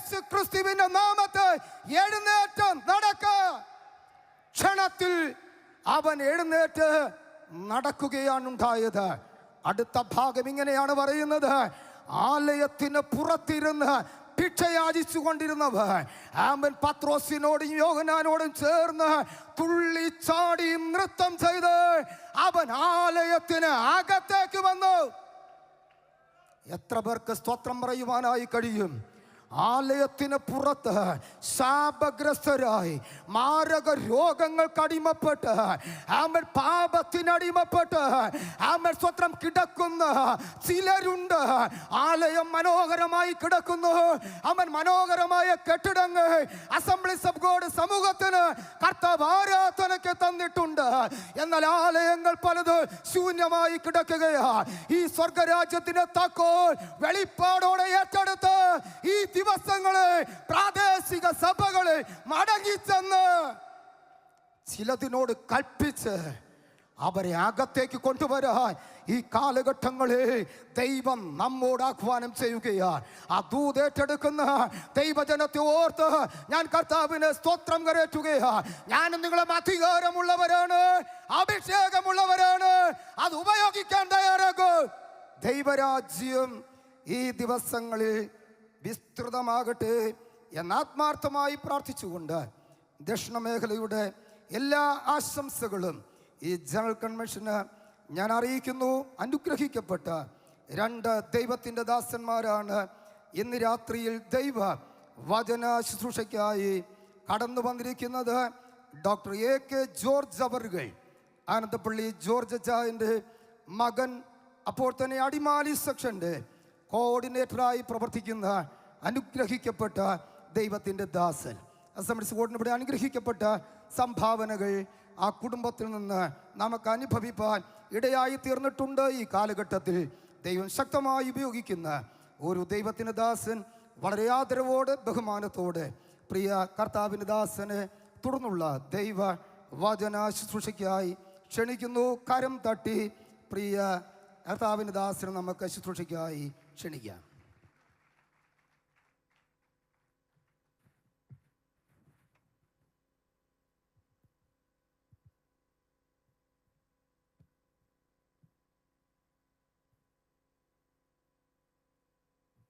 യേശു ക്രിസ്തുവിന്റെ നാമത്തിൽ എഴുന്നേറ്റ് നടക്ക. ക്ഷണത്തിൽ അവൻ എഴുന്നേറ്റ് നടക്കുകയാണ് ഉണ്ടായത്. അടുത്ത ഭാഗം ഇങ്ങനെയാണ് പറയുന്നത്: ആലയത്തിന് പുറത്തിരുന്ന് ഭിക്ഷയാചിച്ചു കൊണ്ടിരുന്നവൻ അവൻ പത്രോസിനോടും യോഹന്നാനോടും ചേർന്ന് തുള്ളിച്ചാടി നൃത്തം ചെയ്ത് അവൻ ആലയത്തിന് അകത്തേക്ക് വന്നു. എത്ര പേർക്ക് സ്തോത്രം പറയുവാനായി കഴിയും? ആലയത്തിന് പുറത്ത് ശാപഗ്രസ്തരായി മാരക രോഗങ്ങൾക്ക് അടിമപ്പെട്ട് അവൻ പാപത്തിനടിമപ്പെട്ട് അവൻ സ്വത്രം കിടക്കുന്ന ചിലരുണ്ട്. ആലയം മനോഹരമായി കിടക്കുന്നു. അവൻ മനോഹരമായ കെട്ടിടങ്ങൾ അസംബ്ലീസ് ഓഫ് ഗോഡ് സമൂഹത്തിന് കർത്താവ് ആരാധനയ്ക്ക് തന്നിട്ടുണ്ട്. എന്നാൽ ആലയങ്ങൾ പലത് ശൂന്യമായി കിടക്കുകയാ. ഈ സ്വർഗരാജ്യത്തിന്റെ താക്കോൽ വെളിപ്പാടോടെ ഏറ്റെടുത്ത് ഈ ദിവസങ്ങളെ പ്രാദേശിക സഭകളെ മടങ്ങിച്ചെന്ന് ചിലതിനോട് കൽപ്പിച്ച് അവരെ അകത്തേക്ക് കൊണ്ടുവരാൻ ഈ കാലഘട്ടങ്ങളിൽ ദൈവം നമ്മോട് ആഹ്വാനം ചെയ്യുകയാണ്. ആ ദൂത് ഏറ്റെടുക്കുന്ന ദൈവജനത്തെ ഓർത്ത് ഞാൻ കർത്താവിന് സ്തോത്രം കരേറ്റുകയാണ്. ഞാനും നിങ്ങളും അധികാരമുള്ളവരാണ്, അഭിഷേകമുള്ളവരാണ്. അത് ഉപയോഗിക്കാൻ തയ്യാറാകും. ദൈവരാജ്യം ഈ ദിവസങ്ങളിൽ വിസ്തൃതമാകട്ടെ എന്നാത്മാർത്ഥമായി പ്രാർത്ഥിച്ചുകൊണ്ട് ദക്ഷിണ മേഖലയുടെ എല്ലാ ആശംസകളും ഈ ജനറൽ കൺവെൻഷന് ഞാൻ അറിയിക്കുന്നു. അനുഗ്രഹിക്കപ്പെട്ട 2 ദൈവത്തിൻ്റെ ദാസന്മാരാണ് ഇന്ന് രാത്രിയിൽ ദൈവ വചന ശുശ്രൂഷയ്ക്കായി കടന്നു വന്നിരിക്കുന്നത്. ഡോക്ടർ AK ജോർജ് അവർകൾ, ആനന്ദപ്പള്ളി ജോർജ് അച്ചായൻ്റെ മകൻ, അപ്പോൾ തന്നെ അടിമാലി സെക്ഷൻ്റെ കോർഡിനേറ്ററായി പ്രവർത്തിക്കുന്ന അനുഗ്രഹിക്കപ്പെട്ട ദൈവത്തിൻ്റെ ദാസൻ. അസംബ്ലീസ് ബോർഡിനിവിടെ അനുഗ്രഹിക്കപ്പെട്ട സംഭാവനകൾ ആ കുടുംബത്തിൽ നിന്ന് നമുക്ക് അനുഭവിപ്പാൻ ഇടയായി തീർന്നിട്ടുണ്ട്. ഈ കാലഘട്ടത്തിൽ ദൈവം ശക്തമായി ഉപയോഗിക്കുന്ന ഒരു ദൈവത്തിൻ്റെ ദാസൻ വളരെ ആദരവോടെ ബഹുമാനത്തോടെ പ്രിയ കർത്താവിൻ്റെ ദാസനെ തുടർന്നുള്ള ദൈവ വചന ശുശ്രൂഷയ്ക്കായി ക്ഷണിക്കുന്നു. കരം തട്ടി പ്രിയ കർത്താവിൻ്റെ ദാസനെ നമുക്ക് ശുശ്രൂഷയ്ക്കായി ക്ഷണിക്കാം.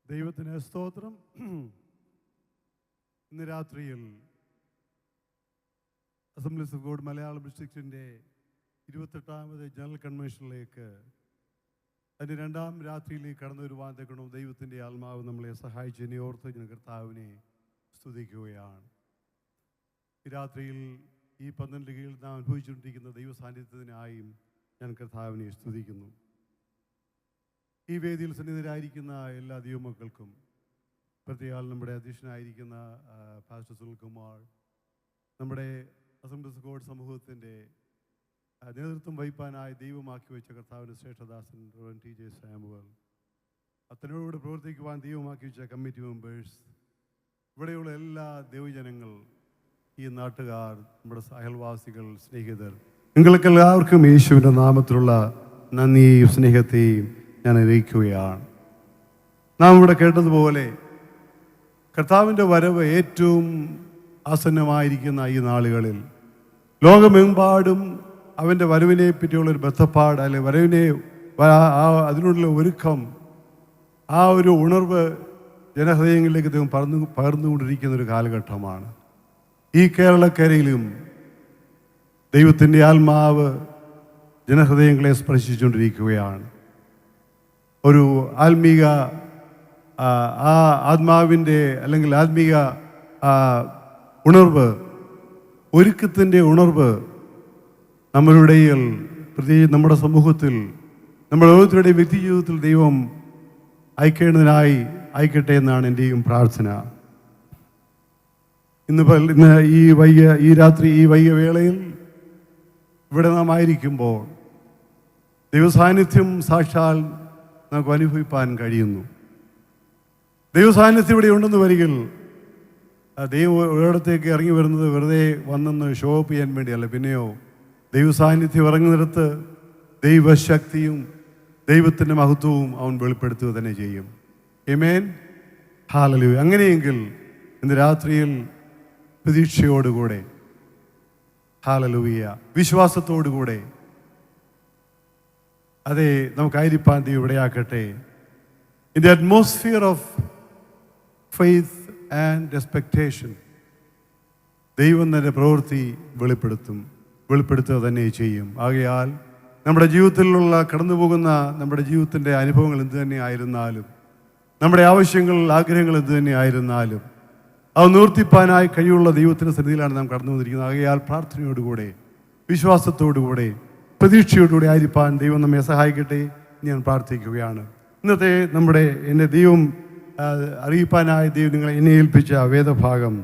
ദൈവത്തിന് സ്തോത്രം. ഇന്ന് രാത്രിയിൽ അസംബ്ലീസ് ഓഫ് ഗോഡ് മലയാളം ഡിസ്ട്രിക്റ്റിൻ്റെ 28ാമത് ജനറൽ കൺവെൻഷനിലേക്ക് അതിൻ്റെ 2ാം രാത്രിയിലേക്ക് കടന്നു വരുവാൻ തക്കണം ദൈവത്തിൻ്റെ ആത്മാവ് നമ്മളെ സഹായിച്ചതിനെ ഓർത്ത് ഞാൻ കർത്താവിനെ സ്തുതിക്കുകയാണ്. ഈ രാത്രിയിൽ ഈ 12 കീഴിൽ നാം അനുഭവിച്ചുകൊണ്ടിരിക്കുന്ന ദൈവ സാന്നിധ്യത്തിനായും ഞാൻ കർത്താവിനെ സ്തുതിക്കുന്നു. ഈ വേദിയിൽ സന്നിധരായിരിക്കുന്ന എല്ലാ ദൈവമക്കൾക്കും, പ്രത്യേകം നമ്മുടെ അധ്യക്ഷനായിരിക്കുന്ന പാസ്റ്റർ സുനിൽകുമാർ, നമ്മുടെ അസംബ്ലീസ് ഓഫ് ഗോഡ് സമൂഹത്തിൻ്റെ നേതൃത്വം വഹിപ്പാനായി ദൈവമാക്കി വെച്ച കർത്താവിൻ്റെ ശ്രേഷ്ഠദാസൻ TJ സാമുവൽ, അത്തനോട് പ്രവർത്തിക്കുവാൻ ദൈവമാക്കി വെച്ച കമ്മിറ്റി മെമ്പേഴ്സ്, ഇവിടെയുള്ള എല്ലാ ദൈവജനങ്ങൾ, ഈ നാട്ടുകാർ, നമ്മുടെ അയൽവാസികൾ, സ്നേഹിതർ, നിങ്ങൾക്കെല്ലാവർക്കും യേശുവിൻ്റെ നാമത്തിലുള്ള നന്ദിയെയും സ്നേഹത്തെയും ഞാൻ അറിയിക്കുകയാണ്. നാം ഇവിടെ കേട്ടതുപോലെ കർത്താവിൻ്റെ വരവ് ഏറ്റവും ആസന്നമായിരിക്കുന്ന ഈ നാളുകളിൽ ലോകമെമ്പാടും അവൻ്റെ വരവിനെ പറ്റിയുള്ളൊരു ബദ്ധപ്പാട്, അല്ലെങ്കിൽ വരവിനെ അതിനുള്ള ഒരുക്കം, ആ ഒരു ഉണർവ് ജനഹൃദയങ്ങളിലേക്ക് ദൈവം പകർന്നുകൊണ്ടിരിക്കുന്ന ഒരു കാലഘട്ടമാണ്. ഈ കേരളക്കരയിലും ദൈവത്തിൻ്റെ ആത്മാവ് ജനഹൃദയങ്ങളെ സ്പർശിച്ചുകൊണ്ടിരിക്കുകയാണ്. ഒരു ആത്മീക ആത്മാവിൻ്റെ അല്ലെങ്കിൽ ആത്മീക ഉണർവ്, ഒരുക്കത്തിൻ്റെ ഉണർവ് നമ്മളുടെ പ്രത്യേകിച്ച് നമ്മുടെ സമൂഹത്തിൽ, നമ്മുടെ ഓരോരുത്തരുടെയും വ്യക്തി ജീവിതത്തിൽ ദൈവം അയക്കട്ടെ എന്നാണ് എൻ്റെയും പ്രാർത്ഥന. ഇന്ന് ഈ രാത്രി ഈ വൈകിയ വേളയിൽ ഇവിടെ നാം ആയിരിക്കുമ്പോൾ ദൈവസാന്നിധ്യം സാക്ഷാൽ നമുക്ക് അനുഭവിപ്പാൻ കഴിയുന്നു. ദൈവസാന്നിധ്യം ഇവിടെ ഉണ്ടെന്ന് വരികിൽ ദൈവം ഒരിടത്തേക്ക് ഇറങ്ങി വരുന്നത് വെറുതെ വന്നെന്ന് ഷോ അപ്പ് ചെയ്യാൻ വേണ്ടിയല്ല, പിന്നെയോ ദൈവസാന്നിധ്യം ഇറങ്ങുന്നിടത്ത് ദൈവശക്തിയും ദൈവത്തിൻ്റെ മഹത്വവും അവൻ വെളിപ്പെടുത്തുക തന്നെ ചെയ്യും. ആമേൻ, ഹല്ലേലൂയ. അങ്ങനെയെങ്കിൽ ഇന്ന് രാത്രിയിൽ പ്രതീക്ഷയോടുകൂടെ, ഹല്ലേലൂയ, വിശ്വാസത്തോടുകൂടെ അതെ നമുക്കായിരിക്കാൻ ദൈവം ഇടയാക്കട്ടെ. In the atmosphere of faith and expectation ദൈവം തന്നെ പ്രവൃത്തി വെളിപ്പെടുത്തുക തന്നെ ചെയ്യും. ആകയാൽ നമ്മുടെ ജീവിതത്തിലുള്ള കടന്നു പോകുന്ന നമ്മുടെ ജീവിതത്തിൻ്റെ അനുഭവങ്ങൾ എന്തു തന്നെ ആയിരുന്നാലും, നമ്മുടെ ആവശ്യങ്ങൾ, ആഗ്രഹങ്ങൾ എന്തു തന്നെ ആയിരുന്നാലും, അത് നിവർത്തിപ്പാനായി കഴിവുള്ള ദൈവത്തിൻ്റെ സന്നിധിയിലാണ് നാം കടന്നു വന്നിരിക്കുന്നത്. ആകയാൽ പ്രാർത്ഥനയോടുകൂടെ, വിശ്വാസത്തോടുകൂടെ, പ്രതീക്ഷയോടുകൂടി ആയിരിക്കാൻ ദൈവം നമ്മെ സഹായിക്കട്ടെ ഞാൻ പ്രാർത്ഥിക്കുകയാണ്. ഇന്നത്തെ എന്നെ ദൈവം അറിയിപ്പാനായി ദൈവം എന്നെ ഏൽപ്പിച്ച വേദഭാഗം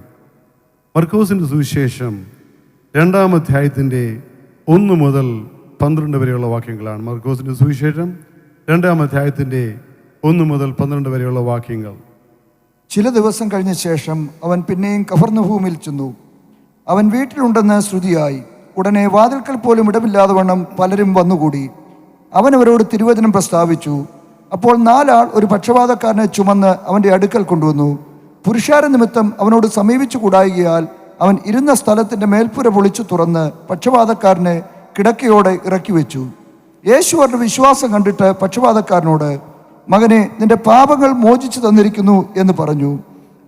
മർക്കോസിൻ്റെ സുവിശേഷം 2-ാം അധ്യായത്തിൻ്റെ 1 മുതൽ 12 വരെയുള്ള വാക്യങ്ങളാണ്. മർക്കോസിൻ്റെ സുവിശേഷം 2-ാം അധ്യായത്തിൻ്റെ 1 മുതൽ 12 വരെയുള്ള വാക്യങ്ങൾ. ചില ദിവസം കഴിഞ്ഞ ശേഷം അവൻ പിന്നെയും കഫർന്നഹൂമിൽ ചെന്നു. അവൻ വീട്ടിലുണ്ടെന്ന് ശ്രുതിയായി. ഉടനെ വാതിൽക്കൽ പോലും ഇടമില്ലാതെ വണ്ണം പലരും വന്നുകൂടി. അവൻ അവരോട് തിരുവചനം പ്രസ്താവിച്ചു. അപ്പോൾ 4 ആൾ ഒരു പക്ഷപാതക്കാരനെ ചുമന്ന് അവൻ്റെ അടുക്കൽ കൊണ്ടുവന്നു. പുരുഷാര നിമിത്തം അവനോട് സമീപിച്ചു കൂടായികയാൽ അവൻ ഇരുന്ന സ്ഥലത്തിൻ്റെ മേൽപ്പുര പൊളിച്ചു തുറന്ന് പക്ഷപാതക്കാരനെ കിടക്കയോടെ ഇറക്കി വെച്ചു. യേശു അവരുടെ വിശ്വാസം കണ്ടിട്ട് പക്ഷപാതക്കാരനോട്, മകനെ, നിന്റെ പാപങ്ങൾ മോചിച്ചു തന്നിരിക്കുന്നു എന്ന് പറഞ്ഞു.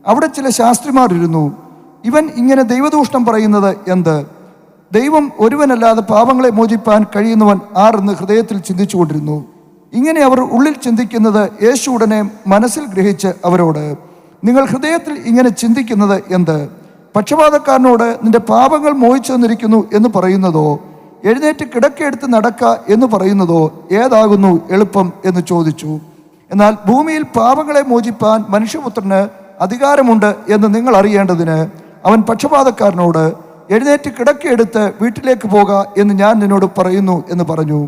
അവിടെ ചില ശാസ്ത്രിമാർ ഇരുന്നു. ഇവൻ ഇങ്ങനെ ദൈവദൂഷണം പറയുന്നത് എന്ത്? ദൈവം ഒരുവനല്ലാതെ പാപങ്ങളെ മോചിപ്പാൻ കഴിയുന്നവൻ ആരെന്ന് ഹൃദയത്തിൽ ചിന്തിച്ചുകൊണ്ടിരുന്നു. ഇങ്ങനെ അവർ ഉള്ളിൽ ചിന്തിക്കുന്നത് യേശു ഉടനെ മനസ്സിൽ ഗ്രഹിച്ച് അവരോട്, നിങ്ങൾ ഹൃദയത്തിൽ ഇങ്ങനെ ചിന്തിക്കുന്നത് എന്ത്? പക്ഷപാതക്കാരനോട് നിന്റെ പാപങ്ങൾ മോചിച്ചു തന്നിരിക്കുന്നു എന്ന് പറയുന്നതോ, എഴുന്നേറ്റ് കിടക്കയെടുത്ത് നടക്ക എന്ന് പറയുന്നതോ ഏതാകുന്നു എളുപ്പം എന്ന് ചോദിച്ചു. എന്നാൽ ഭൂമിയിൽ പാപങ്ങളെ മോചിപ്പാൻ മനുഷ്യപുത്രന് അധികാരമുണ്ട് എന്ന് നിങ്ങൾ അറിയേണ്ടതിന് അവൻ പക്ഷപാതക്കാരനോട്, എഴുന്നേറ്റ് കിടക്കയെടുത്ത് വീട്ടിലേക്ക് പോക എന്ന് ഞാൻ നിന്നോട് പറയുന്നു എന്ന് പറഞ്ഞു.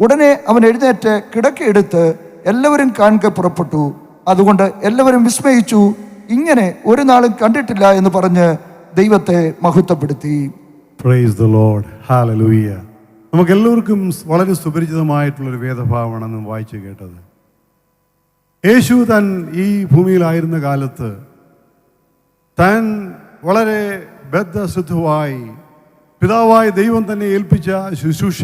ഉടനെ അവൻ എഴുന്നേറ്റ് കിടക്കയെടുത്ത് എല്ലാവരും കാണുക പുറപ്പെട്ടു. അതുകൊണ്ട് എല്ലാവരും വിസ്മയിച്ചു, ഇങ്ങനെ ഒരു നാളും കണ്ടിട്ടില്ല എന്ന് പറഞ്ഞ് ദൈവത്തെ മഹത്വപ്പെടുത്തി. പ്രൈസ് ദി ലോർഡ്, ഹല്ലേലൂയ. നമുക്ക് എല്ലാവർക്കും വളരെ സുപരിചിതമായിട്ടുള്ളൊരു വേദഭാവമാണ് നാം വായിച്ചു കേട്ടത്. യേശു താൻ ഈ ഭൂമിയിലായിരുന്ന കാലത്ത് താൻ വളരെ ബദ്ധശ്രദ്ധമായി പിതാവായ ദൈവം തന്നെ ഏൽപ്പിച്ച ശുശ്രൂഷ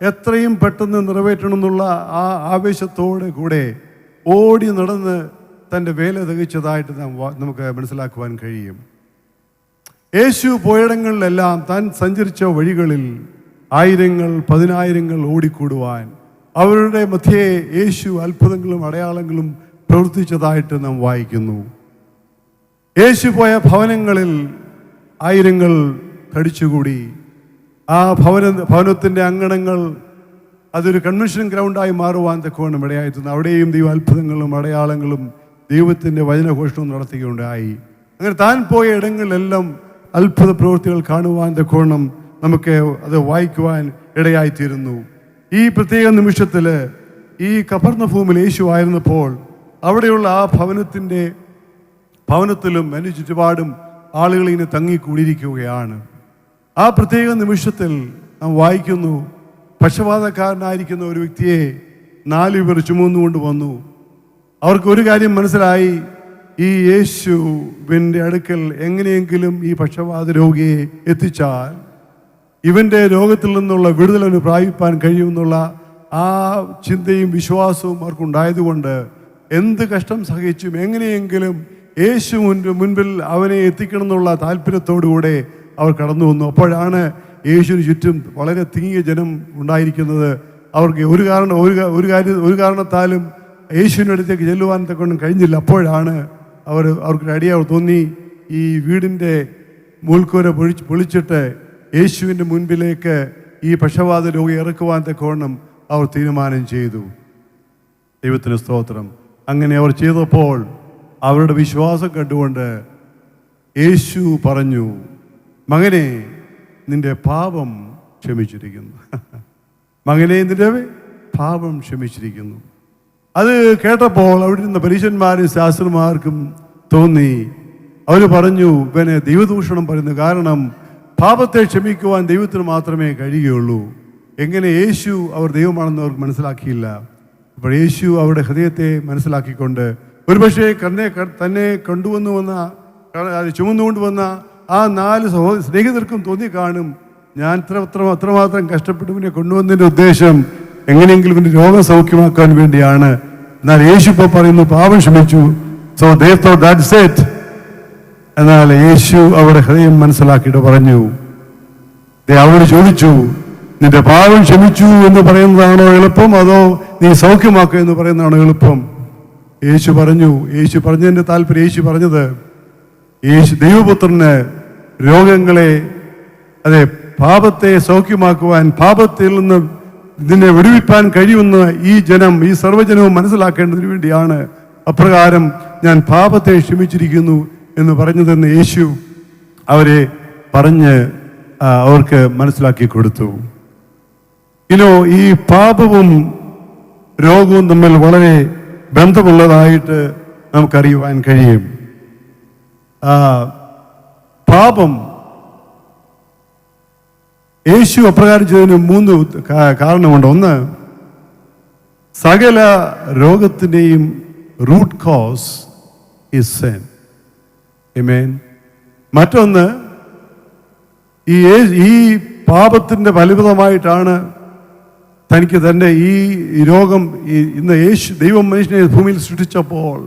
എത്രയും പെട്ടെന്ന് നിറവേറ്റണമെന്നുള്ള ആ ആവേശത്തോടെ കൂടെ ഓടി നടന്ന് തൻ്റെ വേല തികച്ചതായിട്ട് നമുക്ക് മനസ്സിലാക്കുവാൻ കഴിയും. യേശു പോയിടങ്ങളിലെല്ലാം താൻ സഞ്ചരിച്ച വഴികളിൽ ആയിരങ്ങൾ, 10,000 ഓടിക്കൂടുവാൻ അവരുടെ മധ്യേ യേശു അത്ഭുതങ്ങളും അടയാളങ്ങളും പ്രവർത്തിച്ചതായിട്ട് നാം വായിക്കുന്നു. യേശു പോയ ഭവനങ്ങളിൽ ആയിരങ്ങൾ തടിച്ചുകൂടി. ആ ഭവനത്തിൻ്റെ അങ്കണങ്ങൾ അതൊരു കൺവെൻഷൻ ഗ്രൗണ്ടായി മാറുവാൻ തക്കവണ്ണം ഇടയായിരുന്നു. അവിടെയും ദൈവ അത്ഭുതങ്ങളും അടയാളങ്ങളും ദൈവത്തിൻ്റെ വചനഘോഷണവും നടത്തുകയുണ്ടായി. അങ്ങനെ താൻ പോയ ഇടങ്ങളിലെല്ലാം അത്ഭുത പ്രവൃത്തികൾ കാണുവാൻ തക്കവണ്ണം നമുക്ക് അത് വായിക്കുവാൻ ഇടയായിത്തീരുന്നു. ഈ പ്രത്യേക നിമിഷത്തിൽ ഈ കഫർന്നഹൂമിൽ യേശു ആയിരുന്നപ്പോൾ അവിടെയുള്ള ആ ഭവനത്തിലും അതിന് ചുറ്റുപാടും ആളുകൾ ഇങ്ങനെ തങ്ങിക്കൂടിയിരിക്കുകയാണ്. ആ പ്രത്യേക നിമിഷത്തിൽ നാം വായിക്കുന്നു, പക്ഷപാതക്കാരനായിരിക്കുന്ന ഒരു വ്യക്തിയെ 4 പേർ ചുമന്നുകൊണ്ട് വന്നു. അവർക്ക് ഒരു കാര്യം മനസ്സിലായി, ഈ യേശുവിൻ്റെ അടുക്കൽ എങ്ങനെയെങ്കിലും ഈ പക്ഷപാത രോഗിയെ എത്തിച്ചാൽ ഇവൻ്റെ രോഗത്തിൽ നിന്നുള്ള വിടുതലവന് പ്രാപിപ്പാൻ കഴിയുമെന്നുള്ള ആ ചിന്തയും വിശ്വാസവും അവർക്കുണ്ടായതുകൊണ്ട് എന്ത് കഷ്ടം സഹിച്ചും എങ്ങനെയെങ്കിലും യേശു മുൻപിൽ അവനെ എത്തിക്കണം എന്നുള്ള താല്പര്യത്തോടുകൂടെ അവർ കടന്നു വന്നു. അപ്പോഴാണ് യേശുവിന് ചുറ്റും വളരെ തിങ്ങിയ ജനം ഉണ്ടായിരിക്കുന്നത്. അവർക്ക് ഒരു കാരണത്താലും യേശുവിൻ്റെ അടുത്തേക്ക് ചെല്ലുവാൻ തക്കൊണ്ടും കഴിഞ്ഞില്ല. അപ്പോഴാണ് അവർക്ക് ഐഡിയ തോന്നി, ഈ വീടിൻ്റെ മൂൽക്കൂര പൊളിച്ചിട്ട് യേശുവിൻ്റെ മുൻപിലേക്ക് ഈ പക്ഷപാത രോഗി ഇറക്കുവാൻ തക്കവണ്ണം അവർ തീരുമാനം ചെയ്തു. ദൈവത്തിന് സ്തോത്രം. അങ്ങനെ അവർ ചെയ്തപ്പോൾ അവരുടെ വിശ്വാസം കണ്ടുകൊണ്ട് യേശു പറഞ്ഞു, മകനെ, നിന്റെ പാപം ക്ഷമിച്ചിരിക്കുന്നു. മകനെ, നിന്റെ പാപം ക്ഷമിച്ചിരിക്കുന്നു. അത് കേട്ടപ്പോൾ അവിടെ ഇരുന്ന പരീശന്മാരും ശാസ്ത്രന്മാർക്കും തോന്നി. അവർ പറഞ്ഞു, ഇവനെ ദൈവദൂഷണം പറയുന്നു. കാരണം പാപത്തെ ക്ഷമിക്കുവാൻ ദൈവത്തിന് മാത്രമേ കഴിയുകയുള്ളൂ. എങ്ങനെ യേശു അവർ ദൈവമാണെന്ന് അവർക്ക് മനസ്സിലാക്കിയില്ല. അപ്പോൾ യേശു അവരുടെ ഹൃദയത്തെ മനസ്സിലാക്കിക്കൊണ്ട് ഒരുപക്ഷെ തന്നെ കൊണ്ടുവന്നു വന്ന അത് ചുമന്നുകൊണ്ട് വന്ന ആ 4 സ്നേഹിതർക്കും തോന്നിക്കാണും, ഞാൻ അത്രമാത്രം കഷ്ടപ്പെട്ട് ഇവനെ കൊണ്ടുവന്നതിൻ്റെ ഉദ്ദേശം എങ്ങനെയെങ്കിലും ഇവൻ്റെ രോഗം സൗഖ്യമാക്കാൻ വേണ്ടിയാണ്. എന്നാൽ യേശു ഇപ്പോൾ പറയുന്നു പാപം ക്ഷമിച്ചു. So they thought that's it. എന്നാൽ യേശു അവരുടെ ഹൃദയം മനസ്സിലാക്കിയിട്ട് പറഞ്ഞു, അവരോട് ചോദിച്ചു, നിന്റെ പാപം ക്ഷമിച്ചു എന്ന് പറയുന്നതാണോ എളുപ്പം, അതോ നീ സൗഖ്യമാക്കുക എന്ന് പറയുന്നതാണോ എളുപ്പം? യേശു പറഞ്ഞതിൻ്റെ താല്പര്യം, യേശു പറഞ്ഞത്, ദൈവപുത്രന് രോഗങ്ങളെ, അതെ, പാപത്തെ സൗഖ്യമാക്കുവാൻ, പാപത്തിൽ നിന്ന് ഇതിനെ വിടുവിപ്പാൻ കഴിയുമെന്ന് ഈ സർവ്വജനവും മനസ്സിലാക്കേണ്ടതിന് വേണ്ടിയാണ് അപ്രകാരം ഞാൻ പാപത്തെ ക്ഷമിച്ചിരിക്കുന്നു എന്ന് പറഞ്ഞതെന്ന് യേശു അവരെ പറഞ്ഞ് അവർക്ക് മനസ്സിലാക്കി കൊടുത്തു. ഈ പാപവും രോഗവും തമ്മിൽ വളരെ ബന്ധമുള്ളതായിട്ട് നമുക്കറിയുവാൻ കഴിയും. പാപം യേശു അപ്രകാരം ചെയ്തതിന് 3 കാരണമുണ്ട്. ഒന്ന്, സകല രോഗത്തിൻ്റെയും റൂട്ട് കോസ് ഈസ് സിൻ. ആമേൻ. മറ്റൊന്ന്, ഈ പാപത്തിൻ്റെ ഫലപ്രദമായിട്ടാണ് തനിക്ക് തൻ്റെ ഈ രോഗം ഇന്ന് ദൈവം മനുഷ്യനെ ഭൂമിയിൽ സൃഷ്ടിച്ചപ്പോൾ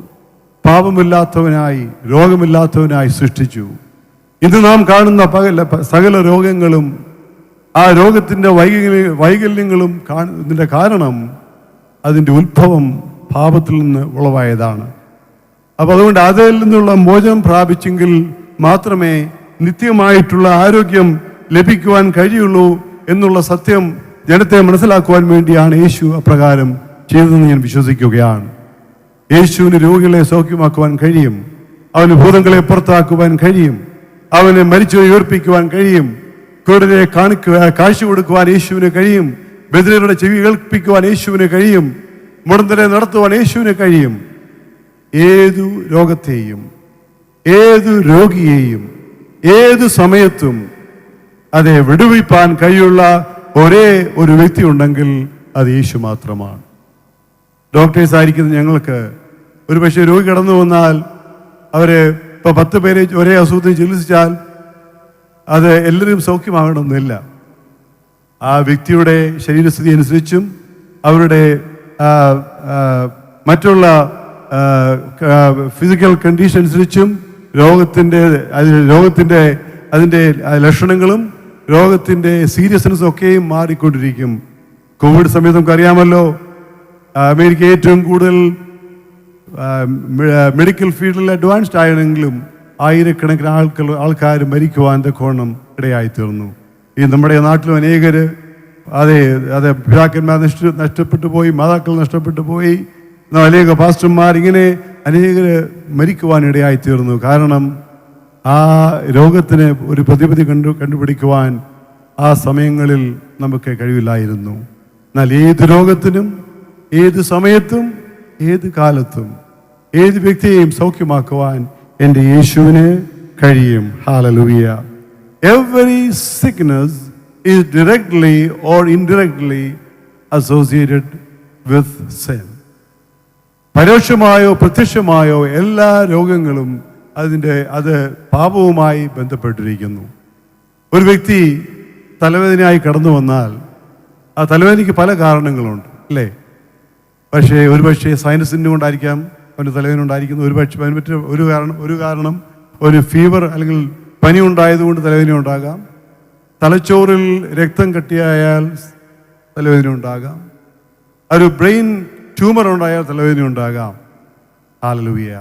പാപമില്ലാത്തവനായി, രോഗമില്ലാത്തവനായി സൃഷ്ടിച്ചു. ഇന്ന് നാം കാണുന്ന സകല രോഗങ്ങളും, ആ രോഗത്തിൻ്റെ വൈകല്യങ്ങളും ഇതിൻ്റെ കാരണം, അതിൻ്റെ ഉത്ഭവം പാപത്തിൽ നിന്ന് ഉളവായതാണ്. അപ്പോൾ അതുകൊണ്ട് അതിൽ നിന്നുള്ള മോചനം പ്രാപിച്ചെങ്കിൽ മാത്രമേ നിത്യമായിട്ടുള്ള ആരോഗ്യം ലഭിക്കുവാൻ കഴിയുള്ളൂ എന്നുള്ള സത്യം ജനത്തെ മനസ്സിലാക്കുവാൻ വേണ്ടിയാണ് യേശു അപ്രകാരം ചെയ്തതെന്ന് ഞാൻ വിശ്വസിക്കുകയാണ്. യേശുവിന് രോഗികളെ സൗഖ്യമാക്കുവാൻ കഴിയും, അവന് ഭൂതങ്ങളെ പുറത്താക്കുവാൻ കഴിയും, അവന് മരിച്ചവരെ ഉയർപ്പിക്കുവാൻ കഴിയും, കുരുടരെ കാഴ്ച കൊടുക്കുവാൻ യേശുവിന് കഴിയും, ബധിരരുടെ ചെവി കേൾപ്പിക്കുവാൻ യേശുവിന് കഴിയും, മുടന്തരെ നടത്തുവാൻ യേശുവിന് കഴിയും. ഏതു രോഗത്തെയും, ഏതു രോഗിയെയും, ഏതു സമയത്തും അതെ വിടുവിപ്പാൻ കഴിയുള്ള ഒരേ ഒരു വ്യക്തി ഉണ്ടെങ്കിൽ അത് യേശു മാത്രമാണ്. ഡോക്ടേഴ്സ് ആയിരിക്കുന്ന ഞങ്ങൾക്ക് ഒരു പക്ഷേ രോഗി കടന്നു വന്നാൽ അവരെ ഇപ്പോൾ 10 പേരെ ഒരേ അസുഖത്തിന് ചികിത്സിച്ചാൽ അത് എല്ലാവരും സൗഖ്യമാകണമെന്നില്ല. ആ വ്യക്തിയുടെ ശരീരസ്ഥിതി അനുസരിച്ചും അവരുടെ മറ്റുള്ള ഫിസിക്കൽ കണ്ടീഷൻ അനുസരിച്ചും അതിൻ്റെ ലക്ഷണങ്ങളും രോഗത്തിൻ്റെ സീരിയസ്നെസ്സും ഒക്കെയും മാറിക്കൊണ്ടിരിക്കും. കോവിഡ് സമയത്ത് നമുക്കറിയാമല്ലോ, അമേരിക്ക ഏറ്റവും കൂടുതൽ മെഡിക്കൽ ഫീൽഡിൽ അഡ്വാൻസ്ഡ് ആയെങ്കിലും ആയിരക്കണക്കിന് ആൾക്കാർ മരിക്കുവാൻ തക്കോണം ഇടയായിത്തീർന്നു. നമ്മുടെ നാട്ടിലും അനേകർ അതെ പിതാക്കന്മാർ നഷ്ടപ്പെട്ടു പോയി, മാതാക്കൾ നഷ്ടപ്പെട്ടു പോയി, അനേക പാസ്റ്റർമാർ, ഇങ്ങനെ അനേകർ മരിക്കുവാൻ ഇടയായിത്തീർന്നു. കാരണം ആ രോഗത്തിന് ഒരു പ്രതിവിധി കണ്ടുപിടിക്കുവാൻ ആ സമയങ്ങളിൽ നമുക്ക് കഴിവില്ലായിരുന്നു. എന്നാൽ ഏത് രോഗത്തിനും, ഏത് സമയത്തും, ഏത് കാലത്തും, ഏത് വ്യക്തിയെയും സൗഖ്യമാക്കുവാൻ എൻ്റെ യേശുവിന് കഴിയും. Hallelujah. Every sickness is directly or indirectly associated with sin. പരോക്ഷമായോ പ്രത്യക്ഷമായോ എല്ലാ രോഗങ്ങളും അത് പാപവുമായി ബന്ധപ്പെട്ടിരിക്കുന്നു. ഒരു വ്യക്തി തലവേദനയായി കടന്നു വന്നാൽ ആ തലവേദനയ്ക്ക് പല കാരണങ്ങളുണ്ട്, അല്ലേ? പക്ഷേ ഒരുപക്ഷെ സൈനസിൻ്റെ കൊണ്ടായിരിക്കാം അവന് തലവേദന ഉണ്ടായിരിക്കുന്നു. ഒരു കാരണം ഒരു ഫീവർ അല്ലെങ്കിൽ പനി ഉണ്ടായതുകൊണ്ട് തലവേദന ഉണ്ടാകാം. തലച്ചോറിൽ രക്തം കട്ടിയായാൽ തലവേദന ഉണ്ടാകാം. ഒരു ബ്രെയിൻ ട്യൂമർ ഉണ്ടായാൽ തലവേദന ഉണ്ടാകാം. ഹല്ലേലൂയ.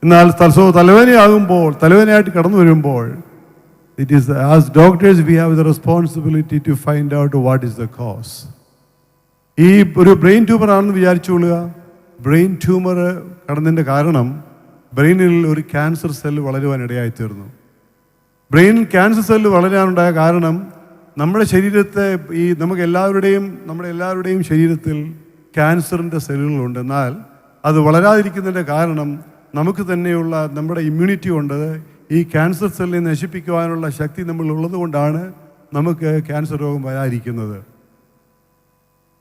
എന്നാൽ തലവേദനയാകുമ്പോൾ, തലവേദനയായിട്ട് കടന്നു വരുമ്പോൾ, it is as doctors we have the responsibility to find out what is the cause. ഈ ഒരു ബ്രെയിൻ ട്യൂമർ ആണെന്ന് വിചാരിച്ചുകൊള്ളുക. ബ്രെയിൻ ട്യൂമർ കടന്നതിൻ്റെ കാരണം ബ്രെയിനിൽ ഒരു ക്യാൻസർ സെല്ല് വളരുവാൻ ഇടയായിത്തീർന്നു. ബ്രെയിനിൽ ക്യാൻസർ സെല്ല് വളരാനുണ്ടായ കാരണം നമ്മുടെ ശരീരത്തെ നമ്മുടെ എല്ലാവരുടെയും ശരീരത്തിൽ ക്യാൻസറിൻ്റെ സെല്ലുകളുണ്ട്. എന്നാൽ അത് വളരാതിരിക്കുന്നതിൻ്റെ കാരണം നമുക്ക് തന്നെയുള്ള നമ്മുടെ ഇമ്മ്യൂണിറ്റി കൊണ്ട് ഈ ക്യാൻസർ സെല്ലിനെ നശിപ്പിക്കുവാനുള്ള ശക്തി നമ്മൾ ഉള്ളത് കൊണ്ടാണ് നമുക്ക് ക്യാൻസർ രോഗം വരാതിരിക്കുന്നത്.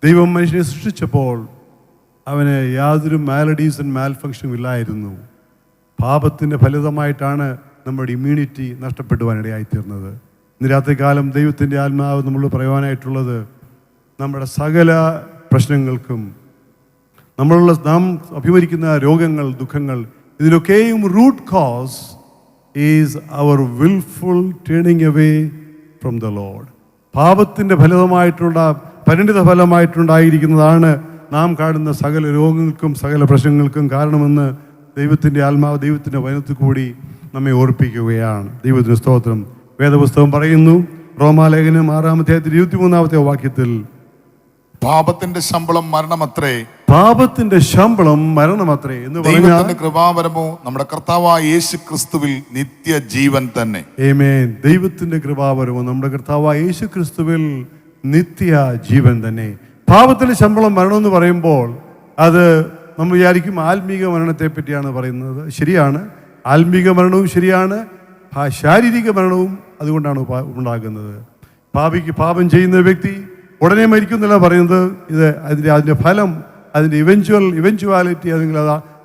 ദൈവം മനുഷ്യനെ സൃഷ്ടിച്ചപ്പോൾ അവന് യാതൊരു മാലഡീസ് ആൻഡ് മാൽഫങ്ഷനും ഇല്ലായിരുന്നു. പാപത്തിൻ്റെ ഫലിതമായിട്ടാണ് നമ്മുടെ ഇമ്മ്യൂണിറ്റി നഷ്ടപ്പെടുവാനിടയായിത്തീർന്നത്. ഇന്ന് രാത്രികാലം ദൈവത്തിൻ്റെ ആത്മാവ് നമ്മൾ പറയുവാനായിട്ടുള്ളത്, നമ്മുടെ സകല പ്രശ്നങ്ങൾക്കും നാം അഭിമുഖീകരിക്കുന്ന രോഗങ്ങൾ, ദുഃഖങ്ങൾ, ഇതിനൊക്കെയും root cause is our wilful turning away from the Lord. പാപത്തിൻ്റെ പരിണിത ഫലമായിട്ടുണ്ടായിരിക്കുന്നതാണ് നാം കാണുന്ന സകല രോഗങ്ങൾക്കും സകല പ്രശ്നങ്ങൾക്കും കാരണമെന്ന് ദൈവത്തിൻ്റെ ആത്മാവ് ദൈവത്തിൻ്റെ വചനത്തിൽ കൂടി നമ്മെ ഓർപ്പിക്കുകയാണ്. ദൈവത്തിന് സ്തോത്രം. വേദപുസ്തകം പറയുന്നു, റോമാലേഖനം 6-23 വാക്യത്തിൽ, പാപത്തിന്റെ ശമ്പളം മരണമത്രേ, പാപത്തിന്റെ ശമ്പളം മരണമത്രേ എന്ന് പറഞ്ഞാൽ കൃപാവരമോ നമ്മുടെ കർത്താവായ യേശു ക്രിസ്തുവിൽ നിത്യജീവൻ തന്നെ. ആമേൻ. ദൈവത്തിന്റെ കൃപാവരമോ നമ്മുടെ കർത്താവായ യേശു ക്രിസ്തുവിൽ നിത്യ ജീവൻ തന്നെ. പാപത്തിന്റെ ശമ്പളം മരണം എന്ന് പറയുമ്പോൾ അത് നമ്മൾ വിചാരിക്കും ആത്മീക മരണത്തെ പറ്റിയാണ് പറയുന്നത്. ശരിയാണ്, ആത്മീക മരണവും ശരിയാണ്, ശാരീരിക മരണവും അതുകൊണ്ടാണ് ഉണ്ടാകുന്നത്. പാപം ചെയ്യുന്ന വ്യക്തി ഉടനെ മരിക്കുന്നില്ല പറയുന്നത്. ഇത് അതിൻ്റെ ഫലം, അതിൻ്റെ ഇവൻച്വാലിറ്റി,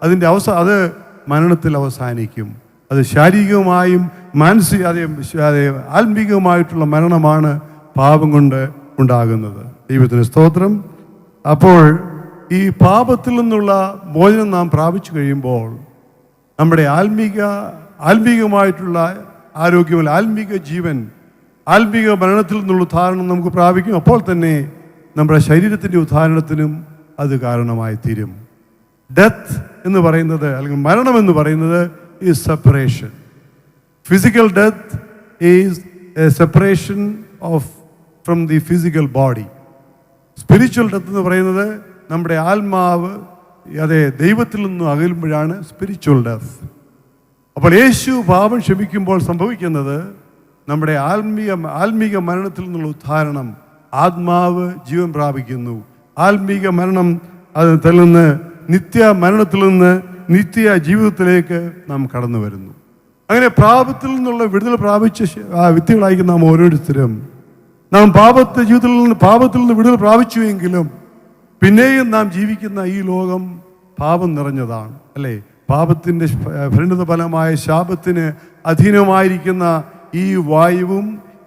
അതിൻ്റെ അത് മരണത്തിൽ അവസാനിക്കും. അത് ശാരീരികമായും ആത്മീകമായിട്ടുള്ള മരണമാണ് പാപം കൊണ്ട് ഉണ്ടാകുന്നത്. ദൈവത്തിന് സ്തോത്രം. അപ്പോൾ ഈ പാപത്തിൽ നിന്നുള്ള മോചനം നാം പ്രാപിച്ചു കഴിയുമ്പോൾ നമ്മുടെ ആത്മീകമായിട്ടുള്ള ആരോഗ്യമല്ല, ആത്മീക ജീവൻ, ആത്മീക മരണത്തിൽ നിന്നുള്ള ഉദ്ധാരണം നമുക്ക് പ്രാപിക്കും. അപ്പോൾ തന്നെ നമ്മുടെ ശരീരത്തിൻ്റെ ഉദ്ധാരണത്തിനും അത് കാരണമായി തീരും. ഡെത്ത് എന്ന് പറയുന്നത്, അല്ലെങ്കിൽ മരണം എന്ന് പറയുന്നത്, is separation. Physical death is A separation from the physical body. Spiritual death എന്ന് പറയുന്നത് നമ്മുടെ ആത്മാവ് ദൈവത്തിൽ നിന്നും അകലുമ്പോഴാണ് സ്പിരിച്വൽ ഡെത്ത്. അപ്പോൾ യേശു പാപം ക്ഷമിക്കുമ്പോൾ സംഭവിക്കുന്നത് നമ്മുടെ ആത്മീക മരണത്തിൽ നിന്നുള്ള ഉദ്ധാരണം, ആത്മാവ് ജീവൻ പ്രാപിക്കുന്നു. ആത്മീക മരണം അതിൽ നിന്ന് മരണത്തിൽ നിന്ന് നിത്യ ജീവിതത്തിലേക്ക് നാം കടന്നു വരുന്നു. അങ്ങനെ പാപത്തിൽ നിന്നുള്ള വിടുതൽ പ്രാപിച്ച വ്യക്തികളായിരിക്കും നാം ഓരോരുത്തരും. നാം പാപത്തിൽ നിന്ന് വിടുതൽ പ്രാപിച്ചുവെങ്കിലും പിന്നെയും നാം ജീവിക്കുന്ന ഈ ലോകം പാപം നിറഞ്ഞതാണ്, അല്ലേ? പാപത്തിൻ്റെ പരിണിത ഫലമായ ശാപത്തിന് അധീനമായിരിക്കുന്ന ഈ വായുവും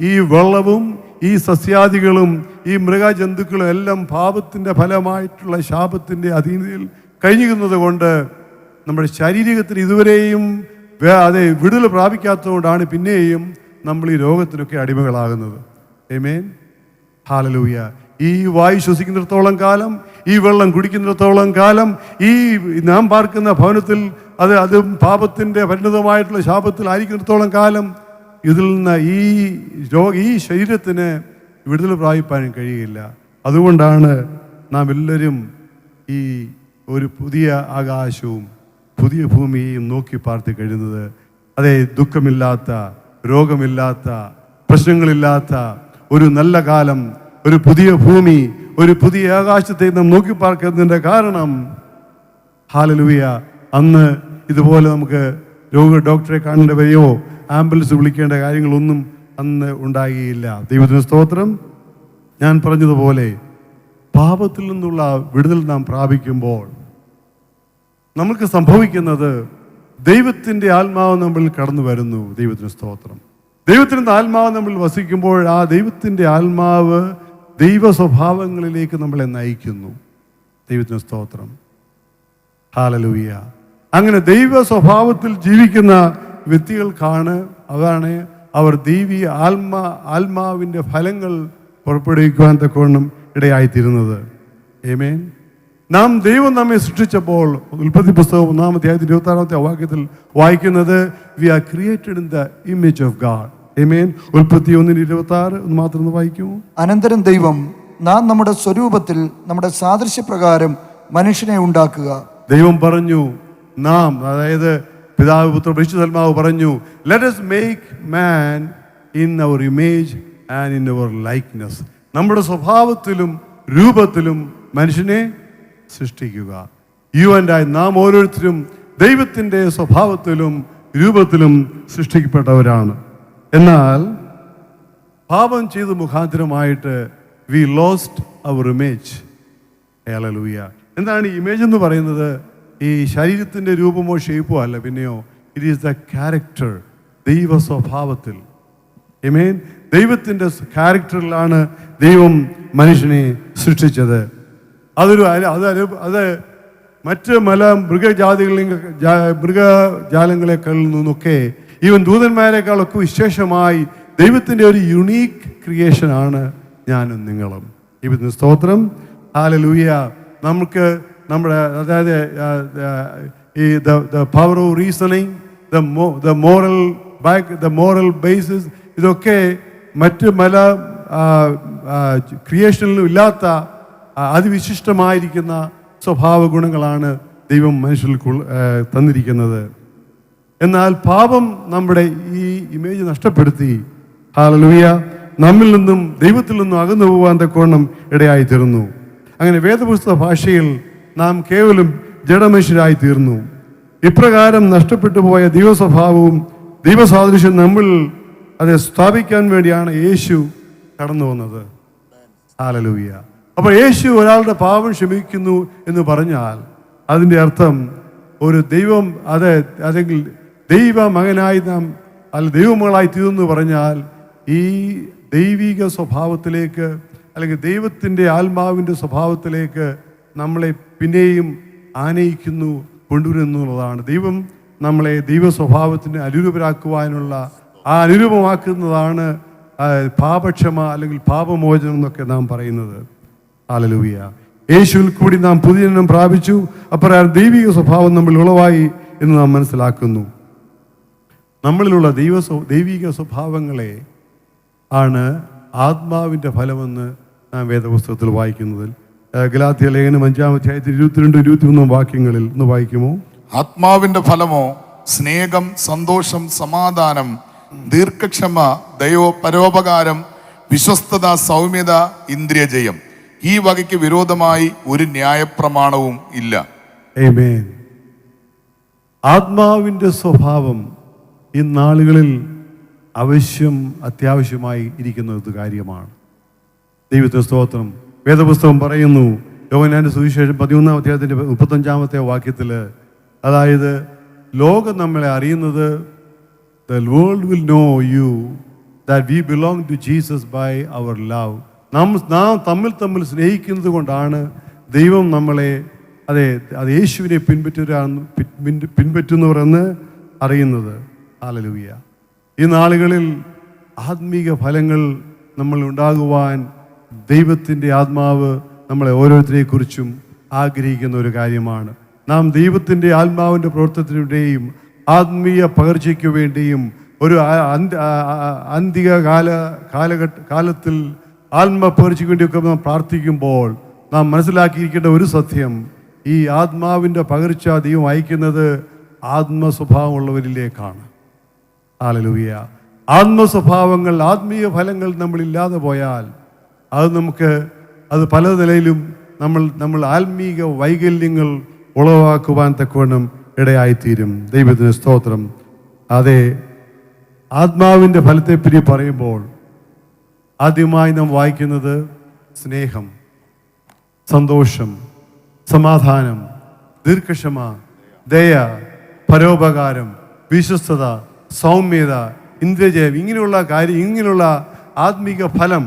ഈ വെള്ളവും ഈ സസ്യാദികളും ഈ മൃഗജന്തുക്കളും എല്ലാം പാപത്തിൻ്റെ ഫലമായിട്ടുള്ള ശാപത്തിൻ്റെ അധീനതയിൽ കഴിഞ്ഞിരുന്നത് കൊണ്ട് നമ്മുടെ ശാരീരികത്തിന് ഇതുവരെയും വിടുതൽ പ്രാപിക്കാത്തതുകൊണ്ടാണ് പിന്നെയും നമ്മൾ ഈ രോഗത്തിനൊക്കെ അടിമകളാകുന്നത്. ആമേൻ, ഹല്ലേലൂയ. ഈ വായു ശ്വസിക്കുന്നിടത്തോളം കാലം, ഈ വെള്ളം കുടിക്കുന്നിടത്തോളം കാലം, ഈ നാം പാർക്കുന്ന ഭവനത്തിൽ അതും പാപത്തിൻ്റെ പരിണിതമായിട്ടുള്ള ശാപത്തിൽ ആയിരിക്കുന്നിടത്തോളം കാലം ഇതിൽ നിന്ന് ഈ ശരീരത്തിന് വിടുതൽ പ്രാപിപ്പാനും കഴിയില്ല. അതുകൊണ്ടാണ് നാം എല്ലാവരും ഈ ഒരു പുതിയ ആകാശവും പുതിയ ഭൂമിയെയും നോക്കി പാർത്തി കഴിയുന്നത്. ദുഃഖമില്ലാത്ത, രോഗമില്ലാത്ത, പ്രശ്നങ്ങളില്ലാത്ത ഒരു നല്ല കാലം, ഒരു പുതിയ ഭൂമി, ഒരു പുതിയ ആകാശത്തെ നാം നോക്കി പാർക്കുന്നതിൻ്റെ കാരണം, ഹല്ലേലൂയ, അന്ന് ഇതുപോലെ നമുക്ക് ഡോക്ടറെ കാണേണ്ട വരെയോ ആംബുലൻസ് വിളിക്കേണ്ട കാര്യങ്ങളൊന്നും അന്ന് ഉണ്ടാകുകയില്ല. ദൈവത്തിന് സ്തോത്രം. ഞാൻ പറഞ്ഞതുപോലെ പാപത്തിൽ നിന്നുള്ള വിടുതൽ നാം പ്രാപിക്കുമ്പോൾ നമുക്ക് സംഭവിക്കുന്നത് ദൈവത്തിൻ്റെ ആത്മാവ് നമ്മിൽ കടന്നു വരുന്നു. ദൈവത്തിന് സ്തോത്രം. ദൈവത്തിൻ്റെ ആത്മാവ് നമ്മിൽ വസിക്കുമ്പോൾ ആ ദൈവത്തിൻ്റെ ആത്മാവ് ദൈവ സ്വഭാവങ്ങളിലേക്ക് നമ്മളെ നയിക്കുന്നു. ദൈവത്തിന് സ്തോത്രം. ഹല്ലേലൂയ. അങ്ങനെ ദൈവ സ്വഭാവത്തിൽ ജീവിക്കുന്ന വ്യക്തികൾക്കാണ് അവർ ദൈവീയ ആത്മാവിൻ്റെ ഫലങ്ങൾ പുറപ്പെടുവിക്കുവാൻ തക്കവണ്ണം ഇടയായിത്തീരുന്നത്. ആമേൻ. ദൈവം നമ്മെ സൃഷ്ടിച്ചപ്പോൾ ഉൽപ്പത്തി പുസ്തകം 1-26 വാക്യത്തിൽ വായിക്കുന്നത്, we are created in the image of God. ആമേൻ. ഉൽപ്പത്തി 1:26 മാത്രം വായിക്കുമോ? അനന്തരം ദൈവം, നാം നമ്മുടെ സ്വരൂപത്തിൽ നമ്മുടെ സാദൃശ്യപ്രകാരം മനുഷ്യനെ ഉണ്ടാക്കുക. ദൈവം പറഞ്ഞു, നാം, അതായത് പിതാവ്, പുത്രൻ, പരിശുദ്ധാത്മാവ് പറഞ്ഞു, let us make man in our image and in our likeness. നമ്മുടെ സ്വഭാവത്തിലും രൂപത്തിലും മനുഷ്യനെ സൃഷ്ടിക്കുക. യു ആൻഡ് ഐ, നാം ഓരോരുത്തരും ദൈവത്തിൻ്റെ സ്വഭാവത്തിലും രൂപത്തിലും സൃഷ്ടിക്കപ്പെട്ടവരാണ്. എന്നാൽ പാപം ചെയ്ത് മുഖാന്തരമായിട്ട് വി ലോസ്റ്റ് അവർ ഇമേജ്. ഹല്ലേലൂയ. എന്താണ് ഈ ഇമേജ് എന്ന് പറയുന്നത്? ഈ ശരീരത്തിൻ്റെ രൂപമോ ഷേപ്പോ അല്ല, പിന്നെയോ ഇറ്റ് ഈസ് ദ ക്യാരക്ടർ, ദൈവ സ്വഭാവത്തിൽ. ആമേൻ. ദൈവത്തിൻ്റെ ക്യാരക്ടറിലാണ് ദൈവം മനുഷ്യനെ സൃഷ്ടിച്ചത്. അത് മറ്റ് മൃഗജാലങ്ങളെക്കാളിൽ നിന്നൊക്കെ ഈവൻ ദൂതന്മാരെക്കാളൊക്കെ വിശേഷമായി ദൈവത്തിൻ്റെ ഒരു യുണീക്ക് ക്രിയേഷനാണ് ഞാനും നിങ്ങളും. ദൈവത്തിന് സ്തോത്രം. ഹല്ലേലൂയ. നമുക്ക് നമ്മുടെ അതായത് ഈ the power of reasoning, the moral basis, ഇതൊക്കെ മറ്റ് ക്രിയേഷനിലും ഇല്ലാത്ത അതിവിശിഷ്ടമായിരിക്കുന്ന സ്വഭാവ ഗുണങ്ങളാണ് ദൈവം മനുഷ്യരിൽ തന്നിരിക്കുന്നത്. എന്നാൽ പാപം നമ്മുടെ ഈ ഇമേജ് നഷ്ടപ്പെടുത്തി, ഹല്ലേലൂയ, നമ്മിൽ നിന്നും ദൈവത്തിൽ നിന്നും അകന്നു പോകാൻ തക്കവണ്ണം ഇടയായി തീർന്നു. അങ്ങനെ വേദപുസ്തക ഭാഷയിൽ നാം കേവലം ജഡമനുഷ്യരായി തീർന്നു. ഇപ്രകാരം നഷ്ടപ്പെട്ടു പോയ ദൈവസ്വഭാവവും ദൈവസാദൃശ്യം നമ്മൾ അത് സ്ഥാപിക്കാൻ വേണ്ടിയാണ് യേശു കടന്നു വന്നത്. ഹല്ലേലൂയ. അപ്പോൾ യേശു ഒരാളുടെ പാപം ക്ഷമിക്കുന്നു എന്ന് പറഞ്ഞാൽ അതിൻ്റെ അർത്ഥം ഒരു ദൈവം അല്ലെങ്കിൽ ദൈവ മകനായി നാം ദൈവമകളായി തീർന്നു പറഞ്ഞാൽ ഈ ദൈവിക സ്വഭാവത്തിലേക്ക് അല്ലെങ്കിൽ ദൈവത്തിൻ്റെ ആത്മാവിൻ്റെ സ്വഭാവത്തിലേക്ക് നമ്മളെ പിന്നെയും ആനയിക്കുന്നു, കൊണ്ടുവരുന്നു എന്നുള്ളതാണ്. ദൈവം നമ്മളെ ദൈവ സ്വഭാവത്തിന് അനുരൂപരാക്കുവാനുള്ള അനുരൂപമാക്കുന്നതാണ് പാപക്ഷമ അല്ലെങ്കിൽ പാപമോചനം എന്നൊക്കെ നാം പറയുന്നത്. ഹല്ലേലൂയ. യേശുവിൽ കൂടി നാം പുതിയ ജന്മം പ്രാപിച്ചു. അപ്രകാരം ദൈവിക സ്വഭാവം നമ്മൾ ഉളവായി എന്ന് നാം മനസ്സിലാക്കുന്നു. നമ്മളിലുള്ള ദൈവിക സ്വഭാവങ്ങളെ ആണ് ആത്മാവിൻ്റെ ഫലമെന്ന് നാം വേദപുസ്തകത്തിൽ വായിക്കുന്നത്. ഗലാത്യ ലേഖനം 5-ാം അധ്യായത്തിൽ 22-23 വാക്യങ്ങളിൽ ഒന്ന് വായിക്കുമോ? ആത്മാവിന്റെ ഫലമോ സ്നേഹം, സന്തോഷം, സമാധാനം, ദീർഘക്ഷമ, ദയോ, പരോപകാരം, വിശ്വസ്തത, സൗമ്യത, ഇന്ദ്രിയജയം. ഈ വകയ്ക്ക് വിരോധമായി ഒരു ന്യായപ്രമാണവും ഇല്ല. ആമേൻ. ആത്മാവിൻ്റെ സ്വഭാവം ഈ നാളുകളിൽ അത്യാവശ്യമായി ഇരിക്കുന്ന ഒരു കാര്യമാണ്. ദൈവത്തെ സ്തോത്രം. വേദപുസ്തകം പറയുന്നു, യോഹന്നാന്റെ സുവിശേഷം 11-ാം അധ്യായത്തിൻ്റെ 35-ാമത്തെ വാക്യത്തിൽ, അതായത് ലോകം നമ്മളെ അറിയുന്നത് the world will know you that we belong to Jesus by our love. നാം തമ്മിൽ സ്നേഹിക്കുന്നത് കൊണ്ടാണ് ദൈവം നമ്മളെ അത് യേശുവിനെ പിൻപറ്റുന്നവർ എന്ന് അറിയുന്നത്. ഹല്ലേലൂയ. ഈ നാളുകളിൽ ആത്മീക ഫലങ്ങൾ നമ്മൾ ഉണ്ടാകുവാൻ ദൈവത്തിൻ്റെ ആത്മാവ് നമ്മളെ ഓരോരുത്തരെക്കുറിച്ചും ആഗ്രഹിക്കുന്ന ഒരു കാര്യമാണ്. നാം ദൈവത്തിൻ്റെ ആത്മാവിൻ്റെ പ്രവർത്തനത്തിനുവേണ്ടിയും ആത്മീയ പകർച്ചയ്ക്ക് വേണ്ടിയും ഒരു അന്തിക കാലത്തിൽ ആത്മപകർച്ചയ്ക്ക് വേണ്ടിയൊക്കെ നാം പ്രാർത്ഥിക്കുമ്പോൾ നാം മനസ്സിലാക്കിയിരിക്കേണ്ട ഒരു സത്യം, ഈ ആത്മാവിൻ്റെ പകർച്ച ദൈവം അയക്കുന്നത് ആത്മസ്വഭാവമുള്ളവരിലേക്കാണ്. ഹല്ലേലൂയ. ആത്മസ്വഭാവങ്ങൾ, ആത്മീയ ഫലങ്ങൾ നമ്മളില്ലാതെ പോയാൽ അത് പല നിലയിലും നമ്മൾ ആത്മീക വൈകല്യങ്ങൾ ഉളവാക്കുവാൻ തക്കവണ്ണം ഇടയായിത്തീരും. ദൈവത്തിന് സ്തോത്രം. അതെ, ആത്മാവിൻ്റെ ഫലത്തെപ്പറ്റി പറയുമ്പോൾ ആദ്യമായി നാം വായിക്കുന്നത് സ്നേഹം, സന്തോഷം, സമാധാനം, ദീർഘക്ഷമ, ദയ, പരോപകാരം, വിശ്വസ്തത, സൗമ്യത, ഇന്ദ്രിയജയം, ഇങ്ങനെയുള്ള ആത്മീക ഫലം,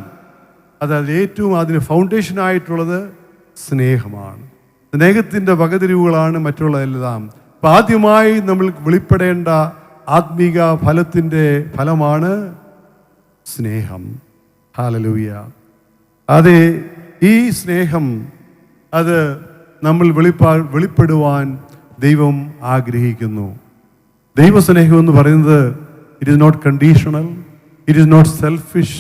അതായത് ഏറ്റവും അതിന് ഫൗണ്ടേഷനായിട്ടുള്ളത് സ്നേഹമാണ്. സ്നേഹത്തിൻ്റെ വകതിരിവുകളാണ് മറ്റുള്ളതെല്ലാം. അപ്പം ആദ്യമായി നമ്മൾ വെളിപ്പെടേണ്ട ആത്മീക ഫലത്തിൻ്റെ ഫലമാണ് സ്നേഹം. ഹല്ലേലൂയ. അതെ, ഈ സ്നേഹം അത് നമ്മൾ വെളിപ്പെടുവാൻ ദൈവം ആഗ്രഹിക്കുന്നു. ദൈവസ്നേഹം എന്ന് പറയുന്നത് it is not conditional, it is not selfish,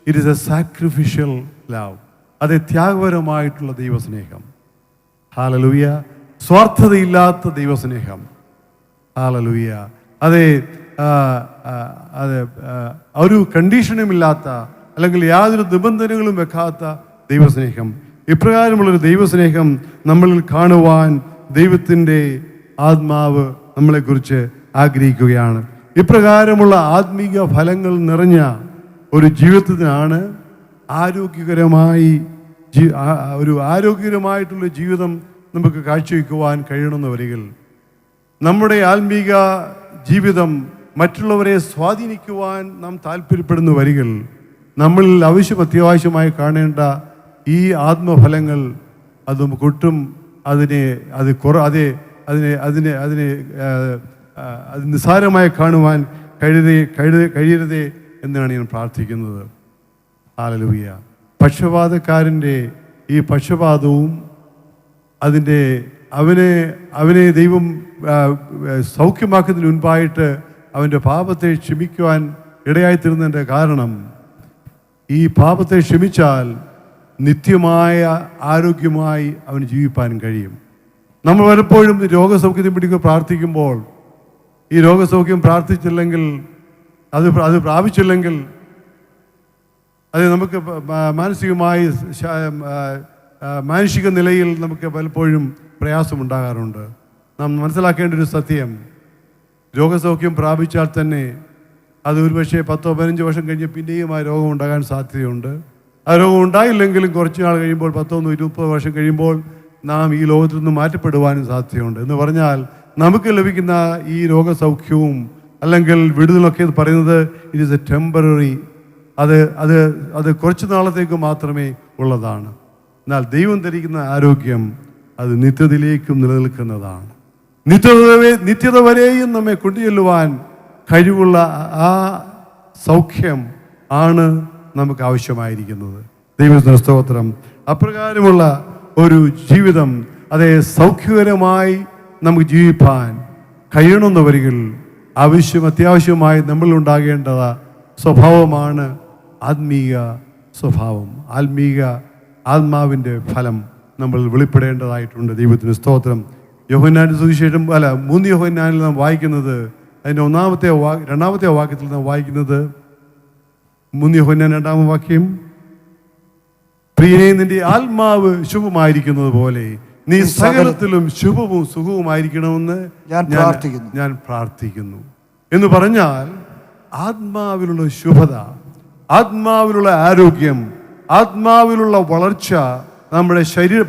it is a sacrificial love. അത് ത്യാഗപരമായിട്ടുള്ള ദൈവസ്നേഹം. ഹല്ലേലൂയ. സ്വാർത്ഥതയില്ലാത്ത ദൈവസ്നേഹം. ഹല്ലേലൂയ. അതെ, ഒരു കണ്ടീഷനുമില്ലാത്ത അല്ലെങ്കിൽ യാതൊരു നിബന്ധനകളും വെക്കാത്ത ദൈവസ്നേഹം. ഇപ്രകാരമുള്ളൊരു ദൈവസ്നേഹം നമ്മളിൽ കാണുവാൻ ദൈവത്തിൻ്റെ ആത്മാവ് നമ്മളെക്കുറിച്ച് ആഗ്രഹിക്കുകയാണ്. ഇപ്രകാരമുള്ള ആത്മീക ഫലങ്ങൾ നിറഞ്ഞ ഒരു ജീവിതത്തിനാണ് ആരോഗ്യകരമായിട്ടുള്ള ജീവിതം നമുക്ക് കാഴ്ചവെക്കുവാൻ കഴിയണമെന്ന് വരികിൽ നമ്മുടെ ആത്മീക ജീവിതം മറ്റുള്ളവരെ സ്വാധീനിക്കുവാൻ നാം താല്പര്യപ്പെടുന്ന വരികൾ നമ്മളിൽ അത്യാവശ്യമായി കാണേണ്ട ഈ ആത്മഫലങ്ങൾ അത് ഒട്ടും അത് നിസ്സാരമായി കാണുവാൻ കഴിയരുതേ എന്നാണ് ഞാൻ പ്രാർത്ഥിക്കുന്നത്. ഹല്ലേലൂയ. പക്ഷപാതക്കാരൻ്റെ ഈ പക്ഷപാതവും അവനെ ദൈവം സൗഖ്യമാക്കുന്നതിന് മുൻപായിട്ട് അവൻ്റെ പാപത്തെ ക്ഷമിക്കുവാൻ ഇടയായിത്തീരുന്നതിൻ്റെ കാരണം ഈ പാപത്തെ ക്ഷമിച്ചാൽ നിത്യമായ ആരോഗ്യമായി അവന് ജീവിപ്പാൻ കഴിയും. നമ്മൾ പലപ്പോഴും രോഗസൗഖ്യത്തെ പിടിക്കുക പ്രാർത്ഥിക്കുമ്പോൾ ഈ രോഗസൗഖ്യം പ്രാർത്ഥിച്ചില്ലെങ്കിൽ അത് പ്രാപിച്ചില്ലെങ്കിൽ അത് നമുക്ക് മാനസിക നിലയിൽ നമുക്ക് പലപ്പോഴും പ്രയാസമുണ്ടാകാറുണ്ട്. നാം മനസ്സിലാക്കേണ്ട ഒരു സത്യം, രോഗസൗഖ്യം പ്രാപിച്ചാൽ തന്നെ അത് ഒരുപക്ഷെ 10-15 വർഷം കഴിഞ്ഞ് പിന്നെയും ആ രോഗം ഉണ്ടാകാൻ സാധ്യതയുണ്ട്. ആ രോഗം ഉണ്ടായില്ലെങ്കിലും കുറച്ച് നാൾ കഴിയുമ്പോൾ 10-20 വർഷം കഴിയുമ്പോൾ നാം ഈ ലോകത്തിൽ നിന്ന് മാറ്റപ്പെടുവാനും സാധ്യതയുണ്ട്. എന്ന് പറഞ്ഞാൽ നമുക്ക് ലഭിക്കുന്ന ഈ രോഗസൗഖ്യവും അല്ലെങ്കിൽ വിടുതലൊക്കെ പറയുന്നത് ഇറ്റ് ഈസ് എ ടെമ്പററി, അത് കുറച്ച് നാളത്തേക്ക് മാത്രമേ ഉള്ളതാണ്. എന്നാൽ ദൈവം ധരിക്കുന്ന ആരോഗ്യം അത് നിത്യതയിലേക്കും നിലനിൽക്കുന്നതാണ്. നിത്യത വരെയും നമ്മെ കൊണ്ടുചെല്ലുവാൻ കഴിവുള്ള ആ സൗഖ്യം ആണ് നമുക്ക് ആവശ്യമായിരിക്കുന്നത്. ദൈവത്തിന് സ്തോത്രം. അപ്രകാരമുള്ള ഒരു ജീവിതം സൗഖ്യകരമായി നമുക്ക് ജീവിപ്പാൻ കഴിയണമെന്ന് വരികിൽ അത്യാവശ്യമായി നമ്മളുണ്ടാകേണ്ട സ്വഭാവമാണ് ആത്മീയ സ്വഭാവം. ആത്മാവിൻ്റെ ഫലം നമ്മൾ വെളിപ്പെടേണ്ടതായിട്ടുണ്ട്. ദൈവത്തിന് സ്തോത്രം. യോഹന്നാന്റെ സുവിശേഷം 3 യോഹന്നാനിൽ നാം വായിക്കുന്നത് അതിൻ്റെ 2ാമത്തെ വാക്യത്തിൽ നാം വായിക്കുന്നത് 3 യോഹന്നാൻ 2-ാം വാക്യം, പ്രിയനേ, നിന്റെ ആത്മാവ് ശുഭമായിരിക്കുന്നത് പോലെ നീ സകലത്തിലും ശുഭവും സുഖവുമായിരിക്കണമെന്ന് ഞാൻ പ്രാർത്ഥിക്കുന്നു എന്ന് പറഞ്ഞാൽ ആത്മാവിലുള്ള ശുഭത, ആത്മാവിലുള്ള ആരോഗ്യം, ആത്മാവിലുള്ള വളർച്ച നമ്മുടെ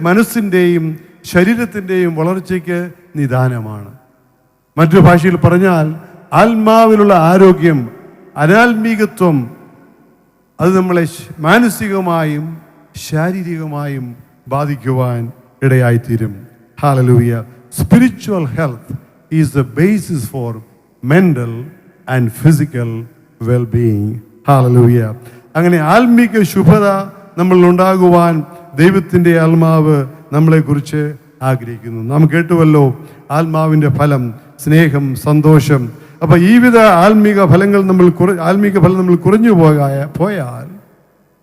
മനസ്സിൻ്റെയും ശരീരത്തിൻ്റെയും വളർച്ചയ്ക്ക് നിദാനമാണ്. മറ്റൊരു ഭാഷയിൽ പറഞ്ഞാൽ ആത്മാവിലുള്ള ആരോഗ്യം, അനാത്മീകത്വം അത് നമ്മളെ മാനസികമായും ശാരീരികമായും ബാധിക്കുവാൻ ഇടയായിത്തീരും. Hallelujah. Spiritual health is the basis for mental and physical wellbeing. Hallelujah. അങ്ങനെ ആത്മീക ശുഭത നമ്മളിൽ ഉണ്ടാകുവാൻ ദൈവത്തിൻ്റെ ആത്മാവ് നമ്മളെക്കുറിച്ച് ആഗ്രഹിക്കുന്നു. നാം കേട്ടുവല്ലോ, ആത്മാവിൻ്റെ ഫലം സ്നേഹം, സന്തോഷം. അപ്പം ഈ വിധ ആത്മീക ഫലം നമ്മൾ കുറഞ്ഞു പോയാൽ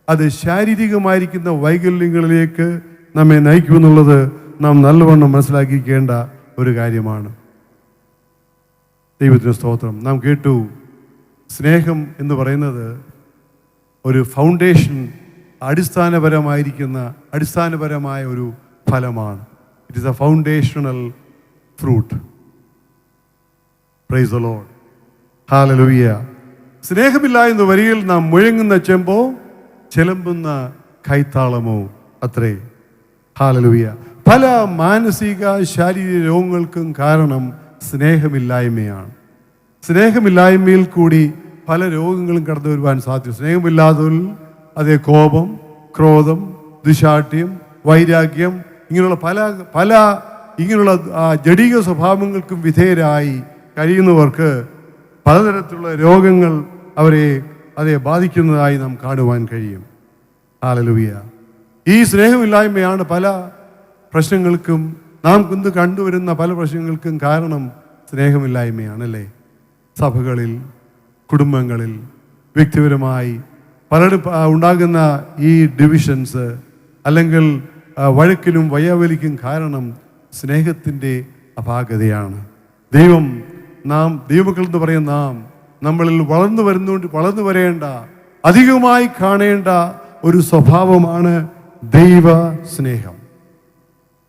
അത് ശാരീരികമായിരിക്കുന്ന വൈകല്യങ്ങളിലേക്ക് നമ്മെ നയിക്കുമെന്നുള്ളത് നാം നല്ലവണ്ണം മനസ്സിലാക്കിക്കേണ്ട ഒരു കാര്യമാണ്. ദൈവത്തിന് സ്തോത്രം. നാം കേട്ടു, സ്നേഹം എന്ന് പറയുന്നത് ഒരു ഫൗണ്ടേഷൻ, അടിസ്ഥാനപരമായ ഒരു ഫലമാണ്. It is a foundational fruit. Praise the Lord. Hallelujah. സ്നേഹമില്ല എന്ന് വരിയിൽ നാം മുഴങ്ങുന്ന ചെമ്പോ ചെലമ്പുന്ന കൈത്താളമോ അത്രേ. ഹല്ലേലൂയ. പല മാനസിക ശാരീരിക രോഗങ്ങൾക്കും കാരണം സ്നേഹമില്ലായ്മയാണ്. സ്നേഹമില്ലായ്മയിൽ കൂടി പല രോഗങ്ങളും കടന്നു വരുവാൻ സാധ്യത. സ്നേഹമില്ലാത്തവരിൽ കോപം, ക്രോധം, ദുശാഠ്യം, വൈരാഗ്യം, ഇങ്ങനെയുള്ള പല ഇങ്ങനെയുള്ള ജഡിക സ്വഭാവങ്ങൾക്കും വിധേയരായി കഴിയുന്നവർക്ക് പലതരത്തിലുള്ള രോഗങ്ങൾ അവരെ ബാധിക്കുന്നതായി നാം കാണുവാൻ കഴിയും. ഹല്ലേലൂയ. ഈ സ്നേഹമില്ലായ്മയാണ് പല പ്രശ്നങ്ങൾക്കും, നാം ഇന്ന് കണ്ടുവരുന്ന പല പ്രശ്നങ്ങൾക്കും കാരണം സ്നേഹമില്ലായ്മയാണല്ലേ. സഭകളിൽ, കുടുംബങ്ങളിൽ, വ്യക്തിപരമായി പലരും ഉണ്ടാകുന്ന ഈ ഡിവിഷൻസ് അല്ലെങ്കിൽ വഴക്കിനും വയ്യാവലിക്കും കാരണം സ്നേഹത്തിൻ്റെ അപാകതയാണ്. ദൈവമക്കൾ എന്ന് പറയുന്ന നമ്മളിൽ വളർന്നു വരേണ്ട, അധികമായി കാണേണ്ട ഒരു സ്വഭാവമാണ് ദൈവ സ്നേഹം.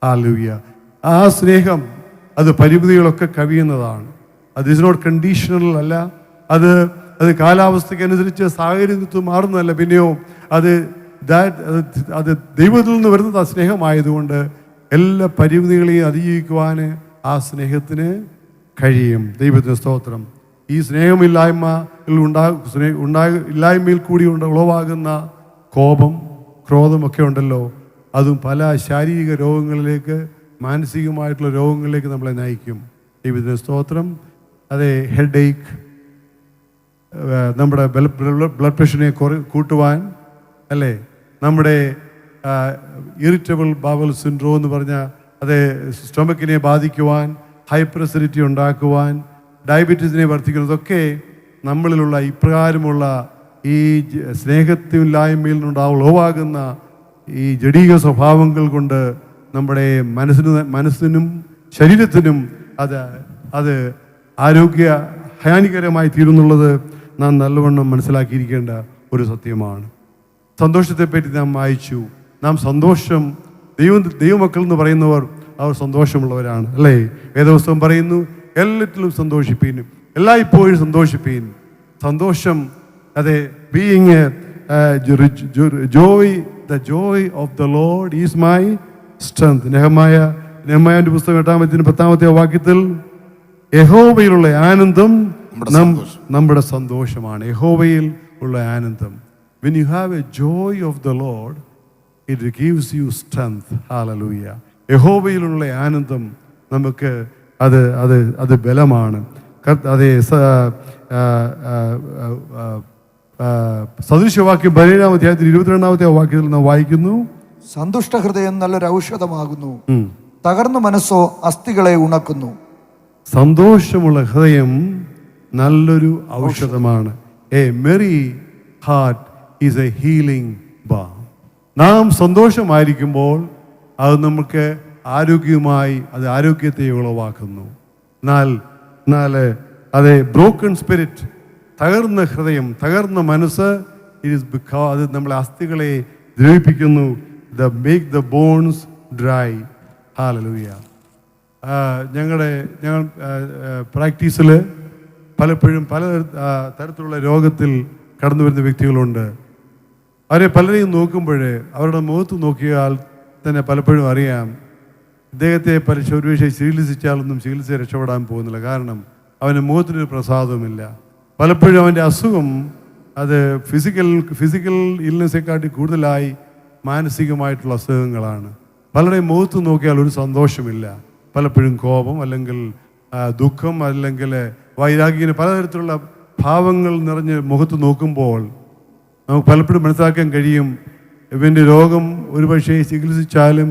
ഹല്ലേലൂയ. ആ സ്നേഹം അത് പരിമിതികളൊക്കെ കവിയുന്നതാണ്. അത് ഇസ് നോട്ട് കണ്ടീഷണൽ അല്ല. അത് കാലാവസ്ഥയ്ക്കനുസരിച്ച് സാഹചര്യത്തിൽ മാറുന്നതല്ല. പിന്നെയോ അത് ദൈവത്തിൽ നിന്ന് വരുന്നത് ആ സ്നേഹമായതുകൊണ്ട് എല്ലാ പരിമിതികളെയും അതിജീവിക്കുവാൻ ആ സ്നേഹത്തിന് കഴിയും. ദൈവത്തിന് സ്തോത്രം. ഈ ഇല്ലായ്മയിൽ കൂടി ഉളവാകുന്ന കോപം, ക്രോധമൊക്കെ ഉണ്ടല്ലോ, അതും പല ശാരീരിക രോഗങ്ങളിലേക്ക്, മാനസികമായിട്ടുള്ള രോഗങ്ങളിലേക്ക് നമ്മളെ നയിക്കും. ദൈവത്തിന് സ്തോത്രം. അതെ, ഹെഡ് ഏക്ക്, നമ്മുടെ ബ്ലഡ് പ്രഷറിനെ കൂട്ടുവാൻ, അല്ലേ, നമ്മുടെ ഇറിറ്റബിൾ ബവൽ സിൻഡ്രോം എന്ന് പറഞ്ഞാൽ അത് സ്റ്റൊമക്കിനെ ബാധിക്കുവാൻ, ഹൈപ്പർ അസിഡിറ്റി ഉണ്ടാക്കുവാൻ, ഡയബറ്റീസിനെ വർദ്ധിക്കുന്നതൊക്കെ നമ്മളിലുള്ള ഇപ്രകാരമുള്ള ഈ സ്നേഹത്തില്ലായ്മയിൽ നിന്നുണ്ടാവുന്ന ഈ ജഡീക സ്വഭാവങ്ങൾ കൊണ്ട് നമ്മുടെ മനസ്സിനും ശരീരത്തിനും അത് ഹാനികരമായി തീരുന്നുള്ളത് നാം നല്ലവണ്ണം മനസ്സിലാക്കിയിരിക്കേണ്ട ഒരു സത്യമാണ്. സന്തോഷത്തെപ്പറ്റി നാം വായിച്ചു. നാം സന്തോഷം, ദൈവമക്കൾ എന്ന് പറയുന്നവർ അവർ സന്തോഷമുള്ളവരാണ്, അല്ലേ? വേദപുസ്തകം പറയുന്നു, എല്ലാറ്റിലും സന്തോഷിപ്പീനും, എല്ലായ്പ്പോഴും സന്തോഷിപ്പീൻ. സന്തോഷം, അതെ, being the joy of the Lord is my strength. നെഹമ്യാവിന്റെ പുസ്തകം 8-10 വാക്യത്തിൽ യഹോവയിലുള്ള ആനന്ദം നമ്മുടെ സന്തോഷമാണ്. യഹോവയിൽ ഉള്ള ആനന്ദം. When you have a joy of the Lord, it gives you strength. Hallelujah. യഹോവയിലുള്ള ആനന്ദം നമുക്ക് അത് ബലമാണ്. അതെ, സദൃശവാക്യം 17-ാം അധ്യായത്തിൽ 22-ാമത്തെ വാക്യത്തിൽ നാം വായിക്കുന്നു, സന്തുഷ്ട ഹൃദയം നല്ലൊരു ഔഷധമാകുന്നു, തകർന്ന മനസ്സോ അസ്ഥികളെ ഉണക്കുന്നു. സന്തോഷമുള്ള ഹൃദയം നല്ലൊരു ഔഷധമാണ്. A merry heart is a healing balm. നാം സന്തോഷമായിരിക്കുമ്പോൾ അത് നമുക്ക് ആരോഗ്യത്തെ ഉളവാക്കുന്നു. എന്നാൽ അതെ, ബ്രോക്കൺ സ്പിരിറ്റ്, തകർന്ന ഹൃദയം, തകർന്ന മനസ്സ്, അത് നമ്മളെ അസ്ഥികളെ ദ്രവിപ്പിക്കുന്നു. Make the bones dry. Hallelujah. ഞങ്ങൾ പ്രാക്ടീസിൽ പലപ്പോഴും പല തരത്തിലുള്ള രോഗത്തിൽ കടന്നു വരുന്ന വ്യക്തികളുണ്ട്. അവരെ പലരെയും നോക്കുമ്പോൾ അവരുടെ മുഖത്ത് നോക്കിയാൽ തന്നെ പലപ്പോഴും അറിയാം, ഇദ്ദേഹത്തെ ഒരുപക്ഷെ ചികിത്സിച്ചാലൊന്നും ചികിത്സ രക്ഷപ്പെടാൻ പോകുന്നില്ല. കാരണം അവൻ്റെ മുഖത്തിനൊരു പ്രസാദവുമില്ല. പലപ്പോഴും അവൻ്റെ അസുഖം അത് ഫിസിക്കൽ ഇൽനെസ്സെക്കാട്ടി കൂടുതലായി മാനസികമായിട്ടുള്ള അസുഖങ്ങളാണ്. പലരുടെയും മുഖത്ത് നോക്കിയാൽ ഒരു സന്തോഷമില്ല. പലപ്പോഴും കോപം, അല്ലെങ്കിൽ ദുഃഖം, അല്ലെങ്കിൽ വൈരാഗ്യം, പലതരത്തിലുള്ള ഭാവങ്ങൾ നിറഞ്ഞ് മുഖത്ത് നോക്കുമ്പോൾ നമുക്ക് പലപ്പോഴും മനസ്സിലാക്കാൻ കഴിയും, ഇവൻ്റെ രോഗം ഒരുപക്ഷെ ചികിത്സിച്ചാലും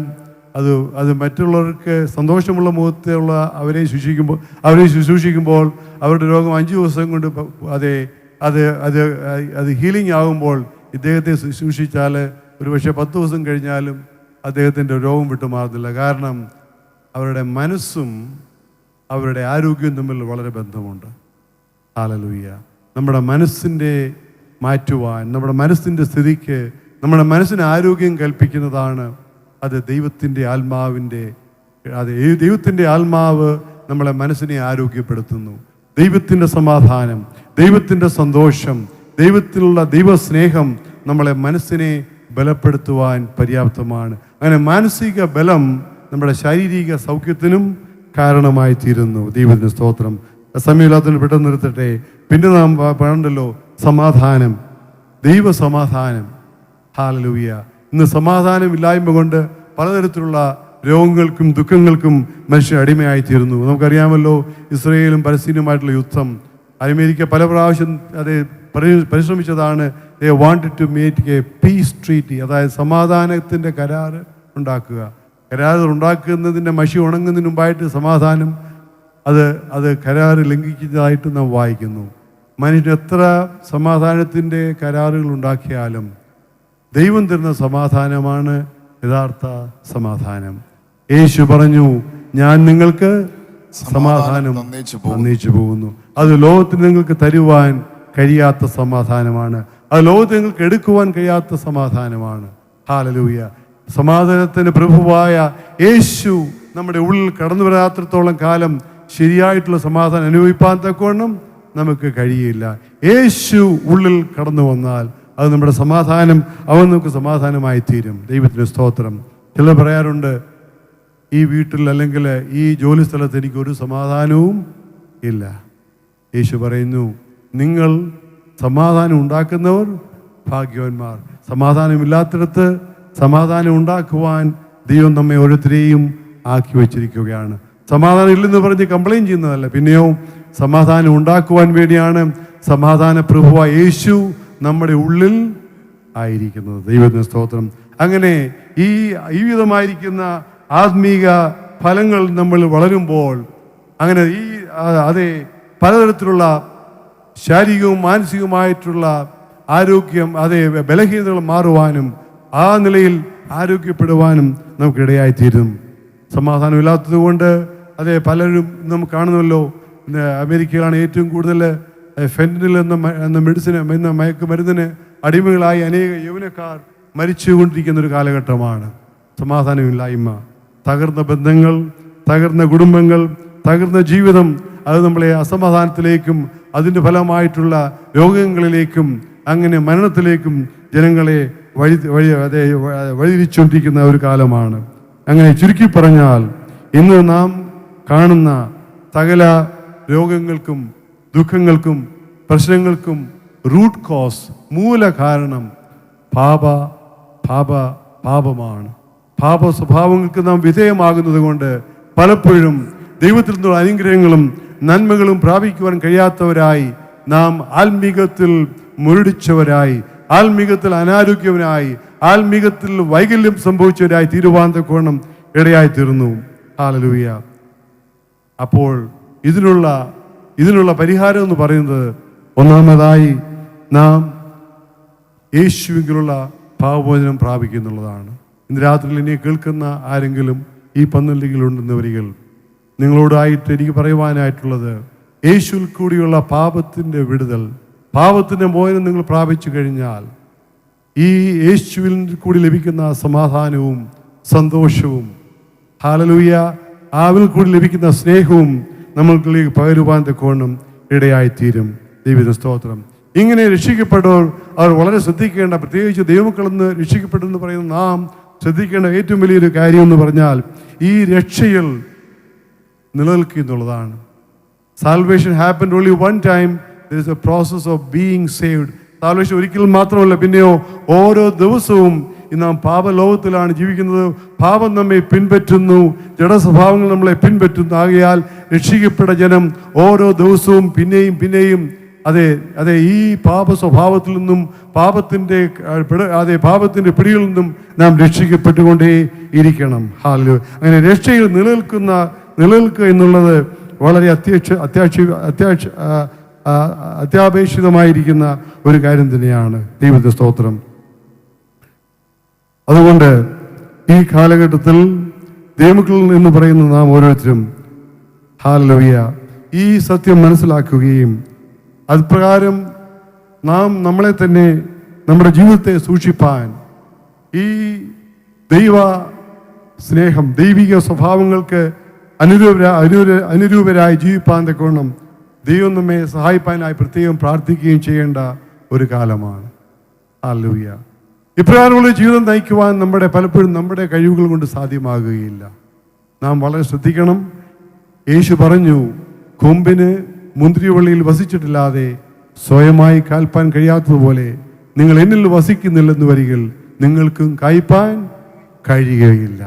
അത് മറ്റുള്ളവർക്ക് സന്തോഷമുള്ള മുഖത്തുള്ള അവരെ ശുശ്രൂഷിക്കുമ്പോൾ അവരുടെ രോഗം 5 ദിവസം കൊണ്ട് അത് ഹീലിംഗ് ആകുമ്പോൾ ഇദ്ദേഹത്തെ ശുശ്രൂഷിച്ചാൽ ഒരുപക്ഷെ 10 ദിവസം കഴിഞ്ഞാലും അദ്ദേഹത്തിൻ്റെ രോഗം വിട്ടുമാറുന്നില്ല. കാരണം അവരുടെ മനസ്സും അവരുടെ ആരോഗ്യവും തമ്മിൽ വളരെ ബന്ധമുണ്ട്. ഹല്ലേലൂയ. നമ്മുടെ മനസ്സിൻ്റെ മാറ്റുവാൻ, നമ്മുടെ മനസ്സിൻ്റെ സ്ഥിതിക്ക്, നമ്മുടെ മനസ്സിന് ആരോഗ്യം കൽപ്പിക്കുന്നതാണ് അത് ദൈവത്തിൻ്റെ ആത്മാവ് നമ്മളെ മനസ്സിനെ ആരോഗ്യപ്പെടുത്തുന്നു. ദൈവത്തിൻ്റെ സമാധാനം, ദൈവത്തിൻ്റെ സന്തോഷം, ദൈവത്തിലുള്ള ദൈവസ്നേഹം നമ്മളെ മനസ്സിനെ ബലപ്പെടുത്തുവാൻ പര്യാപ്തമാണ്. അങ്ങനെ മാനസിക ബലം നമ്മുടെ ശാരീരിക സൗഖ്യത്തിനും കാരണമായി തീരുന്നു. ദൈവത്തിന് സ്തോത്രം. സമയമില്ലാത്തതിന് പെട്ടെന്ന് നിർത്തട്ടെ. പിന്നെ നാം പറയണ്ടല്ലോ, സമാധാനം, ദൈവസമാധാനം. ഹല്ലേലൂയ. ഇന്ന് സമാധാനമില്ലായ്മ കൊണ്ട് പലതരത്തിലുള്ള രോഗങ്ങൾക്കും ദുഃഖങ്ങൾക്കും മനുഷ്യൻ അടിമയായി തീരുന്നു. നമുക്കറിയാമല്ലോ, ഇസ്രയേലും പലസ്തീനുമായിട്ടുള്ള യുദ്ധം. അമേരിക്ക പല പ്രാവശ്യം അത് പരിശ്രമിച്ചതാണ്. they wanted to make a peace treaty, അതായത് സമാധാനത്തിൻ്റെ കരാർ ഉണ്ടാക്കുക. കരാർ ഉണ്ടാക്കുന്നതിൻ്റെ മഷി ഉണങ്ങുന്നതിന് മുമ്പായിട്ട് സമാധാനം അത് കരാർ ലംഘിക്കുന്നതായിട്ട് നാം വായിക്കുന്നു. മനുഷ്യൻ എത്ര സമാധാനത്തിൻ്റെ കരാറുകൾ ഉണ്ടാക്കിയാലും ദൈവം തരുന്ന സമാധാനമാണ് യഥാർത്ഥ സമാധാനം. യേശു പറഞ്ഞു, ഞാൻ നിങ്ങൾക്ക് സമാധാനം തന്നേച്ചു പോകുന്നു. അത് ലോകത്തിന് നിങ്ങൾക്ക് തരുവാൻ കഴിയാത്ത സമാധാനമാണ്. അത് ലോകത്തിന് നിങ്ങൾക്ക് എടുക്കുവാൻ കഴിയാത്ത സമാധാനമാണ്. ഹല്ലേലൂയ. സമാധാനത്തിന് പ്രഭുവായ യേശു നമ്മുടെ ഉള്ളിൽ കടന്നു വരാത്രത്തോളം കാലം ശരിയായിട്ടുള്ള സമാധാനം അനുഭവിപ്പാൻ തക്കവണ്ണം നമുക്ക് കഴിയില്ല. യേശു ഉള്ളിൽ കടന്നു വന്നാൽ അത് നമ്മുടെ സമാധാനം, അവൻ നമുക്ക് സമാധാനമായി തീരും. ദൈവത്തിന് സ്തോത്രം. ചിലർ പറയാറുണ്ട്, ഈ വീട്ടിൽ അല്ലെങ്കിൽ ഈ ജോലി സ്ഥലത്ത് എനിക്കൊരു സമാധാനവും ഇല്ല. യേശു പറയുന്നു, നിങ്ങൾ സമാധാനം ഉണ്ടാക്കുന്നവർ ഭാഗ്യവാന്മാർ. സമാധാനമില്ലാത്തിടത്ത് സമാധാനം ഉണ്ടാക്കുവാൻ ദൈവം നമ്മെ ഓരോരുത്തരെയും ആക്കി വച്ചിരിക്കുകയാണ്. സമാധാനം ഇല്ലെന്ന് പറഞ്ഞ് കംപ്ലയിൻറ്റ് ചെയ്യുന്നതല്ല, പിന്നെയോ സമാധാനം ഉണ്ടാക്കുവാൻ വേണ്ടിയാണ് സമാധാന പ്രഭുവായ യേശു നമ്മുടെ ഉള്ളിൽ ആയിരിക്കുന്നത്. ദൈവത്തിന് സ്തോത്രം. അങ്ങനെ ഈ വിധമായിരിക്കുന്ന ആത്മീക ഫലങ്ങൾ നമ്മൾ വളരുമ്പോൾ, അങ്ങനെ അതേ പലതരത്തിലുള്ള ശാരീരികവും മാനസികവുമായിട്ടുള്ള ആരോഗ്യം, അതേ ബലഹീനതകൾ മാറുവാനും ആ നിലയിൽ ആരോഗ്യപ്പെടുവാനും നമുക്കിടയായിത്തീരും. സമാധാനമില്ലാത്തത് കൊണ്ട് പലരും നമുക്ക് കാണുന്നല്ലോ, അമേരിക്കയിലാണ് ഏറ്റവും കൂടുതൽ ഫെന്റനിൽ എന്ന മെഡിസിന് എന്ന മയക്കുമരുന്നിന് അടിമകളായി അനേക യൗവനക്കാർ മരിച്ചുകൊണ്ടിരിക്കുന്ന ഒരു കാലഘട്ടമാണ്. സമാധാനമില്ലായ്മ, തകർന്ന ബന്ധങ്ങൾ, തകർന്ന കുടുംബങ്ങൾ, തകർന്ന ജീവിതം, അത് നമ്മളെ അസമാധാനത്തിലേക്കും അതിൻ്റെ രോഗങ്ങളിലേക്കും അങ്ങനെ മരണത്തിലേക്കും ജനങ്ങളെ വഴിതിരിച്ചുകൊണ്ടിരിക്കുന്ന ഒരു കാലമാണ്. അങ്ങനെ ചുരുക്കി പറഞ്ഞാൽ, ഇന്ന് നാം കാണുന്ന സകല രോഗങ്ങൾക്കും ദുഃഖങ്ങൾക്കും പ്രശ്നങ്ങൾക്കും റൂട്ട് കോസ്, മൂല കാരണം പാപമാണ്. പാപ സ്വഭാവങ്ങൾക്ക് നാം വിധേയമാകുന്നത് കൊണ്ട് പലപ്പോഴും ദൈവത്തിൽ നിന്നുള്ള അനുഗ്രഹങ്ങളും നന്മകളും പ്രാപിക്കുവാൻ കഴിയാത്തവരായി, നാം ആത്മീകത്തിൽ മുരടിച്ചവരായി, ആത്മീകത്തിൽ അനാരോഗ്യവനായി, ആത്മീകത്തിൽ വൈകല്യം സംഭവിച്ചവരായി തീരുവാൻ തക്കവണ്ണം ഇടയായി തീർന്നു. ഹല്ലേലൂയ. അപ്പോൾ ഇതിനുള്ള പരിഹാരം എന്ന് പറയുന്നത്, ഒന്നാമതായി നാം യേശുവിലുള്ള പാപമോചനം പ്രാപിക്കുന്നുള്ളതാണ്. ഇന്ന് രാത്രിയിൽ എന്നെ കേൾക്കുന്ന ആരെങ്കിലും ഈ പന്തലിലുണ്ടെന്ന് വരികൾ, നിങ്ങളോടായിട്ട് എനിക്ക് പറയുവാനായിട്ടുള്ളത്, യേശുവിൽ കൂടിയുള്ള പാപത്തിൻ്റെ വിടുതൽ, പാപത്തിൻ്റെ മോചനം നിങ്ങൾ പ്രാപിച്ചു കഴിഞ്ഞാൽ, ഈ യേശുവിൽ കൂടി ലഭിക്കുന്ന സമാധാനവും സന്തോഷവും, ഹല്ലേലൂയ, അവൽ കൂടി ലഭിക്കുന്ന സ്നേഹവും നമ്മൾക്കിലേക്ക് പകരുവാൻ തക്കവണ്ണം ഇടയായിത്തീരും. ദൈവത്തിന് സ്തോത്രം. ഇങ്ങനെ രക്ഷിക്കപ്പെട്ടവർ അവർ വളരെ ശ്രദ്ധിക്കേണ്ട, പ്രത്യേകിച്ച് ദൈവമക്കളെന്ന് രക്ഷിക്കപ്പെട്ടെന്ന് പറയുന്ന നാം ശ്രദ്ധിക്കേണ്ട ഏറ്റവും വലിയൊരു കാര്യം എന്ന് പറഞ്ഞാൽ, ഈ രക്ഷയിൽ നിലനിൽക്കുക എന്നുള്ളതാണ്. Salvation happened only one time. There is A process of being saved. Salvation ഒരിക്കലും മാത്രമല്ല, പിന്നെയോ ഓരോ ദിവസവും നാം പാപലോകത്തിലാണ് ജീവിക്കുന്നത്. പാപം നമ്മെ പിൻപറ്റുന്നു, ജഡസ്വഭാവങ്ങൾ നമ്മളെ പിൻപറ്റുന്നു. ആകയാൽ രക്ഷിക്കപ്പെട്ട ജനം ഓരോ ദിവസവും പിന്നെയും ഈ പാപ സ്വഭാവത്തിൽ നിന്നും പാപത്തിൻ്റെ പിടിയിൽ നിന്നും നാം രക്ഷിക്കപ്പെട്ടുകൊണ്ടേ ഇരിക്കണം. ഹല്ലേലൂയ. അങ്ങനെ രക്ഷയിൽ നിലനിൽക്കുക എന്നുള്ളത് വളരെ അത്യാപേക്ഷിതമായിരിക്കുന്ന ഒരു കാര്യം തന്നെയാണ്. ദൈവത്തിന്റെ സ്തോത്രം. അതുകൊണ്ട് ഈ കാലഘട്ടത്തിൽ ദൈവമക്കൾ എന്ന് പറയുന്ന നാം ഓരോരുത്തരും, ഹല്ലേലൂയ, ഈ സത്യം മനസ്സിലാക്കുകയും അതുപ്രകാരം നാം നമ്മളെ തന്നെ, നമ്മുടെ ജീവിതത്തെ സൂക്ഷിപ്പാൻ, ഈ ദൈവ സ്നേഹം, ദൈവിക സ്വഭാവങ്ങൾക്ക് അനുരൂപരായി ജീവിപ്പാൻ തക്കവണ്ണം ദൈവം നമ്മെ സഹായിപ്പാനായി പ്രത്യേകം പ്രാർത്ഥിക്കുകയും ചെയ്യേണ്ട ഒരു കാലമാണ്. ഹല്ലേലൂയ. ഇപ്രകാരമുള്ള ജീവിതം നയിക്കുവാൻ പലപ്പോഴും നമ്മുടെ കഴിവുകൾ കൊണ്ട് സാധ്യമാകുകയില്ല. നാം വളരെ ശ്രദ്ധിക്കണം. യേശു പറഞ്ഞു, കൊമ്പിന് മുന്തിരിവള്ളിയിൽ വസിച്ചിട്ടില്ലാതെ സ്വയമായി കായ്പാൻ കഴിയാത്തതുപോലെ നിങ്ങൾ എന്നിൽ വസിക്കുന്നില്ലെന്ന് വരികിൽ നിങ്ങൾക്കും കായ്പാൻ കഴിയുകയില്ല.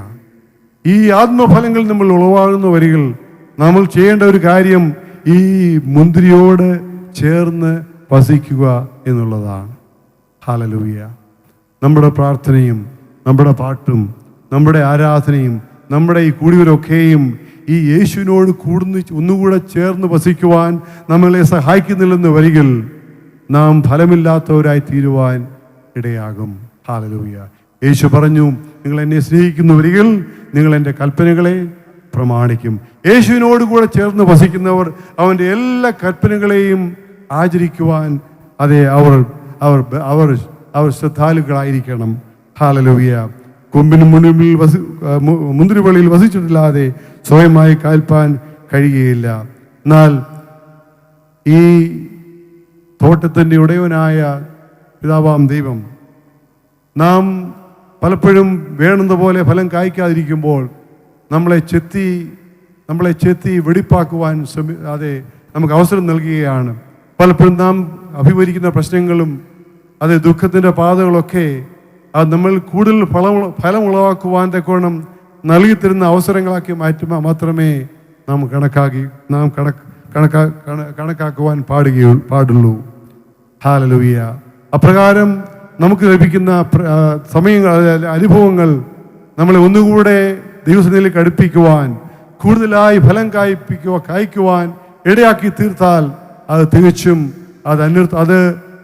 ഈ ആത്മഫലങ്ങൾ നമ്മൾ ഉളവാകുന്ന വരികൾ നമ്മൾ ചെയ്യേണ്ട ഒരു കാര്യം ഈ മുന്തിരിയോട് ചേർന്ന് വസിക്കുക എന്നുള്ളതാണ്. ഹല്ലേലൂയ. നമ്മുടെ പ്രാർത്ഥനയും നമ്മുടെ പാട്ടും നമ്മുടെ ആരാധനയും നമ്മുടെ ഈ കൂടിയവരൊക്കെയും ഈ യേശുവിനോട് ഒന്നുകൂടെ ചേർന്ന് വസിക്കുവാൻ നമ്മളെ സഹായിക്കുന്നില്ലെന്ന് വരികിൽ നാം ഫലമില്ലാത്തവരായി തീരുവാൻ ഇടയാകും. ഹല്ലേലൂയ. യേശു പറഞ്ഞു, നിങ്ങൾ എന്നെ സ്നേഹിക്കുന്ന വരികിൽ നിങ്ങൾ എൻ്റെ കൽപ്പനകളെ പ്രമാണിക്കും. യേശുവിനോട് കൂടെ ചേർന്ന് വസിക്കുന്നവർ അവൻ്റെ എല്ലാ കൽപ്പനകളെയും ആചരിക്കുവാൻ അവർ ശ്രദ്ധാലുക്കളായിരിക്കണം. ഹല്ലേലൂയ. കൊമ്പിന് മുന്നിൽ മുന്തിരിവള്ളിയിൽ വസിച്ചിട്ടില്ലാതെ സ്വയമായി കായ്പാൻ കഴിയുകയില്ല. എന്നാൽ ഈ തോട്ടത്തിൻ്റെ ഉടയവനായ പിതാവാം ദൈവം നാം പലപ്പോഴും വേണ്ടുന്ന പോലെ ഫലം കായ്ക്കാതിരിക്കുമ്പോൾ നമ്മളെ ചെത്തി വെടിപ്പാക്കുവാൻ നമുക്ക് അവസരം നൽകുകയാണ്. പലപ്പോഴും നാം അഭിമുഖീകരിക്കുന്ന പ്രശ്നങ്ങളും അത് ദുഃഖത്തിൻ്റെ പാതകളൊക്കെ അത് നമ്മൾ കൂടുതൽ ഫലമുളവാക്കുവാൻ തക്കോണം നൽകിത്തരുന്ന അവസരങ്ങളാക്കി മാത്രമേ നാം കണക്കാക്കുവാൻ പാടുള്ളൂ. ഹല്ലേലൂയ. അപ്രകാരം നമുക്ക് ലഭിക്കുന്ന സമയങ്ങൾ, അനുഭവങ്ങൾ നമ്മളെ ഒന്നുകൂടെ ദൈവസന്നിധിയിലേക്ക് അടുപ്പിക്കുവാൻ, കൂടുതലായി ഫലം കായ്ക്കുവാൻ ഇടയാക്കി തീർത്താൽ അത് തികച്ചും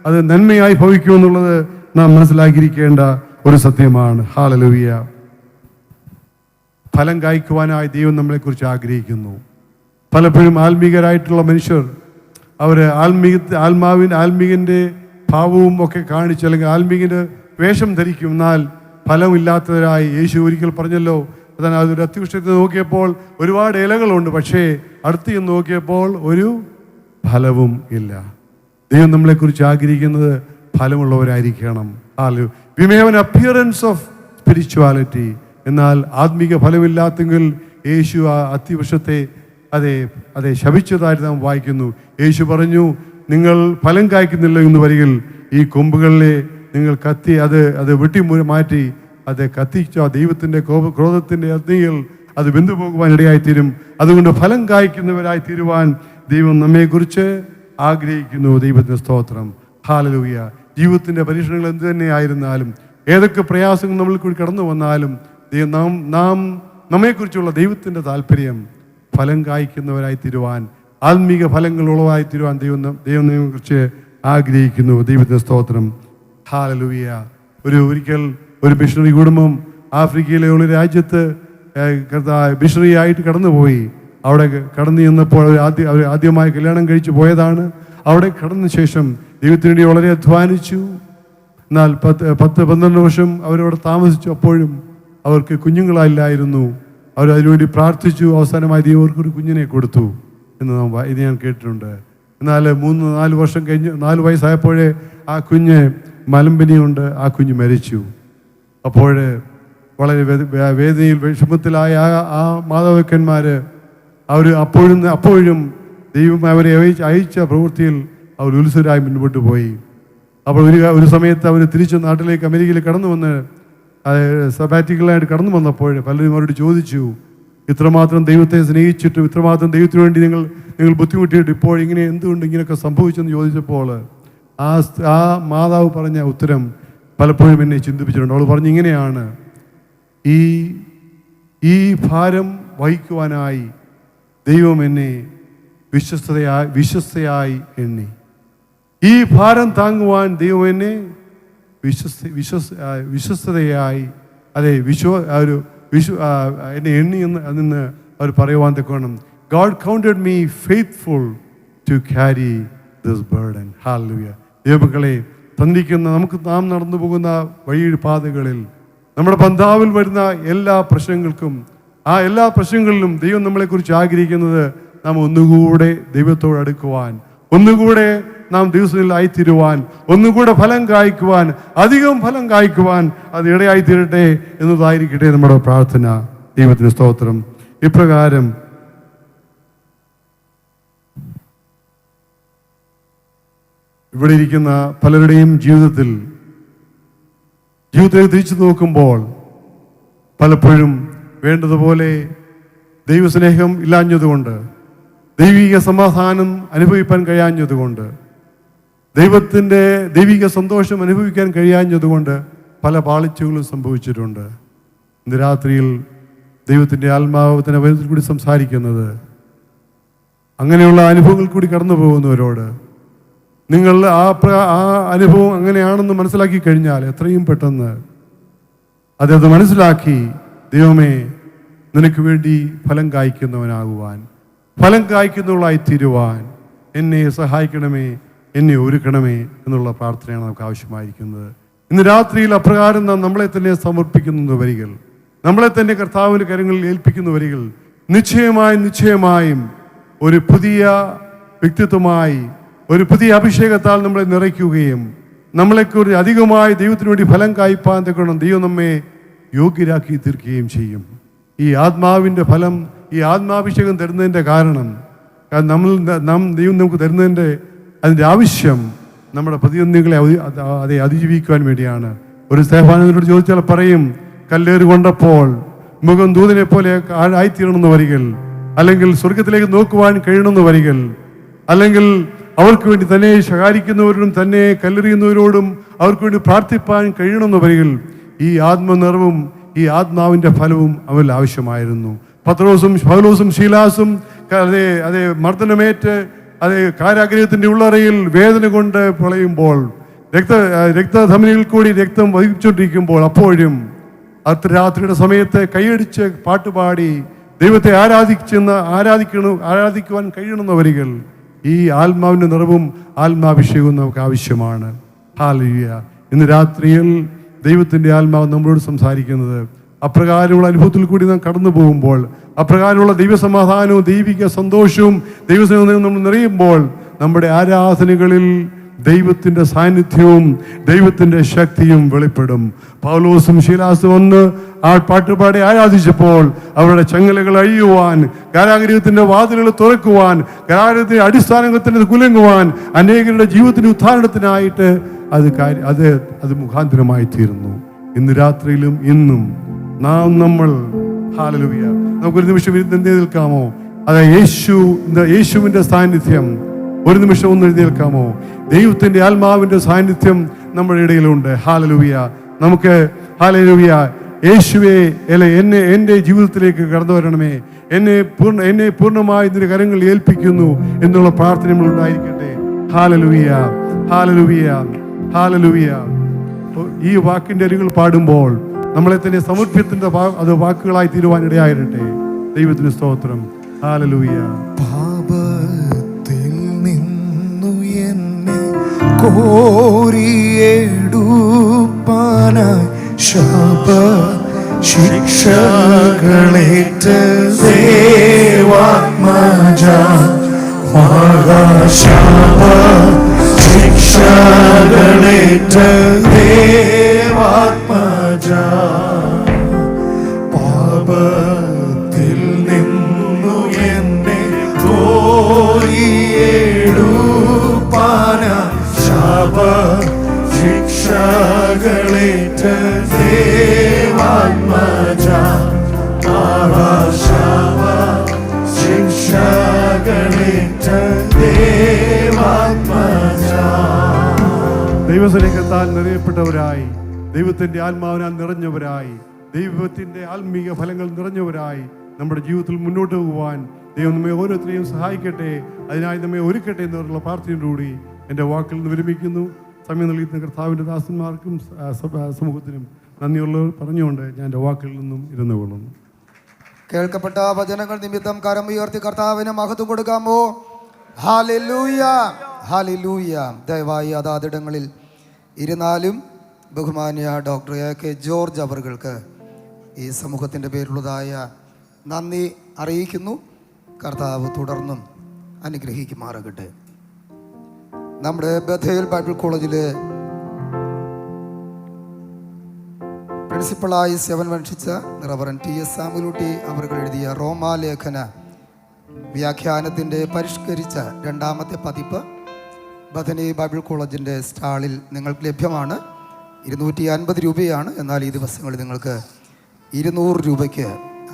അത് നന്മയായി ഭവിക്കുമെന്നുള്ളത് നാം മനസ്സിലാക്കിയിരിക്കേണ്ട ഒരു സത്യമാണ്. ഹല്ലേലൂയ. ഫലം കായ്ക്കുവാനായി ദൈവം നമ്മളെക്കുറിച്ച് ആഗ്രഹിക്കുന്നു. പലപ്പോഴും ആത്മീകരായിട്ടുള്ള മനുഷ്യർ അവർ ആത്മീകൻ്റെ ഭാവവും ഒക്കെ കാണിച്ച് അല്ലെങ്കിൽ ആത്മീകൻ്റെ വേഷം ധരിക്കും, എന്നാൽ ഫലമില്ലാത്തവരായി യേശു ഒരിക്കൽ പറഞ്ഞല്ലോ, അതാണ് അതൊരു അത്യുഷ്ടത്തിൽ നോക്കിയപ്പോൾ ഒരുപാട് ഇലകളുണ്ട്, പക്ഷേ അടുത്ത് ചെന്ന് നോക്കിയപ്പോൾ ഒരു ഫലവും ഇല്ല. ദൈവം നമ്മളെക്കുറിച്ച് ആഗ്രഹിക്കുന്നത് ഫലമുള്ളവരായിരിക്കണം. We may have an appearance of spirituality, എന്നാൽ ആത്മീക ഫലമില്ലാത്തെങ്കിൽ യേശു ആ അത്തിവൃക്ഷത്തെ അതെ ശപിച്ചതായിട്ട് നാം വായിക്കുന്നു. യേശു പറഞ്ഞു, നിങ്ങൾ ഫലം കായ്ക്കുന്നില്ല എന്ന് വരികിൽ ഈ കൊമ്പുകളിലെ നിങ്ങൾ കത്തി അത് വെട്ടി മാറ്റി അത് കത്തിച്ച ദൈവത്തിൻ്റെ ക്രോധത്തിൻ്റെ അഗ്നിയിൽ അത് വെന്തു പോകുവാൻ ഇടയായിത്തീരും. അതുകൊണ്ട് ഫലം കായ്ക്കുന്നവരായി തീരുവാൻ ദൈവം നമ്മെക്കുറിച്ച് ആഗ്രഹിക്കുന്നു. ദൈവത്തിന് സ്തോത്രം. ഹല്ലേലൂയ. ജീവിതത്തിൻ്റെ പരീക്ഷണങ്ങൾ എന്തു തന്നെയായിരുന്നാലും, ഏതൊക്കെ പ്രയാസങ്ങൾ നമ്മളിൽ കൂടി കടന്നു വന്നാലും, നമ്മെക്കുറിച്ചുള്ള ദൈവത്തിൻ്റെ താല്പര്യം ഫലം കായ്ക്കുന്നവരായി തീരുവാൻ, ആത്മീക ഫലങ്ങൾ ഉളവായി തീരുവാൻ ദൈവം നമ്മെക്കുറിച്ച് ആഗ്രഹിക്കുന്നു. ദൈവത്തിന് സ്തോത്രം. ഹല്ലേലൂയ. ഒരിക്കൽ ഒരു മിഷണറി കുടുംബം ആഫ്രിക്കയിലെ ഒരു രാജ്യത്ത് മിഷണറി ആയിട്ട് കടന്നുപോയി. അവിടെ കടന്നു ചെന്നപ്പോൾ അവർ ആദ്യമായി കല്യാണം കഴിച്ചു പോയതാണ്. അവിടെ കടന്ന ശേഷം ദൈവത്തിന് വേണ്ടി വളരെ അധ്വാനിച്ചു. എന്നാൽ 10-12 വർഷം അവരവിടെ താമസിച്ചു. അപ്പോഴും അവർക്ക് കുഞ്ഞുങ്ങളില്ലായിരുന്നു. അവർ അതിനുവേണ്ടി പ്രാർത്ഥിച്ചു. അവസാനമായി ദൈവം അവർക്കൊരു കുഞ്ഞിനെ കൊടുത്തു എന്ന് ഇത് ഞാൻ കേട്ടിട്ടുണ്ട്. എന്നാൽ 3-4 വർഷം കഴിഞ്ഞ് 4 വയസ്സായപ്പോഴേ ആ കുഞ്ഞ് മലമ്പനിയുണ്ട്, ആ കുഞ്ഞ് മരിച്ചു. അപ്പോൾ വളരെ വേദനയിൽ വിഷമത്തിലായ ആ മാതാപിതാക്കന്മാർ അവർ അപ്പോഴും ദൈവം അവരെ അയച്ച പ്രവൃത്തിയിൽ അവർ ഉത്സുരായി മുൻപോട്ട് പോയി. അപ്പോൾ ഒരു സമയത്ത് അവർ തിരിച്ച് നാട്ടിലേക്ക് അമേരിക്കയിൽ കടന്നു വന്ന് സബാറ്റിക്കലായിട്ട് കടന്നു വന്നപ്പോൾ പലരും അവരോട് ചോദിച്ചു, ഇത്രമാത്രം ദൈവത്തെ സ്നേഹിച്ചിട്ടും ഇത്രമാത്രം ദൈവത്തിന് വേണ്ടി നിങ്ങൾ ബുദ്ധിമുട്ടിയിട്ട് ഇപ്പോൾ എന്തുകൊണ്ട് ഇങ്ങനെയൊക്കെ സംഭവിച്ചെന്ന് ചോദിച്ചപ്പോൾ ആ മാതാവ് പറഞ്ഞ ഉത്തരം പലപ്പോഴും എന്നെ ചിന്തിപ്പിച്ചിട്ടുണ്ട്. അവൾ പറഞ്ഞു ഇങ്ങനെയാണ്, ഈ ഭാരം വഹിക്കുവാനായി ദൈവം എന്നെ വിശ്വസ്തയായി എണ്ണി. ഈ ഭാരം താങ്ങുവാൻ ദൈവം എന്നെ വിശ്വസ്തയായി എന്നെ എണ്ണി എന്ന് അവർ പറയുവാൻ തക്കോണം. God counted me faithful to carry this burden. Hallelujah. ദൈവമക്കളെ, നാം നടന്നു പോകുന്ന വഴിപാതകളിൽ നമ്മുടെ ബന്ധാവിൽ വരുന്ന എല്ലാ പ്രശ്നങ്ങൾക്കും എല്ലാ പ്രശ്നങ്ങളിലും ദൈവം നമ്മളെക്കുറിച്ച് ആഗ്രഹിക്കുന്നത് നാം ഒന്നുകൂടെ ദൈവത്തോട് അടുക്കുവാൻ, ഒന്നുകൂടെ നാം ദിവസങ്ങളിൽ ആയിത്തീരുവാൻ, ഒന്നുകൂടെ ഫലം കായ്ക്കുവാൻ, അധികം ഫലം കായ്ക്കുവാൻ അത് ഇടയായിത്തീരട്ടെ എന്നതായിരിക്കട്ടെ നമ്മുടെ പ്രാർത്ഥന. ദൈവത്തിന് സ്തോത്രം. ഇപ്രകാരം ഇവിടെ ഇരിക്കുന്ന പലരുടെയും ജീവിതത്തിൽ തിരിച്ചു നോക്കുമ്പോൾ പലപ്പോഴും വേണ്ടതുപോലെ ദൈവസ്നേഹം ഇല്ലാഞ്ഞതുകൊണ്ട്, ദൈവിക സമാധാനം അനുഭവിക്കാൻ കഴിയാഞ്ഞതുകൊണ്ട്, ദൈവത്തിൻ്റെ ദൈവിക സന്തോഷം അനുഭവിക്കാൻ കഴിയാഞ്ഞതുകൊണ്ട് പല പാളിച്ചകളും സംഭവിച്ചിട്ടുണ്ട്. ഇന്ന് രാത്രിയിൽ ദൈവത്തിൻ്റെ ആത്മാവത്തിൻ്റെ വചനത്തിൽ കൂടി സംസാരിക്കുന്നത് അങ്ങനെയുള്ള അനുഭവങ്ങൾ കൂടി കടന്നു പോകുന്നവരോട്, നിങ്ങൾ ആ അനുഭവം അങ്ങനെയാണെന്ന് മനസ്സിലാക്കി കഴിഞ്ഞാൽ എത്രയും പെട്ടെന്ന് അത് മനസ്സിലാക്കി, ദൈവമേ നിനക്ക് വേണ്ടി ഫലം കായ്ക്കുന്നവനാകുവാൻ, ഫലം കായ്ക്കുന്നവളായി തീരുവാൻ എന്നെ സഹായിക്കണമേ, എന്നെ ഒരുക്കണമേ എന്നുള്ള പ്രാർത്ഥനയാണ് നമുക്ക് ആവശ്യമായിരിക്കുന്നത്. ഇന്ന് രാത്രിയിൽ അപ്രകാരം നാം നമ്മളെ തന്നെ സമർപ്പിക്കുന്ന വരികൾ, നമ്മളെ തന്നെ കർത്താവിൻ്റെ കരങ്ങളിൽ ഏൽപ്പിക്കുന്ന വരികൾ നിശ്ചയമായും ഒരു പുതിയ വ്യക്തിത്വമായി, ഒരു പുതിയ അഭിഷേകത്താൽ നമ്മളെ നിറയ്ക്കുകയും നമ്മളെക്കുറിച്ച് അധികമായി ദൈവത്തിനു വേണ്ടി ഫലം കായ്പാൻ തക്കണം ദൈവം നമ്മെ യോഗ്യരാക്കി തീർക്കുകയും ചെയ്യും. ഈ ആത്മാവിൻ്റെ ഫലം, ഈ ആത്മാഭിഷേകം തരുന്നതിൻ്റെ കാരണം നാം ദൈവം നമുക്ക് തരുന്നതിൻ്റെ അതിൻ്റെ ആവശ്യം നമ്മുടെ പ്രതിബന്ധങ്ങളെ അതെ അതിജീവിക്കുവാൻ വേണ്ടിയാണ്. ഒരു സ്തേഫാനോട് ചോദിച്ചാൽ പറയും, കല്ലേറ് കൊണ്ടപ്പോൾ മുഖം ദൂതനെ പോലെ ആയിത്തീരണമെന്ന് വരികൾ, അല്ലെങ്കിൽ സ്വർഗത്തിലേക്ക് നോക്കുവാൻ കഴിയണമെന്ന് വരികൾ, അല്ലെങ്കിൽ അവർക്ക് വേണ്ടി തന്നെ ശകാരിക്കുന്നവരോടും തന്നെ കല്ലെറിയുന്നവരോടും അവർക്ക് വേണ്ടി പ്രാർത്ഥിപ്പാൻ കഴിയണമെന്ന് വരികൾ. ഈ ആത്മനിറവും ഈ ആത്മാവിൻ്റെ ഫലവും അവരിൽ ആവശ്യമായിരുന്നു. പൗലോസും ശീലാസും അതേ മർദ്ദനമേറ്റ് അതേ കാരാഗ്രഹത്തിൻ്റെ ഉള്ളറയിൽ വേദന കൊണ്ട് പൊളയുമ്പോൾ, രക്തധമനിയിൽ കൂടി രക്തം വഹിച്ചുകൊണ്ടിരിക്കുമ്പോൾ, അപ്പോഴും അർദ്ധരാത്രിയുടെ സമയത്ത് കൈയടിച്ച് പാട്ടുപാടി ദൈവത്തെ ആരാധിക്കുവാൻ കഴിയണമെന്ന വരികൾ. ഈ ആത്മാവിൻ്റെ നിറവും ആത്മാഭിഷേകവും നമുക്ക് ആവശ്യമാണ്. ഹല്ലേലൂയ. ഇന്ന് രാത്രിയിൽ ദൈവത്തിൻ്റെ ആത്മാവ് നമ്മളോട് സംസാരിക്കുന്നത് അപ്രകാരമുള്ള അനുഭവത്തിൽ കൂടി നാം കടന്നു പോകുമ്പോൾ, അപ്രകാരമുള്ള ദൈവസമാധാനവും ദൈവിക സന്തോഷവും ദൈവസ്നേഹവും നമ്മൾ നിറയുമ്പോൾ നമ്മുടെ ആരാധനകളിൽ ദൈവത്തിൻ്റെ സാന്നിധ്യവും ദൈവത്തിൻ്റെ ശക്തിയും വെളിപ്പെടും. പൗലോസും ശീലാസും ഒന്ന് ആ പാട്ടുപാടി ആരാധിച്ചപ്പോൾ അവരുടെ ചങ്ങലകൾ അഴിയുവാൻ, കാരാഗൃഹത്തിൻ്റെ വാതിലുകൾ തുറക്കുവാൻ, കാരാഗൃഹത്തിൻ്റെ അടിസ്ഥാനത്തിന് കുലുങ്ങുവാൻ, അനേകരുടെ ജീവിതത്തിൻ്റെ ഉദ്ധാരണത്തിനായിട്ട് അത് മുഖാന്തരമായി തീരുന്നു. ഇന്ന് രാത്രിയിലും ഇന്നും നമ്മൾ ഹല്ലേലൂയ നമുക്കൊരു നിമിഷം എഴുന്നേൽക്കാമോ? യേശുവിൻ്റെ സാന്നിധ്യം ഒരു നിമിഷം ഒന്ന് എഴുന്നേൽക്കാമോ? ദൈവത്തിൻ്റെ ആത്മാവിൻ്റെ സാന്നിധ്യം നമ്മുടെ ഇടയിലുണ്ട്. ഹല്ലേലൂയ. നമുക്ക് ഹല്ലേലൂയ, യേശുവേ എൻ്റെ ജീവിതത്തിലേക്ക് കടന്നു വരണമേ, എന്നെ പൂർണ്ണമായി നിന്റെ കരങ്ങളിൽ ഏൽപ്പിക്കുന്നു എന്നുള്ള പ്രാർത്ഥന നമ്മൾ ഉണ്ടായിരിക്കട്ടെ. Hallelujah, hallelujah, hallelujah. ഈ വാക്കിൻ്റെ അരികൾ പാടുമ്പോൾ നമ്മളെ തന്നെ സമർപ്പിത്തിന്റെ അത് വാക്കുകളായി തീരുവാൻ ഇടയായിരട്ടെ. ദൈവത്തിന് സ്തോത്രം. ഹല്ലേലൂയ. പാപത്തിൽ നിന്നു എന്നെ കോരിയെടുപ്പാനായി ശാപ ശിക്ഷകളേറ്റ ദേവാത്മജ മഹാശാപ ശിക്ഷകളേറ്റ ദേവാത്മജ പാപത്തിൽ നിന്നു എന്നെ കോരിയെടുപ്പാനായി ശാപ ശിക്ഷകളേറ്റ ദേവാത്മജ മഹാശാപ ശിക്ഷകളേറ്റ ദേവാത്മജ. ദൈവസ്നേഹത്താൽ നിറയപ്പെട്ടവരായി, ദൈവത്തിൻ്റെ ആത്മാവിനാൽ നിറഞ്ഞവരായി, ദൈവത്തിൻ്റെ ആത്മീയ ഫലങ്ങൾ നിറഞ്ഞവരായി നമ്മുടെ ജീവിതത്തിൽ മുന്നോട്ട് പോകുവാൻ ദൈവം നമ്മെ ഓരോരുത്തരെയും സഹായിക്കട്ടെ. അതിനായി നമ്മെ ഒരുക്കട്ടെ എന്നുള്ള പ്രാർത്ഥനയോടുകൂടി എൻ്റെ വാക്കിൽ നിന്ന് വിരമിക്കുന്നു. സമയം നൽകുന്ന കർത്താവിൻ്റെ ദാസന്മാർക്കും സമൂഹത്തിനും നന്ദിയുള്ളവർ പറഞ്ഞുകൊണ്ട് ഞാൻ എൻ്റെ വാക്കിൽ നിന്നും ഇരുന്നു കൊള്ളുന്നു. കേൾക്കപ്പെട്ട വചനങ്ങൾ നിമിത്തം കരം ഉയർത്തി കർത്താവിന് മഹത്വം കൊടുക്കാമോ? Hallelujah, hallelujah. ദയവായി അതാതിടങ്ങളിൽ ഇരുന്നാലും ബഹുമാന്യ ഡോക്ടർ AK ജോർജ് അവർക്ക് ഈ സമൂഹത്തിൻ്റെ പേരിലുള്ളതായ നന്ദി അറിയിക്കുന്നു. കർത്താവ് തുടർന്നും അനുഗ്രഹിക്കുമാറാകട്ടെ. നമ്മുടെ ബഥേൽ ബൈബിൾ കോളേജിലെ പ്രിൻസിപ്പളായി സേവനമനുഷ്ഠിച്ച റവറൻഡ് TS സാമുലൂട്ടി അവർ എഴുതിയ റോമാലേഖന വ്യാഖ്യാനത്തിൻ്റെ പരിഷ്കരിച്ച 2ാമത്തെ പതിപ്പ് ബഥനി ബൈബിൾ കോളേജിൻ്റെ സ്റ്റാളിൽ നിങ്ങൾക്ക് ലഭ്യമാണ്. 250 രൂപയാണ്. എന്നാൽ ഈ ദിവസങ്ങളിൽ നിങ്ങൾക്ക് 200 രൂപയ്ക്ക്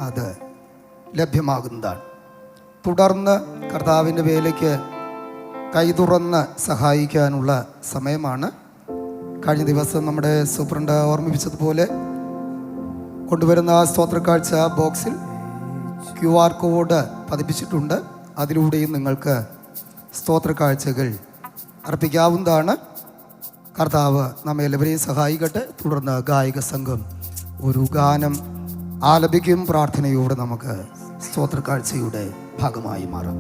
അത് ലഭ്യമാകുന്നതാണ്. തുടർന്ന് കർത്താവിൻ്റെ വേലയ്ക്ക് കൈതുറന്ന് സഹായിക്കാനുള്ള സമയമാണ്. കഴിഞ്ഞ ദിവസം നമ്മുടെ സൂപ്രണ്ട് ഓർമ്മിപ്പിച്ചതുപോലെ കൊണ്ടുവരുന്ന സ്തോത്രക്കാഴ്ച ബോക്സിൽ QR കോഡ് പതിപ്പിച്ചിട്ടുണ്ട്. അതിലൂടെയും നിങ്ങൾക്ക് സ്തോത്രക്കാഴ്ചകൾ അർപ്പിക്കാവുന്നതാണ്. കർത്താവ് നമ്മെ എല്ലാവരെയും സഹായിക്കട്ടെ. തുടർന്ന് ഗായക സംഘം ഒരു ഗാനം ആലപിക്കും. പ്രാർത്ഥനയോടെ നമുക്ക് സ്തോത്രക്കാഴ്ചയുടെ ഭാഗമായി മാറാം.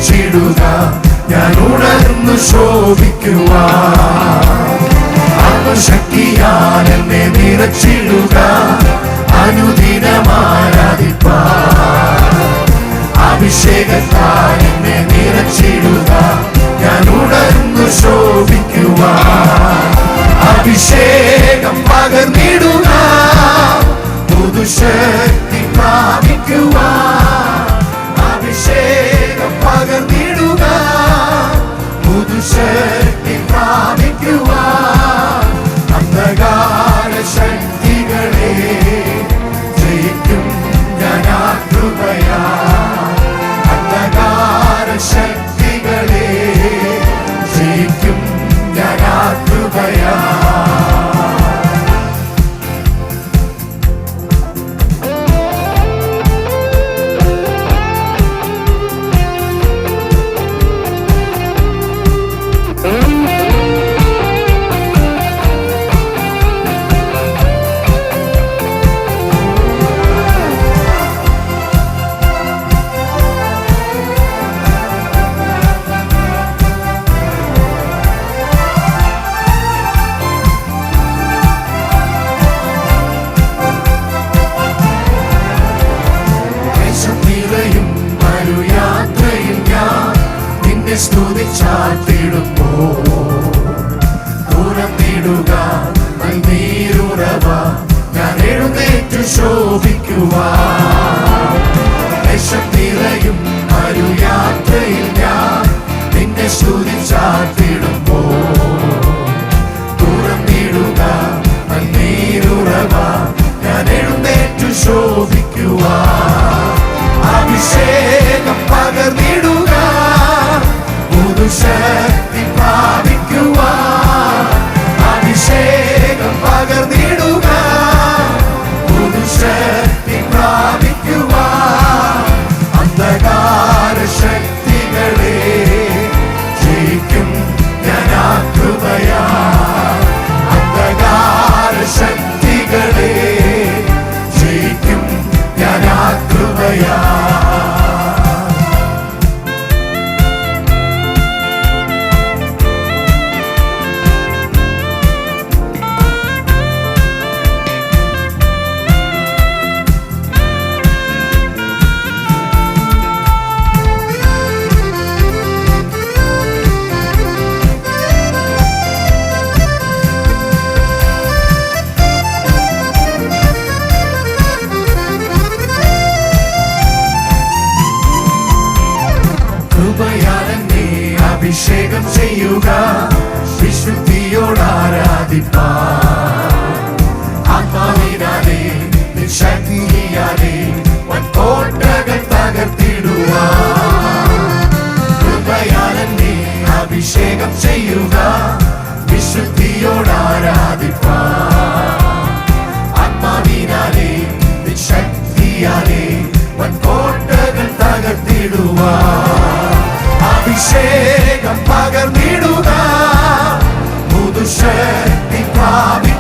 നിറച്ചിടുക, ഞാൻ ഉണർന്നു ശോഭിക്കുവാൻ. ആത്മശക്തിയാൽ എന്നെ നിറച്ചിടുക, അനുദിനം ആരാധിപ്പാൻ. അഭിഷേകത്താൽ എന്നെ നിറച്ചിടുക, ഞാൻ ഉണർന്നു ശോഭിക്കുവാൻ. അഭിഷേകം പകർന്നിടുക, പുതുശക്തി പ്രാപിക്കുവാൻ. അഭിഷേകം പകർന്നിടുക, പുതുശക്തി പ്രാപിക്കുവാൻ. അന്ധകാര ശക്തികളെ ജയിക്കും ഞാൻ ആ കൃപയാ. അന്ധകാര ശക്തികളെ ജയിക്കും ഞാൻ ആ കൃപയാ. സ്തുതിച്ചാത്തിടുമ്പോൾ തുറന്നിടുക നീരുറവ, ഞാൻ എഴുന്നേറ്റു ശോഭിക്കുവാൻ. ദേശം നിറയും മരുയാത്രയിൽ ഞാൻ നിന്നെ സ്തുതിച്ചാത്തിടുമ്പോൾ തുറന്നിടുക നീരുറവ, ഞാൻ എഴുന്നേറ്റു ശോഭിക്കുവാൻ. അഭിഷേകം പകർന്നിടുക, പുതുശക്തി പ്രാപിക്കുവാൻ. അഭിഷേകം പകർന്നിടുക, പുതുശക്തി പ്രാപിക്കുവാൻ. അന്ധകാര ശക്തികളെ ജയിക്കും ഞാൻ ആ കൃപയാ. അന്ധകാര ശക്തികളെ ജയിക്കും ഞാൻ ആ കൃപയാ. കൃപയാലെന്നെ അഭിഷേകം ചെയ്യുക, വിശുദ്ധിയോട് ആരാധിപ്പാൻ. ആത്മാവിനാലെ ശക്തിയാലെ വൻകോട്ടകൾ തകർത്തിടുവാൻ. കൃപയാലെന്നെ അഭിഷേകം ചെയ്യുക, വിശുദ്ധിയോട് ആരാധിപ്പാൻ. ആത്മാവിനാലെ ശക്തിയാലെ വൻകോട്ടകൾ തകർത്തിടുവാൻ. അഭിഷേകം പകർന്നിടുക, പുതുശക്തി പ്രാപിക്കുക.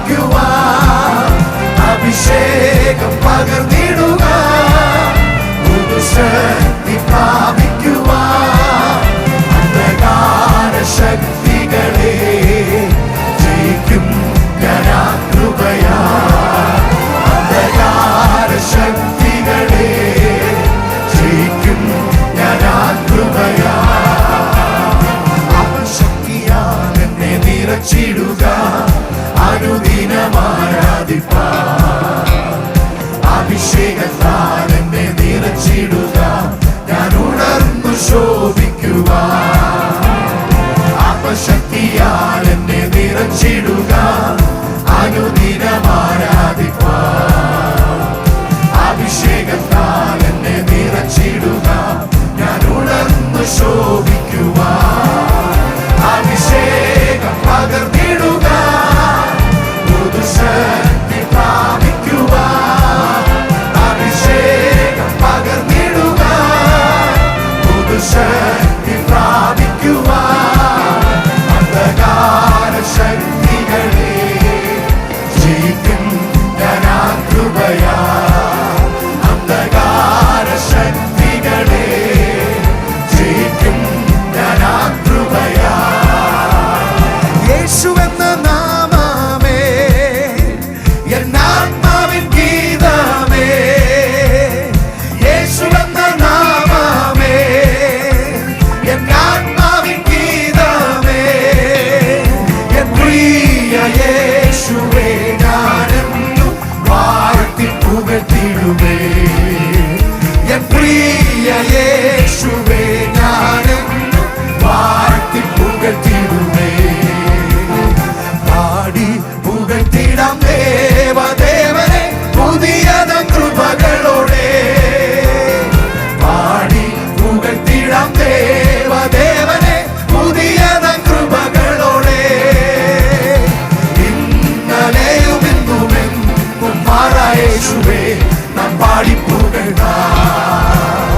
യേശുവേ നാം പാടി പുകഴ്ത്താം.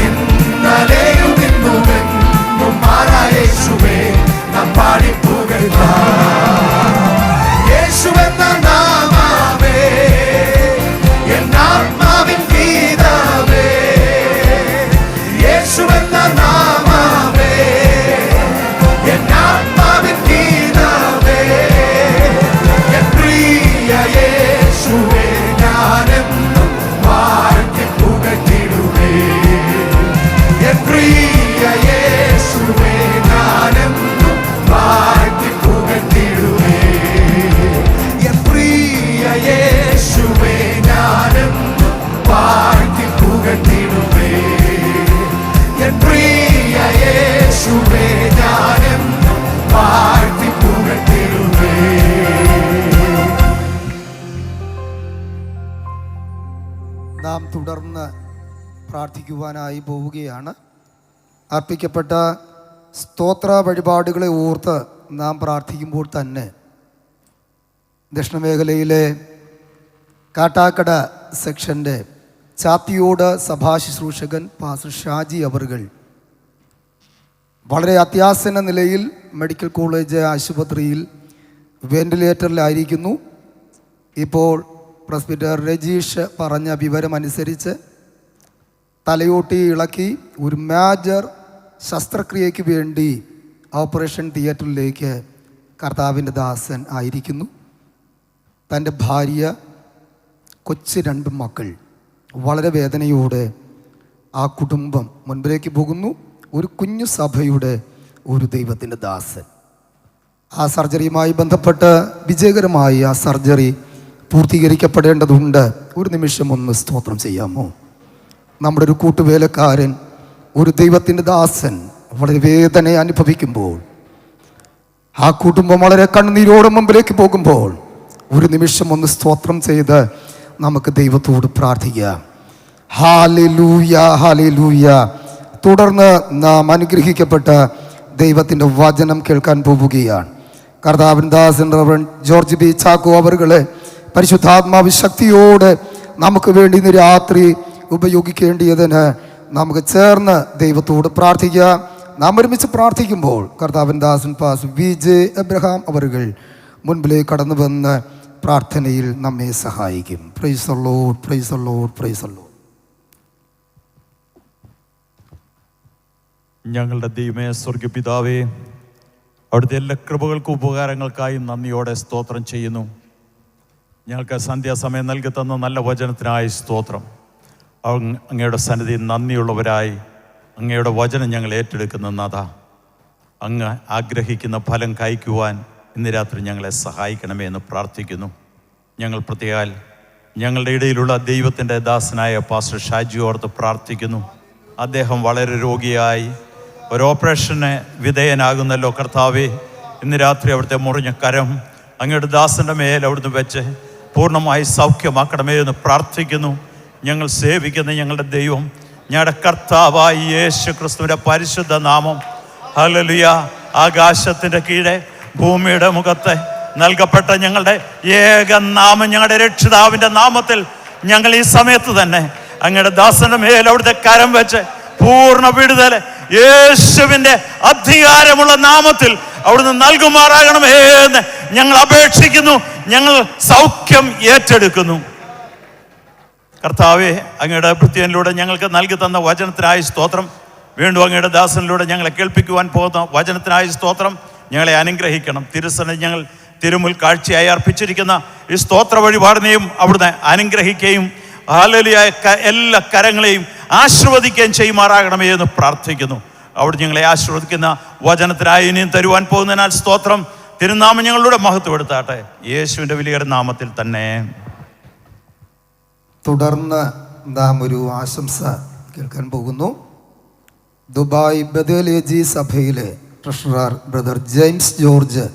ഇന്നലെയും ഇന്നുമെന്നും മാറാ യേശുവേ നാം പാടി പുകഴ്ത്താം. യേശുവെന്ന നാമമേ എന്നാത്മാവിൻ ഗീതമേ, യേശുവെന്ന നാമമേ എന്നാത്മാവിൻ ഗീതമേ, എൻ പ്രിയ യേശുവേ ഞാനെന്നും വാഴ്ത്തി പുകഴ്ത്തിടുവേ. എൻ പ്രിയ യേശുവേ ഞാനെന്നും വാഴ്ത്തി പുകഴ്ത്തിടുവേ. എൻ പ്രിയ യേശുവേ ഞാനെന്നും വാഴ്ത്തി പുകഴ്ത്തിടുവേ. എൻ പ്രിയ യേശുവേ ഞാനെന്നും വാഴ്ത്തി പുകഴ്ത്തിടുവേ. നാം തുടർന്ന് പ്രാർത്ഥിക്കുവാനായി പോവുകയാണ്. അർപ്പിക്കപ്പെട്ട സ്തോത്ര വഴിപാടുകളെ ഓർത്ത് നാം പ്രാർത്ഥിക്കുമ്പോൾ തന്നെ ദക്ഷിണമേഖലയിലെ കാട്ടാക്കട സെക്ഷൻ്റെ ചാത്തിയോട് സഭാശുശ്രൂഷകൻ പാസ്റ്റർ ഷാജി അവറുകൾ വളരെ അത്യാസന്ന നിലയിൽ മെഡിക്കൽ കോളേജ് ആശുപത്രിയിൽ വെന്റിലേറ്ററിലായിരിക്കുന്നു. ഇപ്പോൾ പ്രസ്ബിറ്റർ രജീഷ് പറഞ്ഞ വിവരമനുസരിച്ച് തലയോട്ടി ഇളക്കി ഒരു മേജർ ശസ്ത്രക്രിയയ്ക്ക് വേണ്ടി ഓപ്പറേഷൻ തിയേറ്ററിലേക്ക് കർത്താവിൻ്റെ ദാസൻ ആയിരിക്കുന്നു. തൻ്റെ ഭാര്യ, കൊച്ചു 2 മക്കൾ, വളരെ വേദനയോടെ ആ കുടുംബം മുൻപിലേക്ക് പോകുന്നു. ഒരു കുഞ്ഞു സഭയുടെ ഒരു ദൈവത്തിൻ്റെ ദാസൻ. ആ സർജറിയുമായി ബന്ധപ്പെട്ട് വിജയകരമായി ആ സർജറി പൂർത്തീകരിക്കപ്പെടേണ്ടതുണ്ട്. ഒരു നിമിഷം ഒന്ന് സ്തോത്രം ചെയ്യാമോ? നമ്മുടെ ഒരു കൂട്ടുവേലക്കാരൻ, ഒരു ദൈവത്തിൻ്റെ ദാസൻ വളരെ വേദന അനുഭവിക്കുമ്പോൾ, ആ കുടുംബം വളരെ കണ്ണുനീരോടെ മുമ്പിലേക്ക് പോകുമ്പോൾ, ഒരു നിമിഷം ഒന്ന് സ്തോത്രം ചെയ്ത് നമുക്ക് ദൈവത്തോട് പ്രാർത്ഥിക്കാം. Hallelujah, hallelujah. തുടർന്ന് നാം അനുഗ്രഹിക്കപ്പെട്ട ദൈവത്തിൻ്റെ വചനം കേൾക്കാൻ പോവുകയാണ്. കർത്താവിൻ ദാസൻ റവറൻഡ് ജോർജ് ബി ചാക്കോ അവറുകളെ പരിശുദ്ധാത്മാവ് ശക്തിയോടെ നമുക്ക് വേണ്ടി ഇന്ന് രാത്രി ഉപയോഗിക്കേണ്ടിയതിന് നമുക്ക് ചേർന്ന് ദൈവത്തോട് പ്രാർത്ഥിക്കാം. നാം ഒരുമിച്ച് പ്രാർത്ഥിക്കുമ്പോൾ കർത്താവിൻ ദാസൻ പാസ് VJ എബ്രഹാം അവറുകൾ മുൻപിലേക്ക് കടന്നു വന്ന് പ്രാർത്ഥനയിൽ നമ്മെ സഹായിക്കും. Price the Lord, price the Lord, price the Lord. ഞങ്ങളുടെ ദൈവമേ, സ്വർഗപിതാവേ, അവിടുത്തെ എല്ലാ കൃപകൾക്കും ഉപകാരങ്ങൾക്കായി നന്ദിയോടെ സ്തോത്രം ചെയ്യുന്നു. ഞങ്ങൾക്ക് സന്ധ്യാസമയം നൽകി തന്ന നല്ല വചനത്തിനായി സ്തോത്രം. അങ്ങയുടെ സന്നിധിയിൽ നന്ദിയുള്ളവരായി അങ്ങയുടെ വചനം ഞങ്ങൾ ഏറ്റെടുക്കുന്ന നാഥ, അങ്ങ് ആഗ്രഹിക്കുന്ന ഫലം കായ്ക്കുവാൻ ഇന്ന് രാത്രി ഞങ്ങളെ സഹായിക്കണമേ എന്ന് പ്രാർത്ഥിക്കുന്നു. ഞങ്ങൾ പ്രത്യേകം ഞങ്ങളുടെ ഇടയിലുള്ള ദൈവത്തിൻ്റെ ദാസനായ പാസ്റ്റർ ഷാജി ഓർത്ത് പ്രാർത്ഥിക്കുന്നു. അദ്ദേഹം വളരെ രോഗിയായി ഒരു ഓപ്പറേഷന് വിധേയനാകുന്നല്ലോ കർത്താവേ. ഇന്ന് രാത്രി അവിടുത്തെ മുറിഞ്ഞ കരം അങ്ങയുടെ ദാസൻ്റെ മേൽ അവിടുന്ന് വെച്ച് പൂർണ്ണമായി സൗഖ്യമാക്കണമേ എന്ന് പ്രാർത്ഥിക്കുന്നു. ഞങ്ങൾ സേവിക്കുന്ന ഞങ്ങളുടെ ദൈവം, ഞങ്ങളുടെ കർത്താവായ യേശു ക്രിസ്തുവിൻ്റെ പരിശുദ്ധ നാമം, ഹല്ലേലൂയ, ആകാശത്തിൻ്റെ കീഴെ ഭൂമിയുടെ മുഖത്ത് നൽകപ്പെട്ട ഞങ്ങളുടെ ഏക നാമം, ഞങ്ങളുടെ രക്ഷിതാവിൻ്റെ നാമത്തിൽ ഞങ്ങൾ ഈ സമയത്ത് തന്നെ അങ്ങയുടെ ദാസന്റെ മേൽ അവിടുത്തെ കരം വെച്ച് പൂർണ്ണ വിടുതൽ യേശുവിൻ്റെ അധികാരമുള്ള നാമത്തിൽ അവിടുന്ന് നൽകുമാറാകണമേ എന്ന് ഞങ്ങൾ അപേക്ഷിക്കുന്നു. ഞങ്ങൾ സൗഖ്യം ഏറ്റെടുക്കുന്നു. കർത്താവേ, അങ്ങയുടെ ഭൃത്യനിലൂടെ ഞങ്ങൾക്ക് നൽകി തന്ന വചനത്തിനായി സ്തോത്രം. വീണ്ടും അങ്ങയുടെ ദാസനിലൂടെ ഞങ്ങളെ കേൾപ്പിക്കുവാൻ പോകുന്ന വചനത്തിനായി സ്തോത്രം. ഞങ്ങളെ അനുഗ്രഹിക്കണം. തിരുസന്നിധി ഞങ്ങൾ തിരുമുൽ കാഴ്ചയായി അർപ്പിച്ചിരിക്കുന്ന ഈ സ്തോത്ര വഴിപാടിനെയും അവിടുന്ന് അനുഗ്രഹിക്കുകയും ഹല്ലേലൂയ എല്ലാ കരങ്ങളെയും ആശീർവദിക്കുകയും ചെയ്യുമാറാകണമേ എന്ന് പ്രാർത്ഥിക്കുന്നു. അവിടെ ഞങ്ങളെ ആശീർവദിക്കുന്ന വചനത്തിനായി ഇനിയും തരുവാൻ പോകുന്നതിനാൽ സ്തോത്രം. തിരുനാമം ഞങ്ങളുടെ മഹത്വപ്പെടുത്താട്ടെ, യേശുവിൻ്റെ വലിയ നാമത്തിൽ തന്നെ. തുടർന്ന് നാം ഒരു ആശംസ കേൾക്കാൻ പോകുന്നു. ദുബായ് ബദേലേജി സഭയിലെ ട്രഷറർ ബ്രദർ ജെയിംസ് ജോർജ്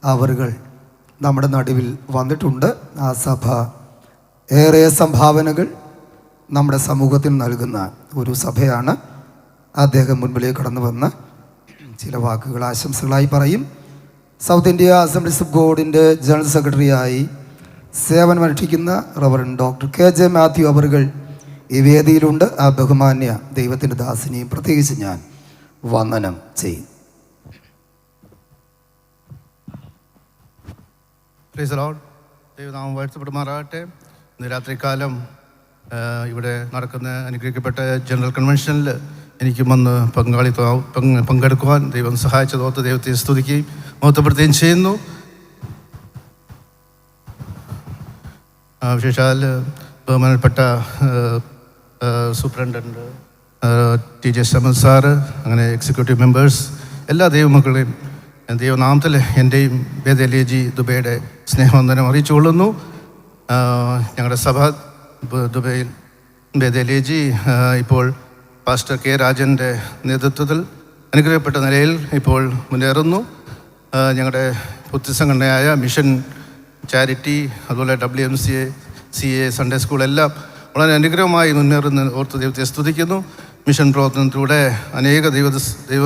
അവറുകൾ നമ്മുടെ നടുവിൽ വന്നിട്ടുണ്ട്. ആ സഭ ഏറെ സംഭാവനകൾ നമ്മുടെ സമൂഹത്തിൽ നൽകുന്ന ഒരു സഭയാണ്. അദ്ദേഹം മുൻപിലേക്ക് കടന്നു വന്ന് ചില വാക്കുകൾ ആശംസകളായി പറയും. സൗത്ത് ഇന്ത്യ അസംബ്ലീസ് ഓഫ് ഗോഡിൻ്റെ ജനറൽ സെക്രട്ടറിയായി സേവനമനുഷ്ഠിക്കുന്ന റവറൻ ഡോക്ടർ KJ മാത്യു അവറുകൾ ഈ വേദിയിലുണ്ട്. ആ ബഹുമാന്യ ദൈവത്തിൻ്റെ ദാസിനെയും പ്രത്യേകിച്ച് ഞാൻ വന്ദനം ചെയ്യും. Price the Lord. ദൈവനാമം വാഴ്ത്തപ്പെടുമാറാകട്ടെ. ഇന്ന് രാത്രികാലം ഇവിടെ നടക്കുന്ന അനുഗ്രഹിക്കപ്പെട്ട ജനറൽ കൺവെൻഷനിൽ എനിക്ക് വന്ന് പങ്കെടുക്കുവാൻ ദൈവം സഹായിച്ചതോർത്ത് ദൈവത്തെ സ്തുതിക്കുകയും മഹത്വപ്പെടുത്തുകയും ചെയ്യുന്നു. വിശേഷാൽ ബഹുമാനപ്പെട്ട സൂപ്രണ്ടൻ്റ് TJ സമദ് സാറ്, അങ്ങനെ എക്സിക്യൂട്ടീവ് മെമ്പേഴ്സ്, എല്ലാ ദൈവമക്കളെയും ദൈവനാമത്തിൽ എൻ്റെയും ബേദലേജി ദുബൈയുടെ സ്നേഹവന്ദനം അറിയിച്ചുകൊള്ളുന്നു. ഞങ്ങളുടെ സഭ ദുബൈയിൽ ബേദലേജി ഇപ്പോൾ പാസ്റ്റർ K. രാജൻ്റെ നേതൃത്വത്തിൽ അനുഗ്രഹപ്പെട്ട നിലയിൽ ഇപ്പോൾ മുന്നേറുന്നു. ഞങ്ങളുടെ ബുദ്ധിസംഘടനയായ മിഷൻ ചാരിറ്റി, അതുപോലെ WMCA, CA, സൺഡേ സ്കൂൾ എല്ലാം വളരെ അനുഗ്രഹമായി മുന്നേറുന്ന ഓർത്ത് ദൈവത്തെ സ്തുതിക്കുന്നു. മിഷൻ പ്രവർത്തനത്തിലൂടെ അനേക ദൈവ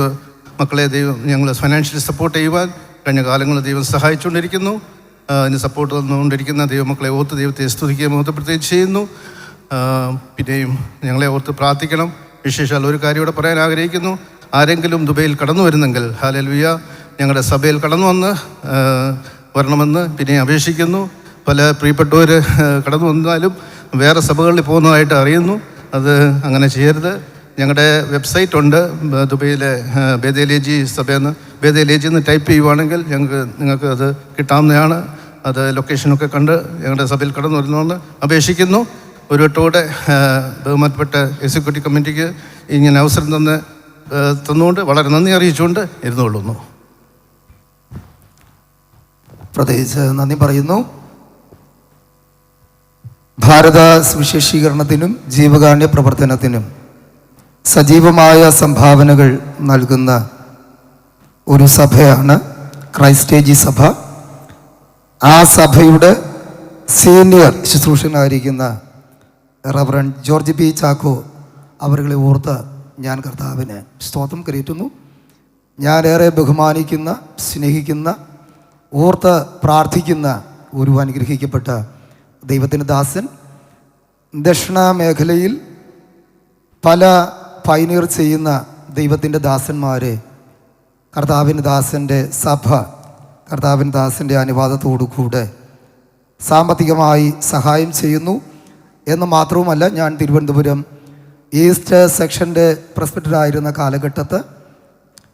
മക്കളെ ഞങ്ങൾ ഫൈനാൻഷ്യലി സപ്പോർട്ട് ചെയ്യുവാൻ കഴിഞ്ഞ കാലങ്ങളിൽ ദൈവം സഹായിച്ചുകൊണ്ടിരിക്കുന്നു. അതിന് സപ്പോർട്ട് തന്നുകൊണ്ടിരിക്കുന്ന ദൈവമക്കളെ ഓർത്ത് ദൈവത്തെ സ്തുതിക്കുകയും മഹത്വപ്പെടുത്തുകയും ചെയ്യുന്നു. പിന്നെയും ഞങ്ങളെ ഓർത്ത് പ്രാർത്ഥിക്കണം. വിശേഷാൽ ഒരു കാര്യം ഇവിടെ പറയാൻ ആഗ്രഹിക്കുന്നു. ആരെങ്കിലും ദുബൈയിൽ കടന്നു വരുന്നെങ്കിൽ ഹല്ലേലൂയ ഞങ്ങളുടെ സഭയിൽ കടന്നു വരണമെന്ന് പിന്നെ അപേക്ഷിക്കുന്നു. പല പ്രിയപ്പെട്ടവർ കടന്നു വന്നാലും വേറെ സഭകളിൽ പോകുന്നതായിട്ട് അറിയുന്നു. അത് അങ്ങനെ ചെയ്യരുത്. ഞങ്ങളുടെ വെബ്സൈറ്റ് ഉണ്ട് ദുബൈയിലെ ബേദലേജി സഭയെന്ന്. ബേദലേജി എന്ന് ടൈപ്പ് ചെയ്യുവാണെങ്കിൽ നിങ്ങൾക്ക് അത് കിട്ടാവുന്നതാണ്. അത് ലൊക്കേഷനൊക്കെ കണ്ട് ഞങ്ങളുടെ സഭയിൽ കടന്നു വരുന്നുവെന്ന് അപേക്ഷിക്കുന്നു. ഒരു വട്ടോടെ ബഹുമാനപ്പെട്ട എക്സിക്യൂട്ടീവ് കമ്മിറ്റിക്ക് ഇങ്ങനെ അവസരം തന്നുകൊണ്ട് വളരെ നന്ദി അറിയിച്ചുകൊണ്ട് ഇരുന്നുകൊള്ളുന്നു. പ്രത്യേകിച്ച് നന്ദി പറയുന്നു. ഭാരത സുവിശേഷീകരണത്തിനും ജീവകാരുണ്യ പ്രവർത്തനത്തിനും സജീവമായ സംഭാവനകൾ നൽകുന്ന ഒരു സഭയാണ് ക്രൈസ്റ്റ് ഏജി സഭ. ആ സഭയുടെ സീനിയർ ശുശ്രൂഷകനായിരിക്കുന്ന റവറൻ ജോർജ് B. ചാക്കോ അവരുകളെ ഓർത്ത് ഞാൻ കർത്താവിന് സ്തോത്രം കരയറ്റുന്നു. ഞാനേറെ ബഹുമാനിക്കുന്ന, സ്നേഹിക്കുന്ന, ഓർത്ത് പ്രാർത്ഥിക്കുന്ന ഒരു അനുഗ്രഹിക്കപ്പെട്ട ദൈവത്തിൻ്റെ ദാസൻ. ദക്ഷിണ മേഖലയിൽ പല പൈനീർ ചെയ്യുന്ന ദൈവത്തിൻ്റെ ദാസന്മാരെ കർത്താവിൻ്റെ ദാസൻ്റെ സഭ, കർത്താവിൻ്റെ ദാസൻ്റെ അനുവാദത്തോടു കൂടെ സാമ്പത്തികമായി സഹായം ചെയ്യുന്നു എന്ന് മാത്രവുമല്ല, ഞാൻ തിരുവനന്തപുരം ഈസ്റ്റ് സെക്ഷൻ്റെ പ്രസിഡൻ്റായിരുന്ന കാലഘട്ടത്ത്